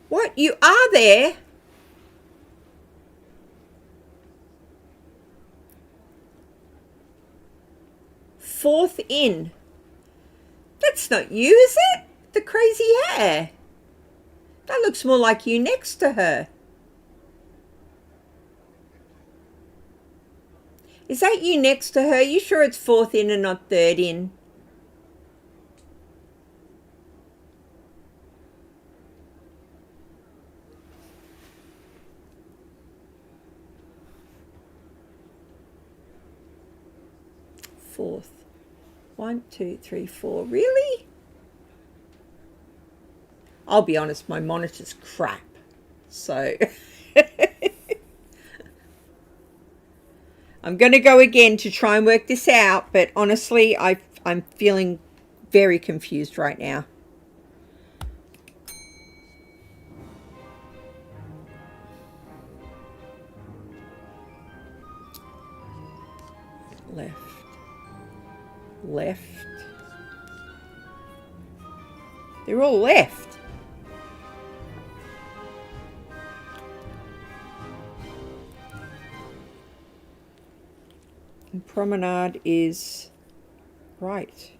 What? You are there? Fourth in. That's not you, is it? The crazy hair. That looks more like you next to her. Is that you next to her? You sure it's fourth in and not third in? Fourth. 1, 2, 3, 4. Really? I'll be honest, my monitor's crap. So I'm going to go again to try and work this out, but honestly, I'm feeling very confused right now. Left. Left. They're all left. And promenade is right.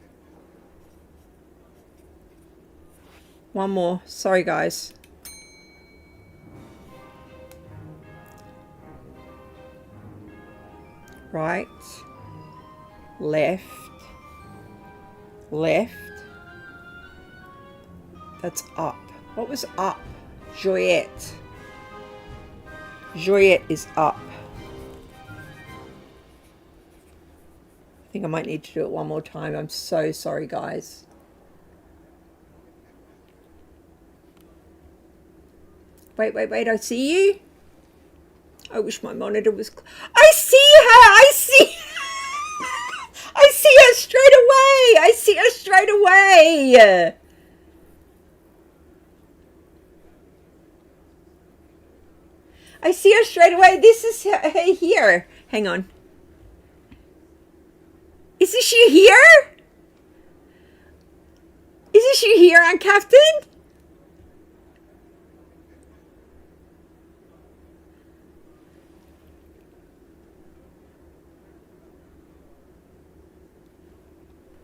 One more. Sorry, guys. Right. Left. Left. That's up. What was up? Joyette. Joyette is up. I think I might need to do it one more time. I'm so sorry, guys. Wait, wait, wait. I see you. I wish my monitor was... I see her! I see I see her straight away! I see her straight away! I see her straight away. This is her here. Hang on. Isn't she here? Isn't she here, Aunt Captain?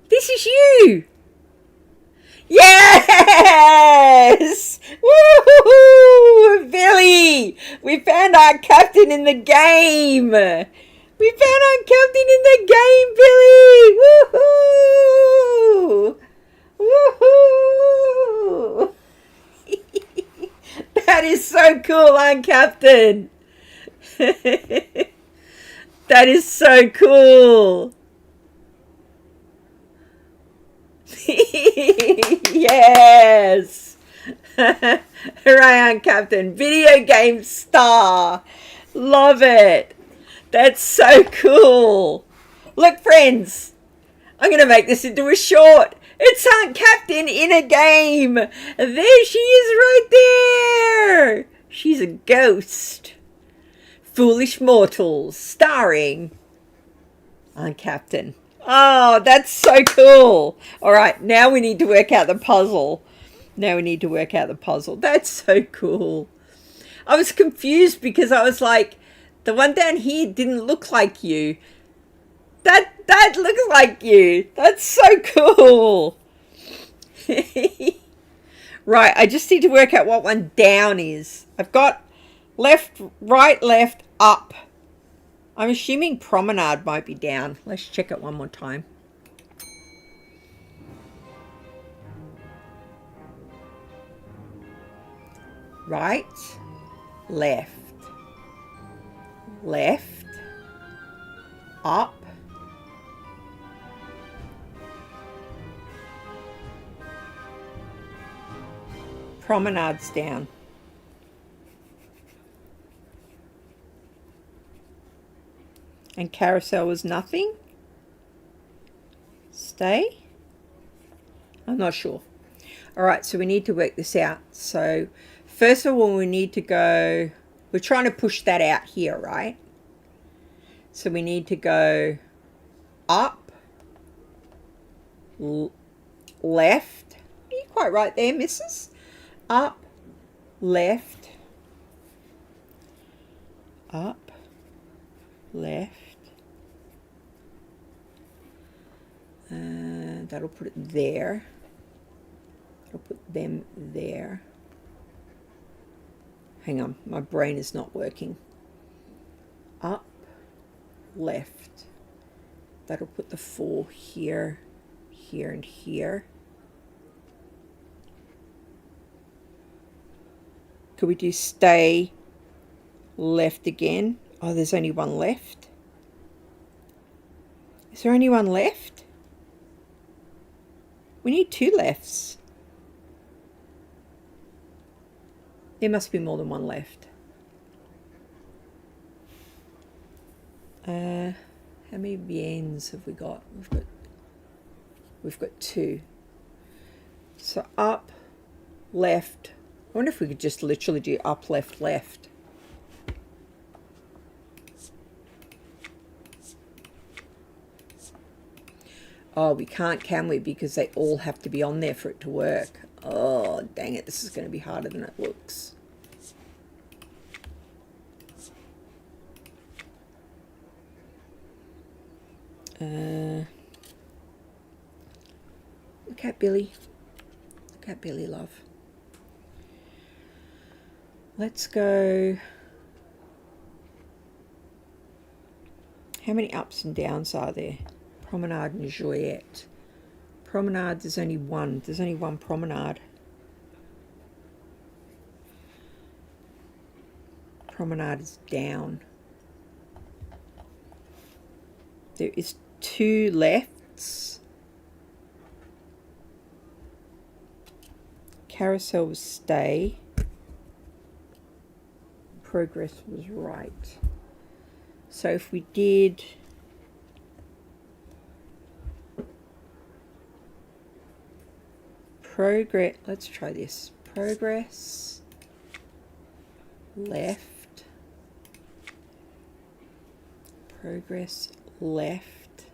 This is you! Yes! Woohoo! Billy! We found our captain in the game! We found our captain in the game, Billy! Woohoo! Woohoo! That is so cool, Aunt Captain! That is so cool! Yes! Hooray, Aunt Captain. Video game star. Love it. That's so cool. Look, friends. I'm going to make this into a short. It's Aunt Captain in a game. There she is right there. She's a ghost. Foolish Mortals, starring Aunt Captain. Oh, that's so cool. All right, now we need to work out the puzzle. That's so cool. I was confused because I was like, the one down here didn't look like you. That looks like you. That's so cool. Right, I just need to work out what one down is. I've got left, right, left, up. I'm assuming promenade might be down. Let's check it one more time. Right, left, left, up, Promenade's down. And carousel was nothing. Stay. I'm not sure. All right, so we need to work this out. So first of all, we need to go, we're trying to push that out here, right? So we need to go up, left. You're quite right there, missus. Up, left, up, left. That'll put it there. I'll put them there. Hang on, my brain is not working. Up, left. That'll put the 4 here, here, and here. Could we do stay, left again? Oh, there's only one left. Is there only one left? We need 2 lefts. There must be more than one left. How many biens have we got? We've got 2. So up, left. I wonder if we could just literally do up, left, left. Oh, we can't, can we? Because they all have to be on there for it to work. Oh, dang it. This is going to be harder than it looks. Look at Billy. Look at Billy, love. Let's go. How many ups and downs are there? Promenade and Joyette. Promenade, there's only one. There's only one promenade. Promenade is down. There is 2 lefts. Carousel was stay. Progress was right. So if we did progress, let's try this. Progress, left, progress, left,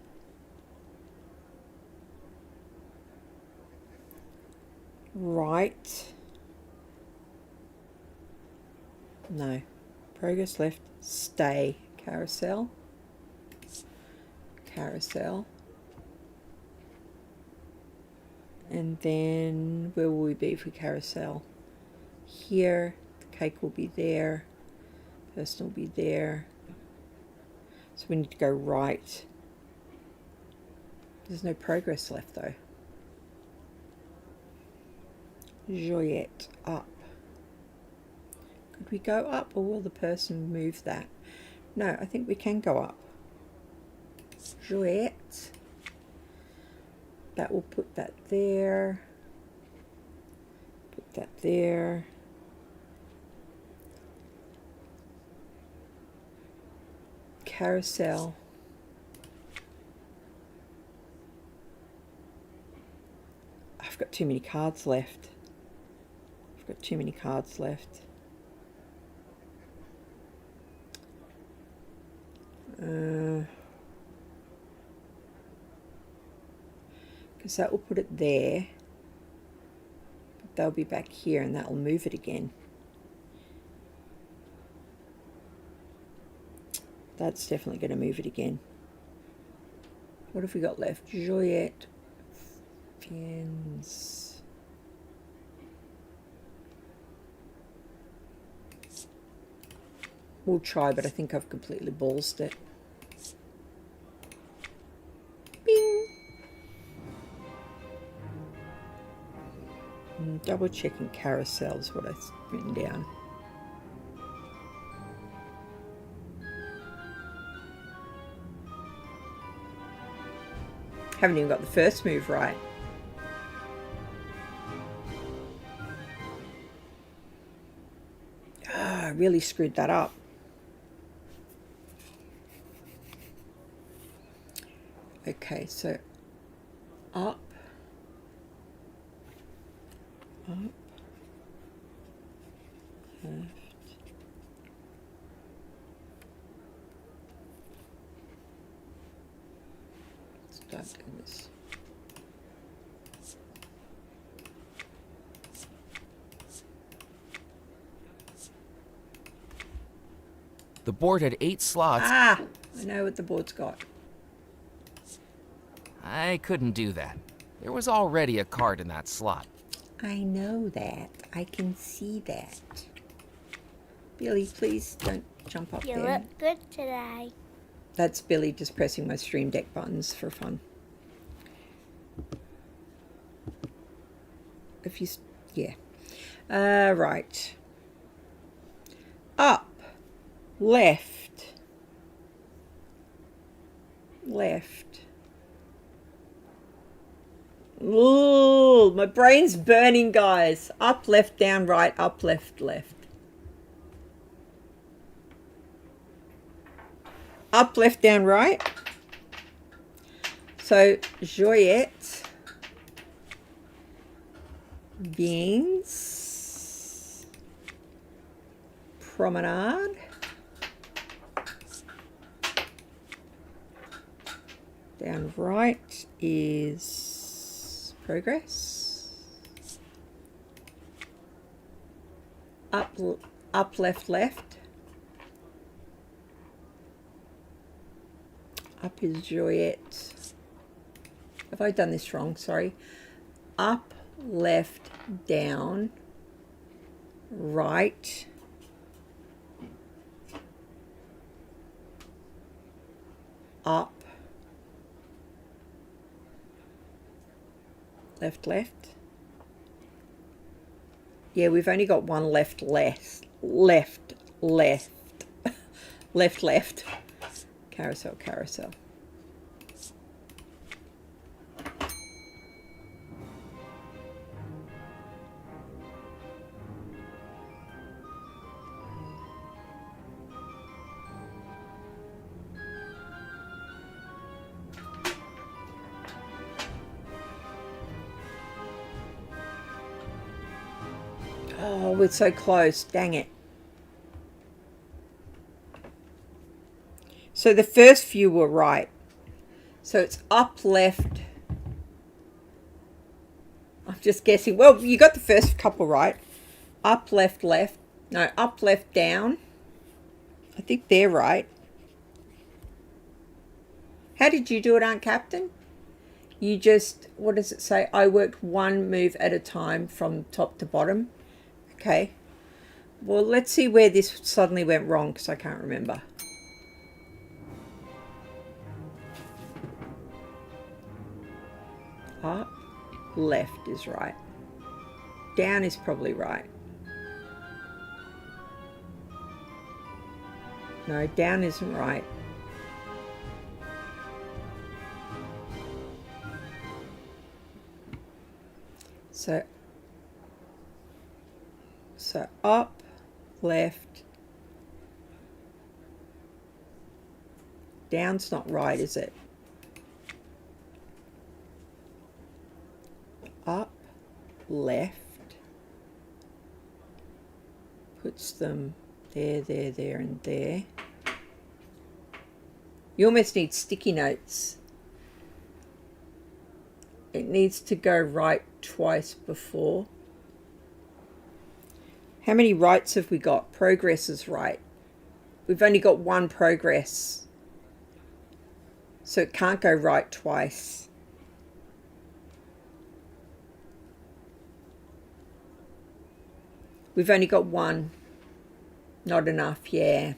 right, no, progress, left, stay, carousel, carousel. And then where will we be for carousel? Here, the cake will be there, person will be there. So we need to go right. There's no progress left though. Joyette, up. Could we go up or will the person move that? No, I think we can go up. Joyette. That will put that there. Put that there. Carousel. I've got too many cards left. I've got too many cards left. Because that will put it there, but they'll be back here and that will move it again. That's definitely going to move it again. What have we got left? Joyette, Fiennes. We'll try, but I think I've completely ballsed it. Bing! Double checking carousel is what I've written down. Haven't even got the first move right. I really screwed that up. Okay, so up, left. Start doing this. The board had 8 slots. Ah, I know what the board's got. I couldn't do that. There was already a card in that slot. I know that. I can see that. Billy, please don't jump up You there. look good today. That's Billy just pressing my stream deck buttons for fun. If you, yeah. Right. Up, left, left. Ooh, my brain's burning, guys. Up, left, down, right, up, left, left. Up, left, down, right. So, Joyette, beans, promenade, down right is progress, up, left, left. Up is Joyette. Have I done this wrong? Sorry. Up, left, down, right, up, left, left. Yeah, we've only got one left, left, left, left, left, left. Carousel, carousel. Oh, we're so close. Dang it. So the first few were right. So it's up, left. I'm just guessing. Well, you got the first couple right. Up, left, left. No, up, left, down. I think they're right. How did you do it, Aunt Captain? You just, what does it say? I worked one move at a time from top to bottom. Okay. Well, let's see where this suddenly went wrong because I can't remember. Up, left is right. Down is probably right. No, down isn't right. So up, left. Down's not right, is it? Up, left. Puts them there, there, there, and there. You almost need sticky notes. It needs to go right twice before. How many rights have we got? Progress is right. We've only got one progress. So it can't go right twice. We've only got one. Not enough, yeah.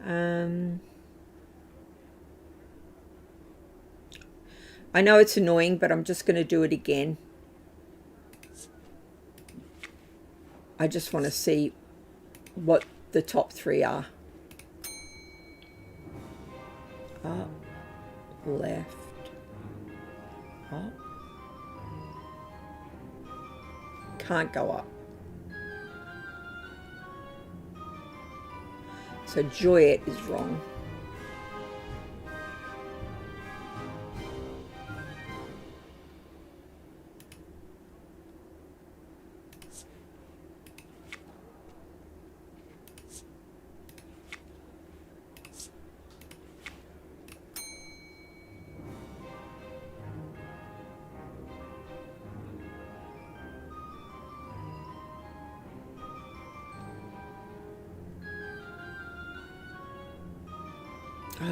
I know it's annoying, but I'm just going to do it again. I just want to see what the top three are. Up, left, up. Can't go up. So Joyet is wrong.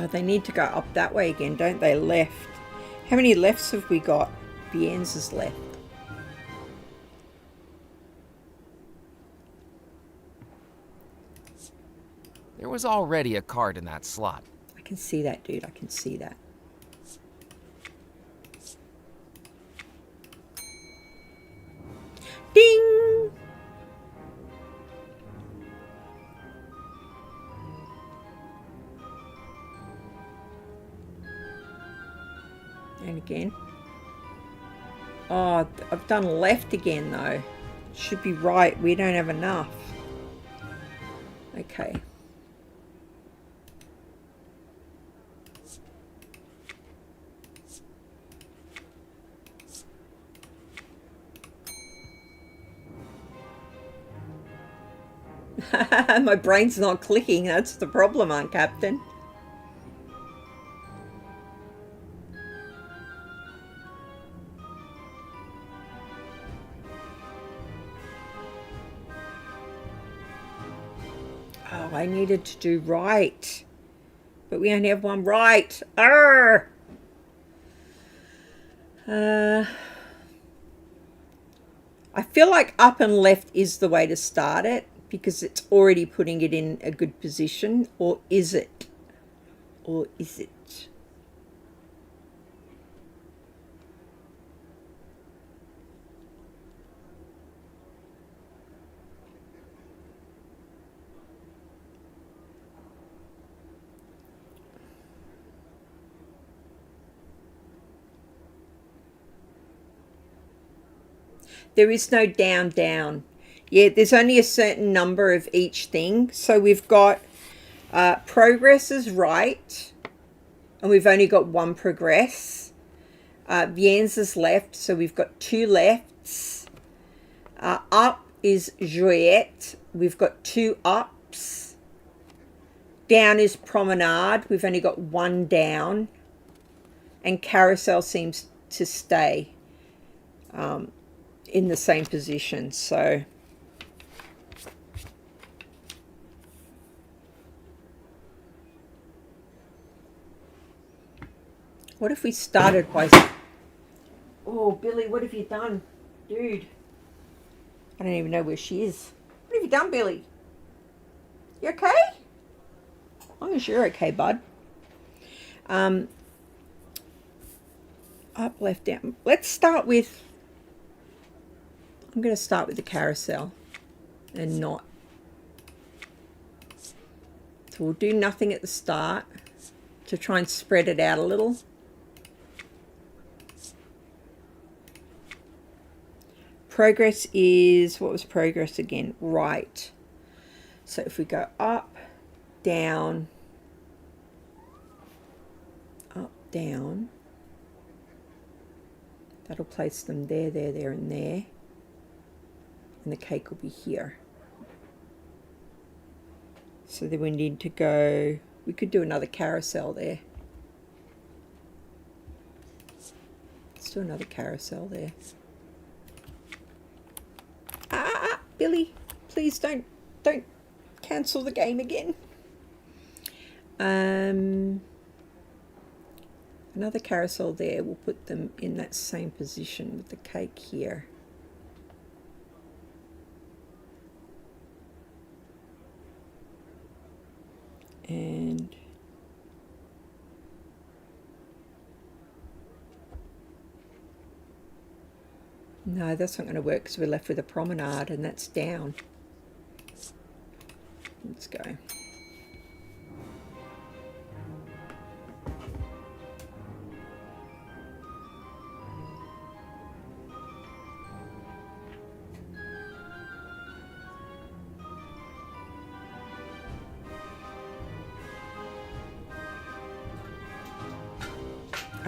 They need to go up that way again, don't they? Left. How many lefts have we got? Vien's is left. There was already a card in that slot. I can see that, dude. I can see that. Ding! And again. Oh, I've done left again though. Should be right. We don't have enough. Okay. My brain's not clicking. That's the problem, Aunt Captain. Oh, I needed to do right. But we only have one right. Arr! I feel like up and left is the way to start it, because it's already putting it in a good position. Or is it? Or is it? There is no down, down. Yeah, there's only a certain number of each thing. So we've got progress is right. And we've only got one progress. Vien's is left. So we've got two lefts. Up is Joyette. We've got two ups. Down is promenade. We've only got one down. And carousel seems to stay in the same position. So what if we started by... Oh, Billy, what have you done? Dude. I don't even know where she is. What have you done, Billy? You okay? As long as you're okay, bud. Up, left, down. Let's start with... I'm going to start with the carousel and not. So we'll do nothing at the start to try and spread it out a little. Progress is, what was progress again? Right. So if we go up, down, up, down, that'll place them there, there, there, and there. And the cake will be here. So then we need to go, we could do another carousel there. Let's do another carousel there. Billy, please don't cancel the game again. Another carousel there. We'll put them in that same position with the cake here. And no, that's not going to work because we're left with a promenade and that's down. Let's go.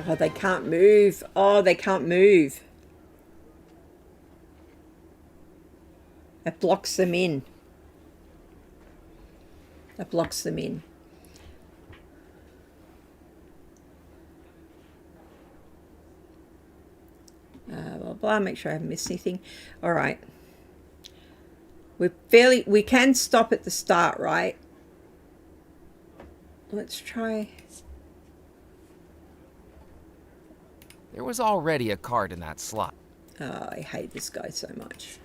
Oh, they can't move. Oh, they can't move. It blocks them in. It blocks them in. Blah, blah, make sure I haven't missed anything. All right. We can stop at the start, right? Let's try. There was already a card in that slot. Oh, I hate this guy so much.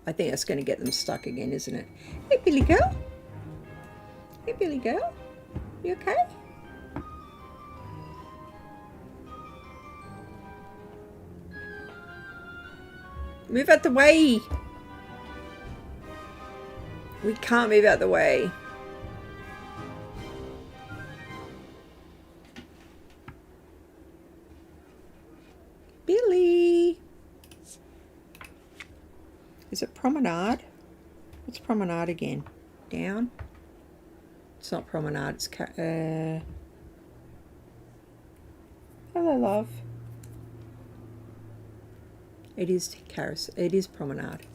I think that's going to get them stuck again, isn't it? Hey, Billy girl. Hey, Billy girl. You okay? Move out the way. We can't move out the way. Billy. Is it promenade? What's promenade again? Down? It's not promenade, it's hello, love. It is carousel. It is promenade.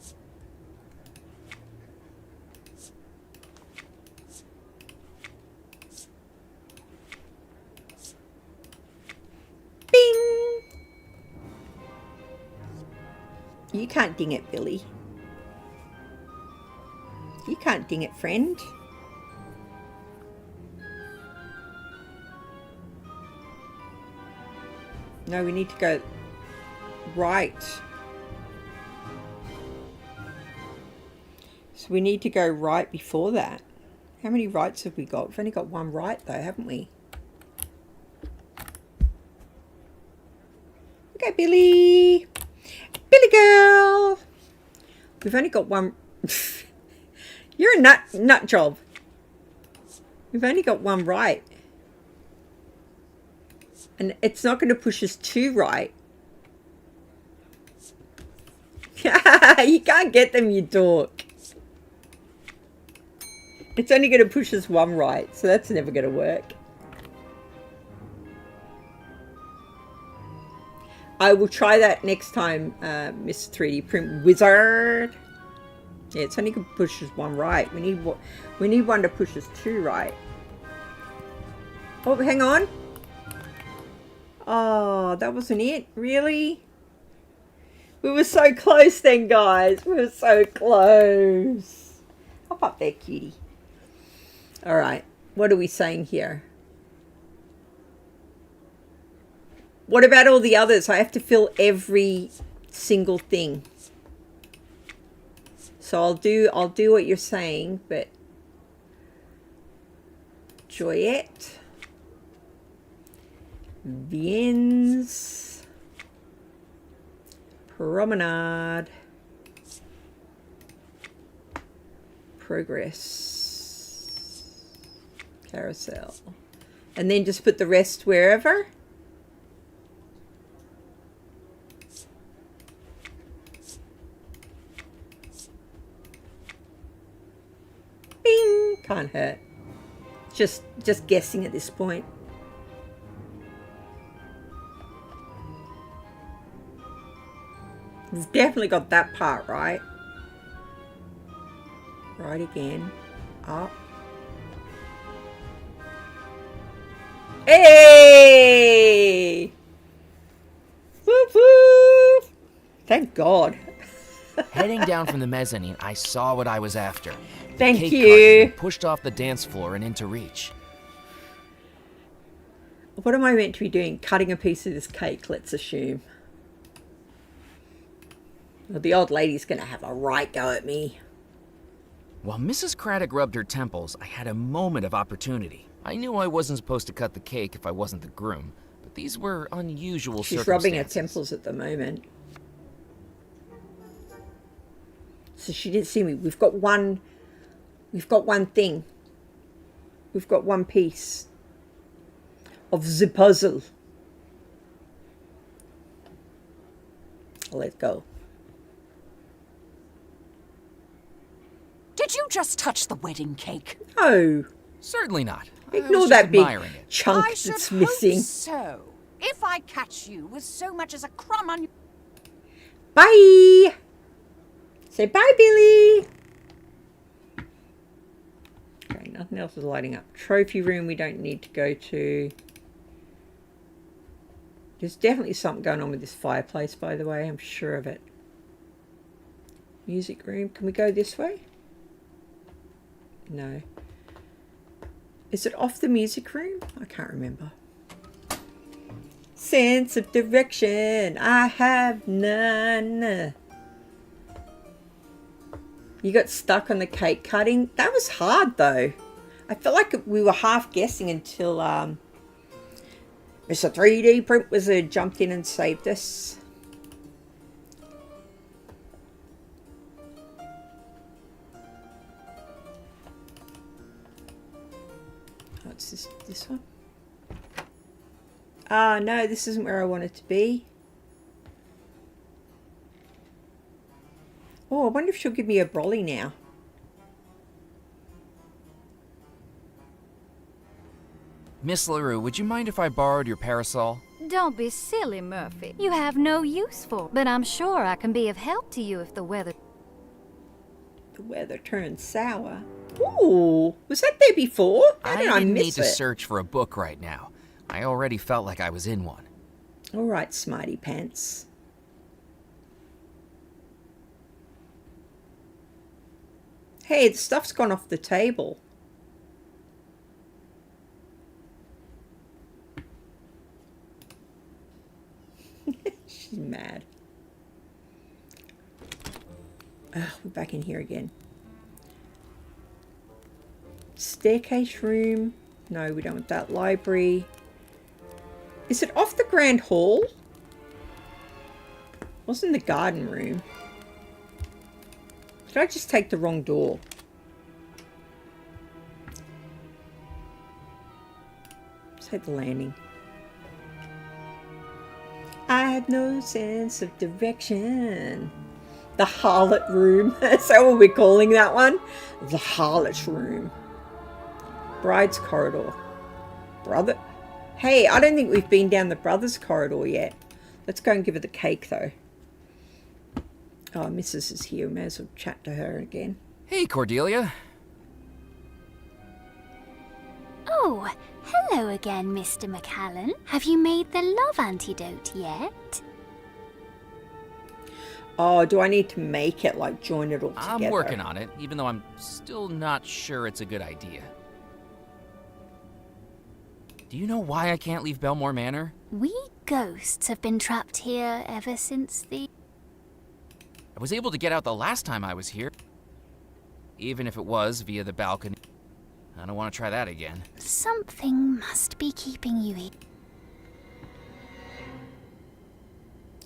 Bing! You can't ding it, Billy. You can't ding it, friend. No, we need to go right. So we need to go right before that. How many rights have we got? We've only got one right though, haven't we? Okay, Billy. Billy girl. We've only got one. You're a nut job. We've only got one right. And it's not going to push us too right. You can't get them, you dork. It's only going to push us one right, so that's never going to work. I will try that next time, Mr. 3D Print Wizard. Yeah, it's only going to push us one right. We need one to push us two right. Oh, hang on. Oh, that wasn't it? Really? We were so close then, guys. We were so close. Hop up there, cutie. All right. What are we saying here? What about all the others? I have to fill every single thing. So I'll do what you're saying, but Joyette. Viens. Promenade. Progress. Carousel. And then just put the rest wherever. Bing! Can't hurt. Just guessing at this point. We've definitely got that part right. Right again. Up. Hey! Whoop whoop! Thank God. Heading down from the mezzanine, I saw what I was after. Thank Cake you. carton pushed off the dance floor and into reach. What am I meant to be doing? Cutting a piece of this cake, let's assume. Well, the old lady's going to have a right go at me. While Mrs. Craddock rubbed her temples, I had a moment of opportunity. I knew I wasn't supposed to cut the cake if I wasn't the groom, but these were unusual She's circumstances. rubbing her temples at the moment. So she didn't see me. We've got one thing. We've got one piece of the puzzle. Let's go. Don't just touch the wedding cake. No. Certainly not. I Ignore was that just big admiring it. chunk I should that's missing. hope so. If I catch you with so much as a crumb on your... Bye. Say bye, Billy. Okay, nothing else is lighting up. Trophy room we don't need to go to. There's definitely something going on with this fireplace, by the way. I'm sure of it. Music room. Can we go this way? No. Is it off the music room? I can't remember. Sense of direction. I have none. You got stuck on the cake cutting. That was hard, though. I felt like we were half guessing until Mr. 3D Print Wizard jumped in and saved us. What's this one? Ah, no, this isn't where I want it to be. Oh, I wonder if she'll give me a brolly now. Miss LaRue, would you mind if I borrowed your parasol? Don't be silly, Murphy. You have no use for it, but I'm sure I can be of help to you if the weather... The weather turns sour. Ooh, was that there before? How did I didn't miss need to it? search for a book right now. I already felt like I was in one. All right, smarty pants. Hey, the stuff's gone off the table. She's mad. Ugh, we're back in here again. Staircase room. No, we don't want that. Library. Is it off the grand hall? What's in the garden room? Did I just take the wrong door? Let's take the landing. I had no sense of direction. The harlot room. Is that what we're calling that one? The harlot room. Bride's corridor. Brother. Hey, I don't think we've been down the brothers corridor yet. Let's go and give her the cake though. Oh, Mrs. is here. May as well chat to her again. Hey, Cordelia. Oh, hello again, Mr. McCallan. Have you made the love antidote yet? Oh, do I need to make it, like join it all together? I'm working on it, even though I'm still not sure it's a good idea. Do you know why I can't leave Belmore Manor? We ghosts have been trapped here ever since the... I was able to get out the last time I was here. Even if it was via the balcony. I don't want to try that again. Something must be keeping you here.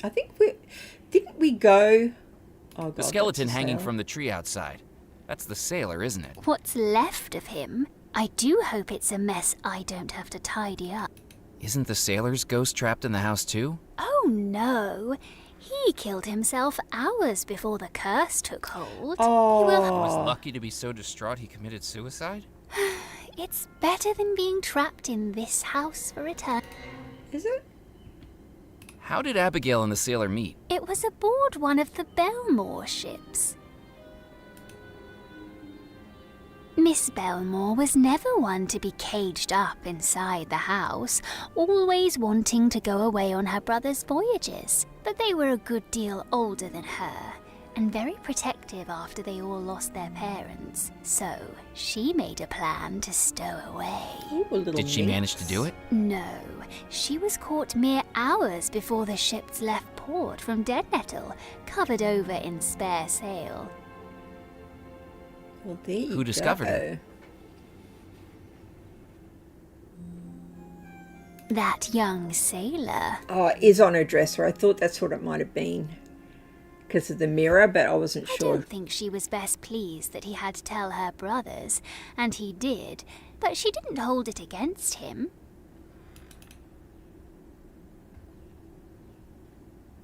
I think we... Didn't we go... Oh, God, The skeleton that's the hanging sailor. from the tree outside. That's the sailor, isn't it? What's left of him? I do hope it's a mess I don't have to tidy up. Isn't the sailor's ghost trapped in the house too? Oh no! He killed himself hours before the curse took hold. Oh. He I will... was lucky to be so distraught he committed suicide? It's better than being trapped in this house for eternity. Is it? How did Abigail and the sailor meet? It was aboard one of the Belmore ships. Miss Belmore was never one to be caged up inside the house, always wanting to go away on her brother's voyages. But they were a good deal older than her, and very protective after they all lost their parents. So she made a plan to stow away. Ooh, a little Did she minx. manage to do it? No, she was caught mere hours before the ships left port from Dead Nettle, covered over in spare sail. Well, there you Who discovered go. her? That young sailor. Oh, it is on her dresser. I thought that's what it might have been. Because of the mirror, but I wasn't I sure. don't think she was best pleased that he had to tell her brothers, and he did, but she didn't hold it against him.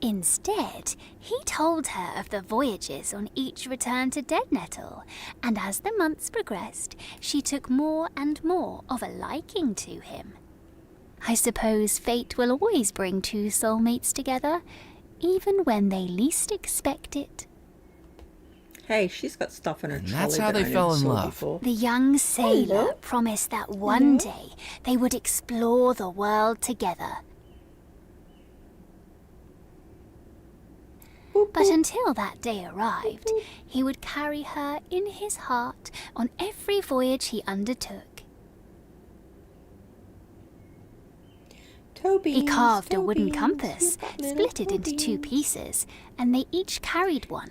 Instead, he told her of the voyages on each return to Dead Nettle, and as the months progressed, she took more and more of a liking to him. I suppose fate will always bring two soulmates together, even when they least expect it. Hey, she's got stuff in her And trolley that's how that I they never fell in saw love. before. The young sailor Hello. promised that one day they would explore the world together. But until that day arrived, he would carry her in his heart on every voyage he undertook. He carved a wooden compass, split it into two pieces, and they each carried one,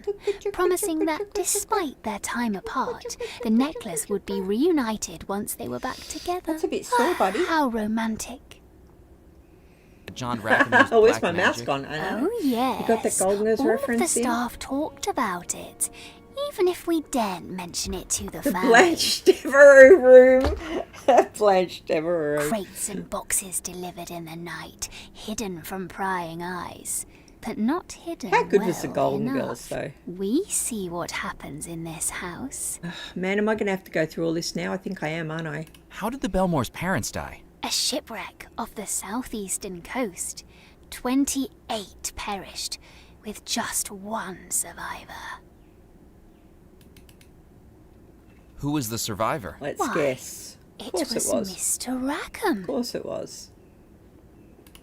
promising that despite their time apart, the necklace would be reunited once they were back together. That's a bit sore, buddy. How romantic. John Rackham Oh, where's black my mouse magic. gone? I know. Oh, yes. You got that Goldeners All reference of the in? staff talked about it, even if we daren't mention it to the The family. Blanche Devereaux room. Blanche Devereaux. Crates and boxes delivered in the night, hidden from prying eyes. But not hidden How good was the well Golden enough. Girls, though? We see what happens in this house. Man, am I going to have to go through all this now? I think I am, aren't I? How did the Belmore's parents die? A shipwreck off the southeastern coast. 28 perished, with just one survivor. Who was the survivor? Let's Why, guess. Of It course was it was. Mr. Rackham. Of course it was.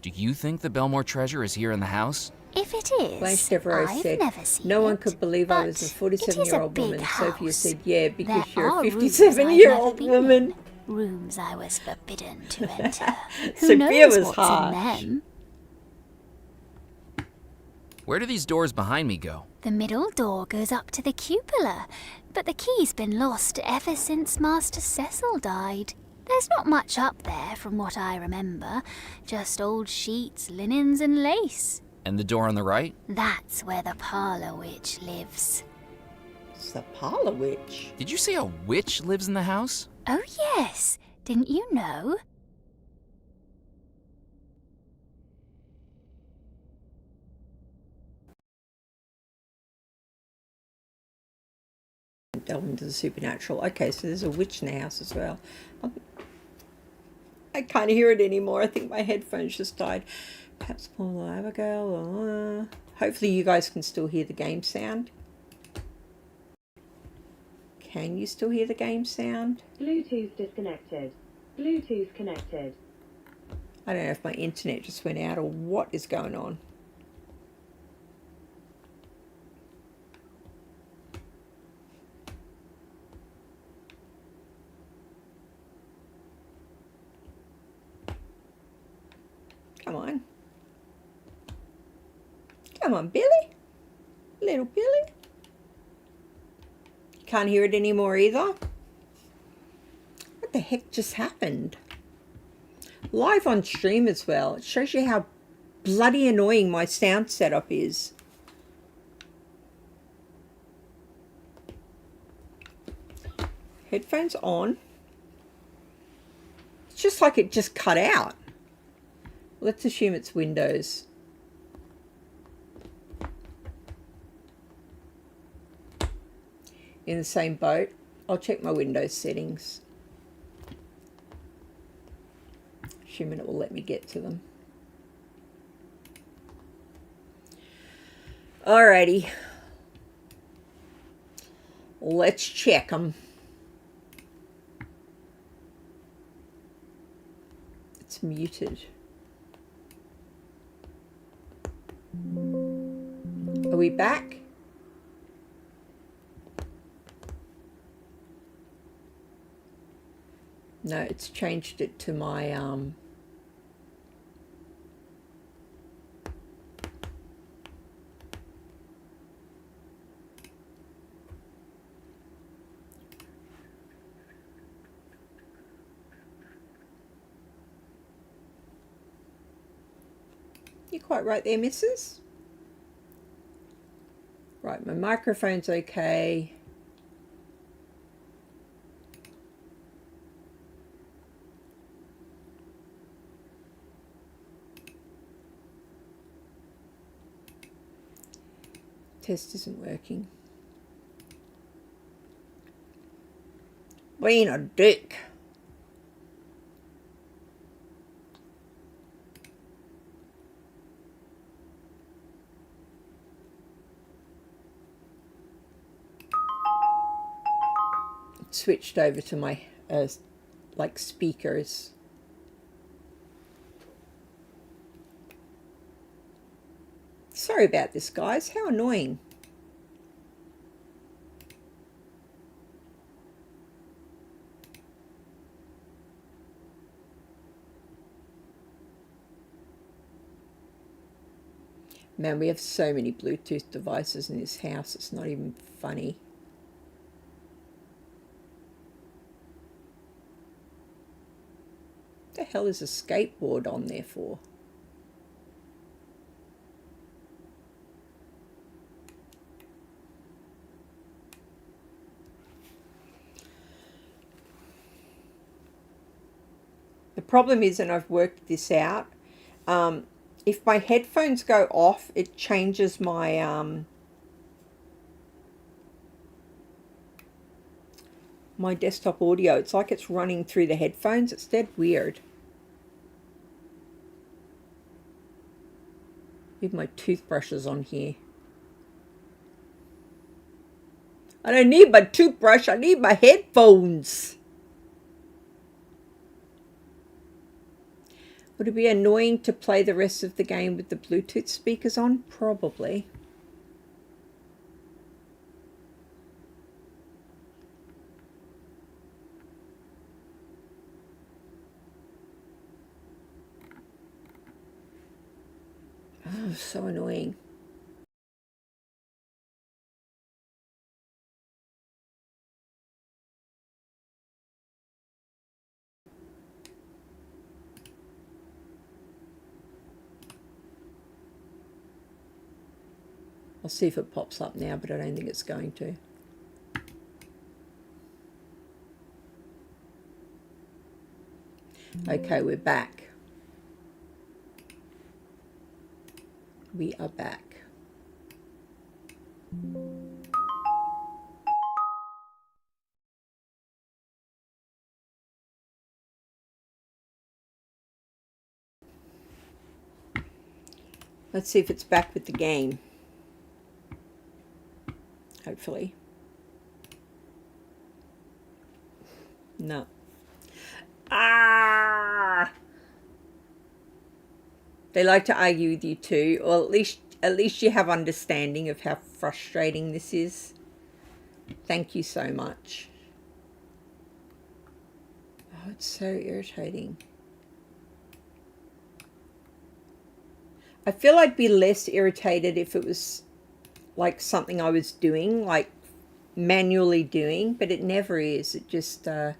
Do you think the Belmore treasure is here in the house? If it is, Blanche Devereaux I've said, never seen no one it, could believe I was a but it is a 47-year-old big woman. Sophia house. said, yeah, because There you're a are rooms 57-year-old I've never woman. been in, rooms I was forbidden to enter. Who Sophia knows was what's harsh. in them? Where do these doors behind me go? The middle door goes up to the cupola, but the key's been lost ever since Master Cecil died. There's not much up there from what I remember, just old sheets, linens and lace. And the door on the right? That's where the parlour witch lives. It's the parlour witch. Did you say a witch lives in the house? Oh yes, didn't you know? Delve into the supernatural. Okay, so there's a witch in the house as well. I can't hear it anymore. I think my headphones just died. Perhaps Paul Abigail. Hopefully you guys can still hear the game sound. Can you still hear the game sound? Bluetooth disconnected. Bluetooth connected. I don't know if my internet just went out or what is going on. Come on. Come on, Billy. Little Billy. Can't hear it anymore either. What the heck just happened? Live on stream as well. It shows you how bloody annoying my sound setup is. Headphones on. It's just like it just cut out. Let's assume it's Windows. In the same boat. I'll check my Windows settings. Assuming it will let me get to them. Alrighty. Let's check them. It's muted. Are we back? No, it's changed it to my You're quite right there, missus. Right, my microphone's okay. Test isn't working. Being a dick. Switched over to my like speakers. Sorry about this, guys. How annoying. Man, we have so many Bluetooth devices in this house, it's not even funny. What the hell is a skateboard on there for? The problem is, and I've worked this out, if my headphones go off, it changes my my desktop audio. It's like it's running through the headphones. It's dead weird. Leave my toothbrushes on here. I don't need my toothbrush. I need my headphones. Would it be annoying to play the rest of the game with the Bluetooth speakers on? Probably. Oh, so annoying. I'll see if it pops up now, but I don't think it's going to. Okay, we're back. We are back. Let's see if it's back with the game. Hopefully. No. Ah! They like to argue with you too, or at least you have understanding of how frustrating this is. Thank you so much. Oh, it's so irritating. I feel I'd be less irritated if it was like something I was doing, like manually doing, but it never is. It just So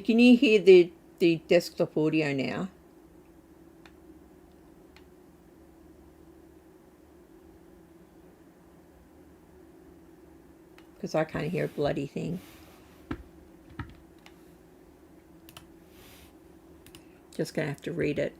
can you hear the desktop audio now? Because I can't hear a bloody thing. Just gonna have to read it.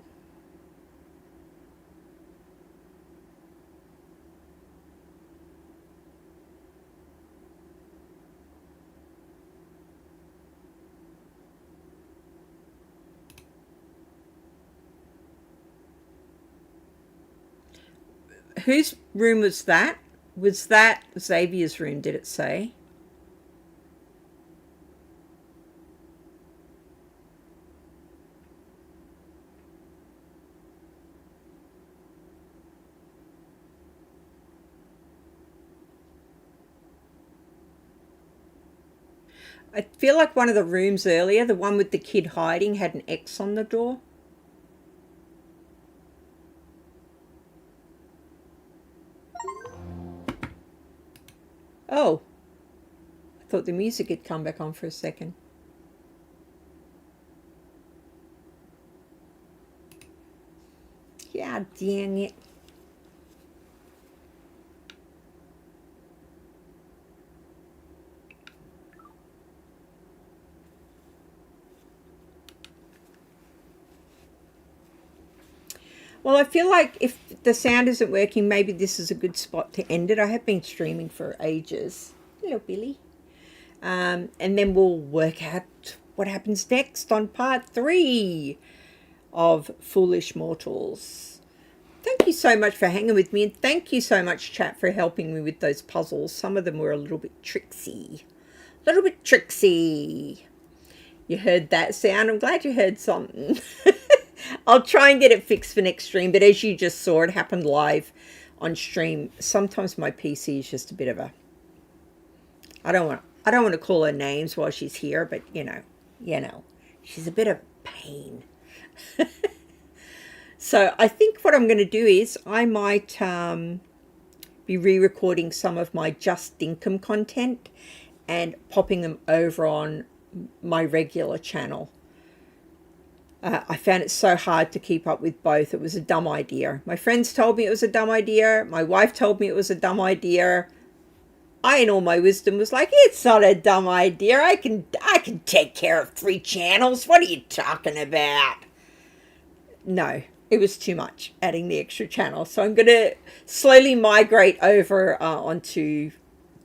Whose room was that? Was that Xavier's room, did it say? I feel like one of the rooms earlier, the one with the kid hiding, had an X on the door. Oh, I thought the music had come back on for a second. Yeah, dang it. Well, I feel like if the sound isn't working, maybe this is a good spot to end it. I have been streaming for ages. Hello, Billy. And then we'll work out what happens next on part 3 of Foolish Mortals. Thank you so much for hanging with me, and thank you so much, chat, for helping me with those puzzles. Some of them were a little bit tricksy. You heard that sound? I'm glad you heard something. I'll try and get it fixed for next stream, but as you just saw, it happened live on stream. Sometimes my PC is just a bit of a... I don't want to call her names while she's here, but you know, she's a bit of a pain. So I think what I'm going to do is I might be re-recording some of my Just Dinkum content and popping them over on my regular channel. I found it so hard to keep up with both. It was a dumb idea. My friends told me it was a dumb idea. My wife told me it was a dumb idea. I, in all my wisdom, was like, it's not a dumb idea. I can take care of 3 channels. What are you talking about? No, it was too much, adding the extra channel. So I'm going to slowly migrate over onto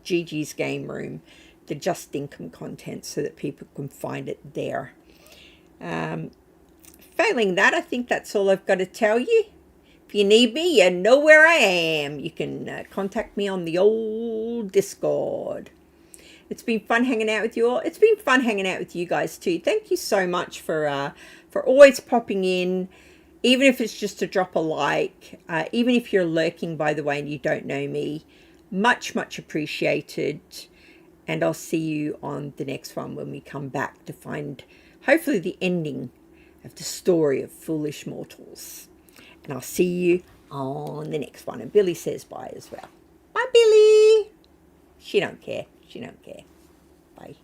Gigi's Game Room, the Just Dinkum content, so that people can find it there. Failing that, I think that's all I've got to tell you. If you need me, you know where I am. You can contact me on the old Discord. It's been fun hanging out with you all. It's been fun hanging out with you guys too. Thank you so much for always popping in, even if it's just to drop a like, even if you're lurking, by the way, and you don't know me. Much, much appreciated. And I'll see you on the next one when we come back to find, hopefully, the ending of the story of Foolish Mortals. And I'll see you on the next one. And Billy says bye as well. Bye, Billy. She don't care. Bye.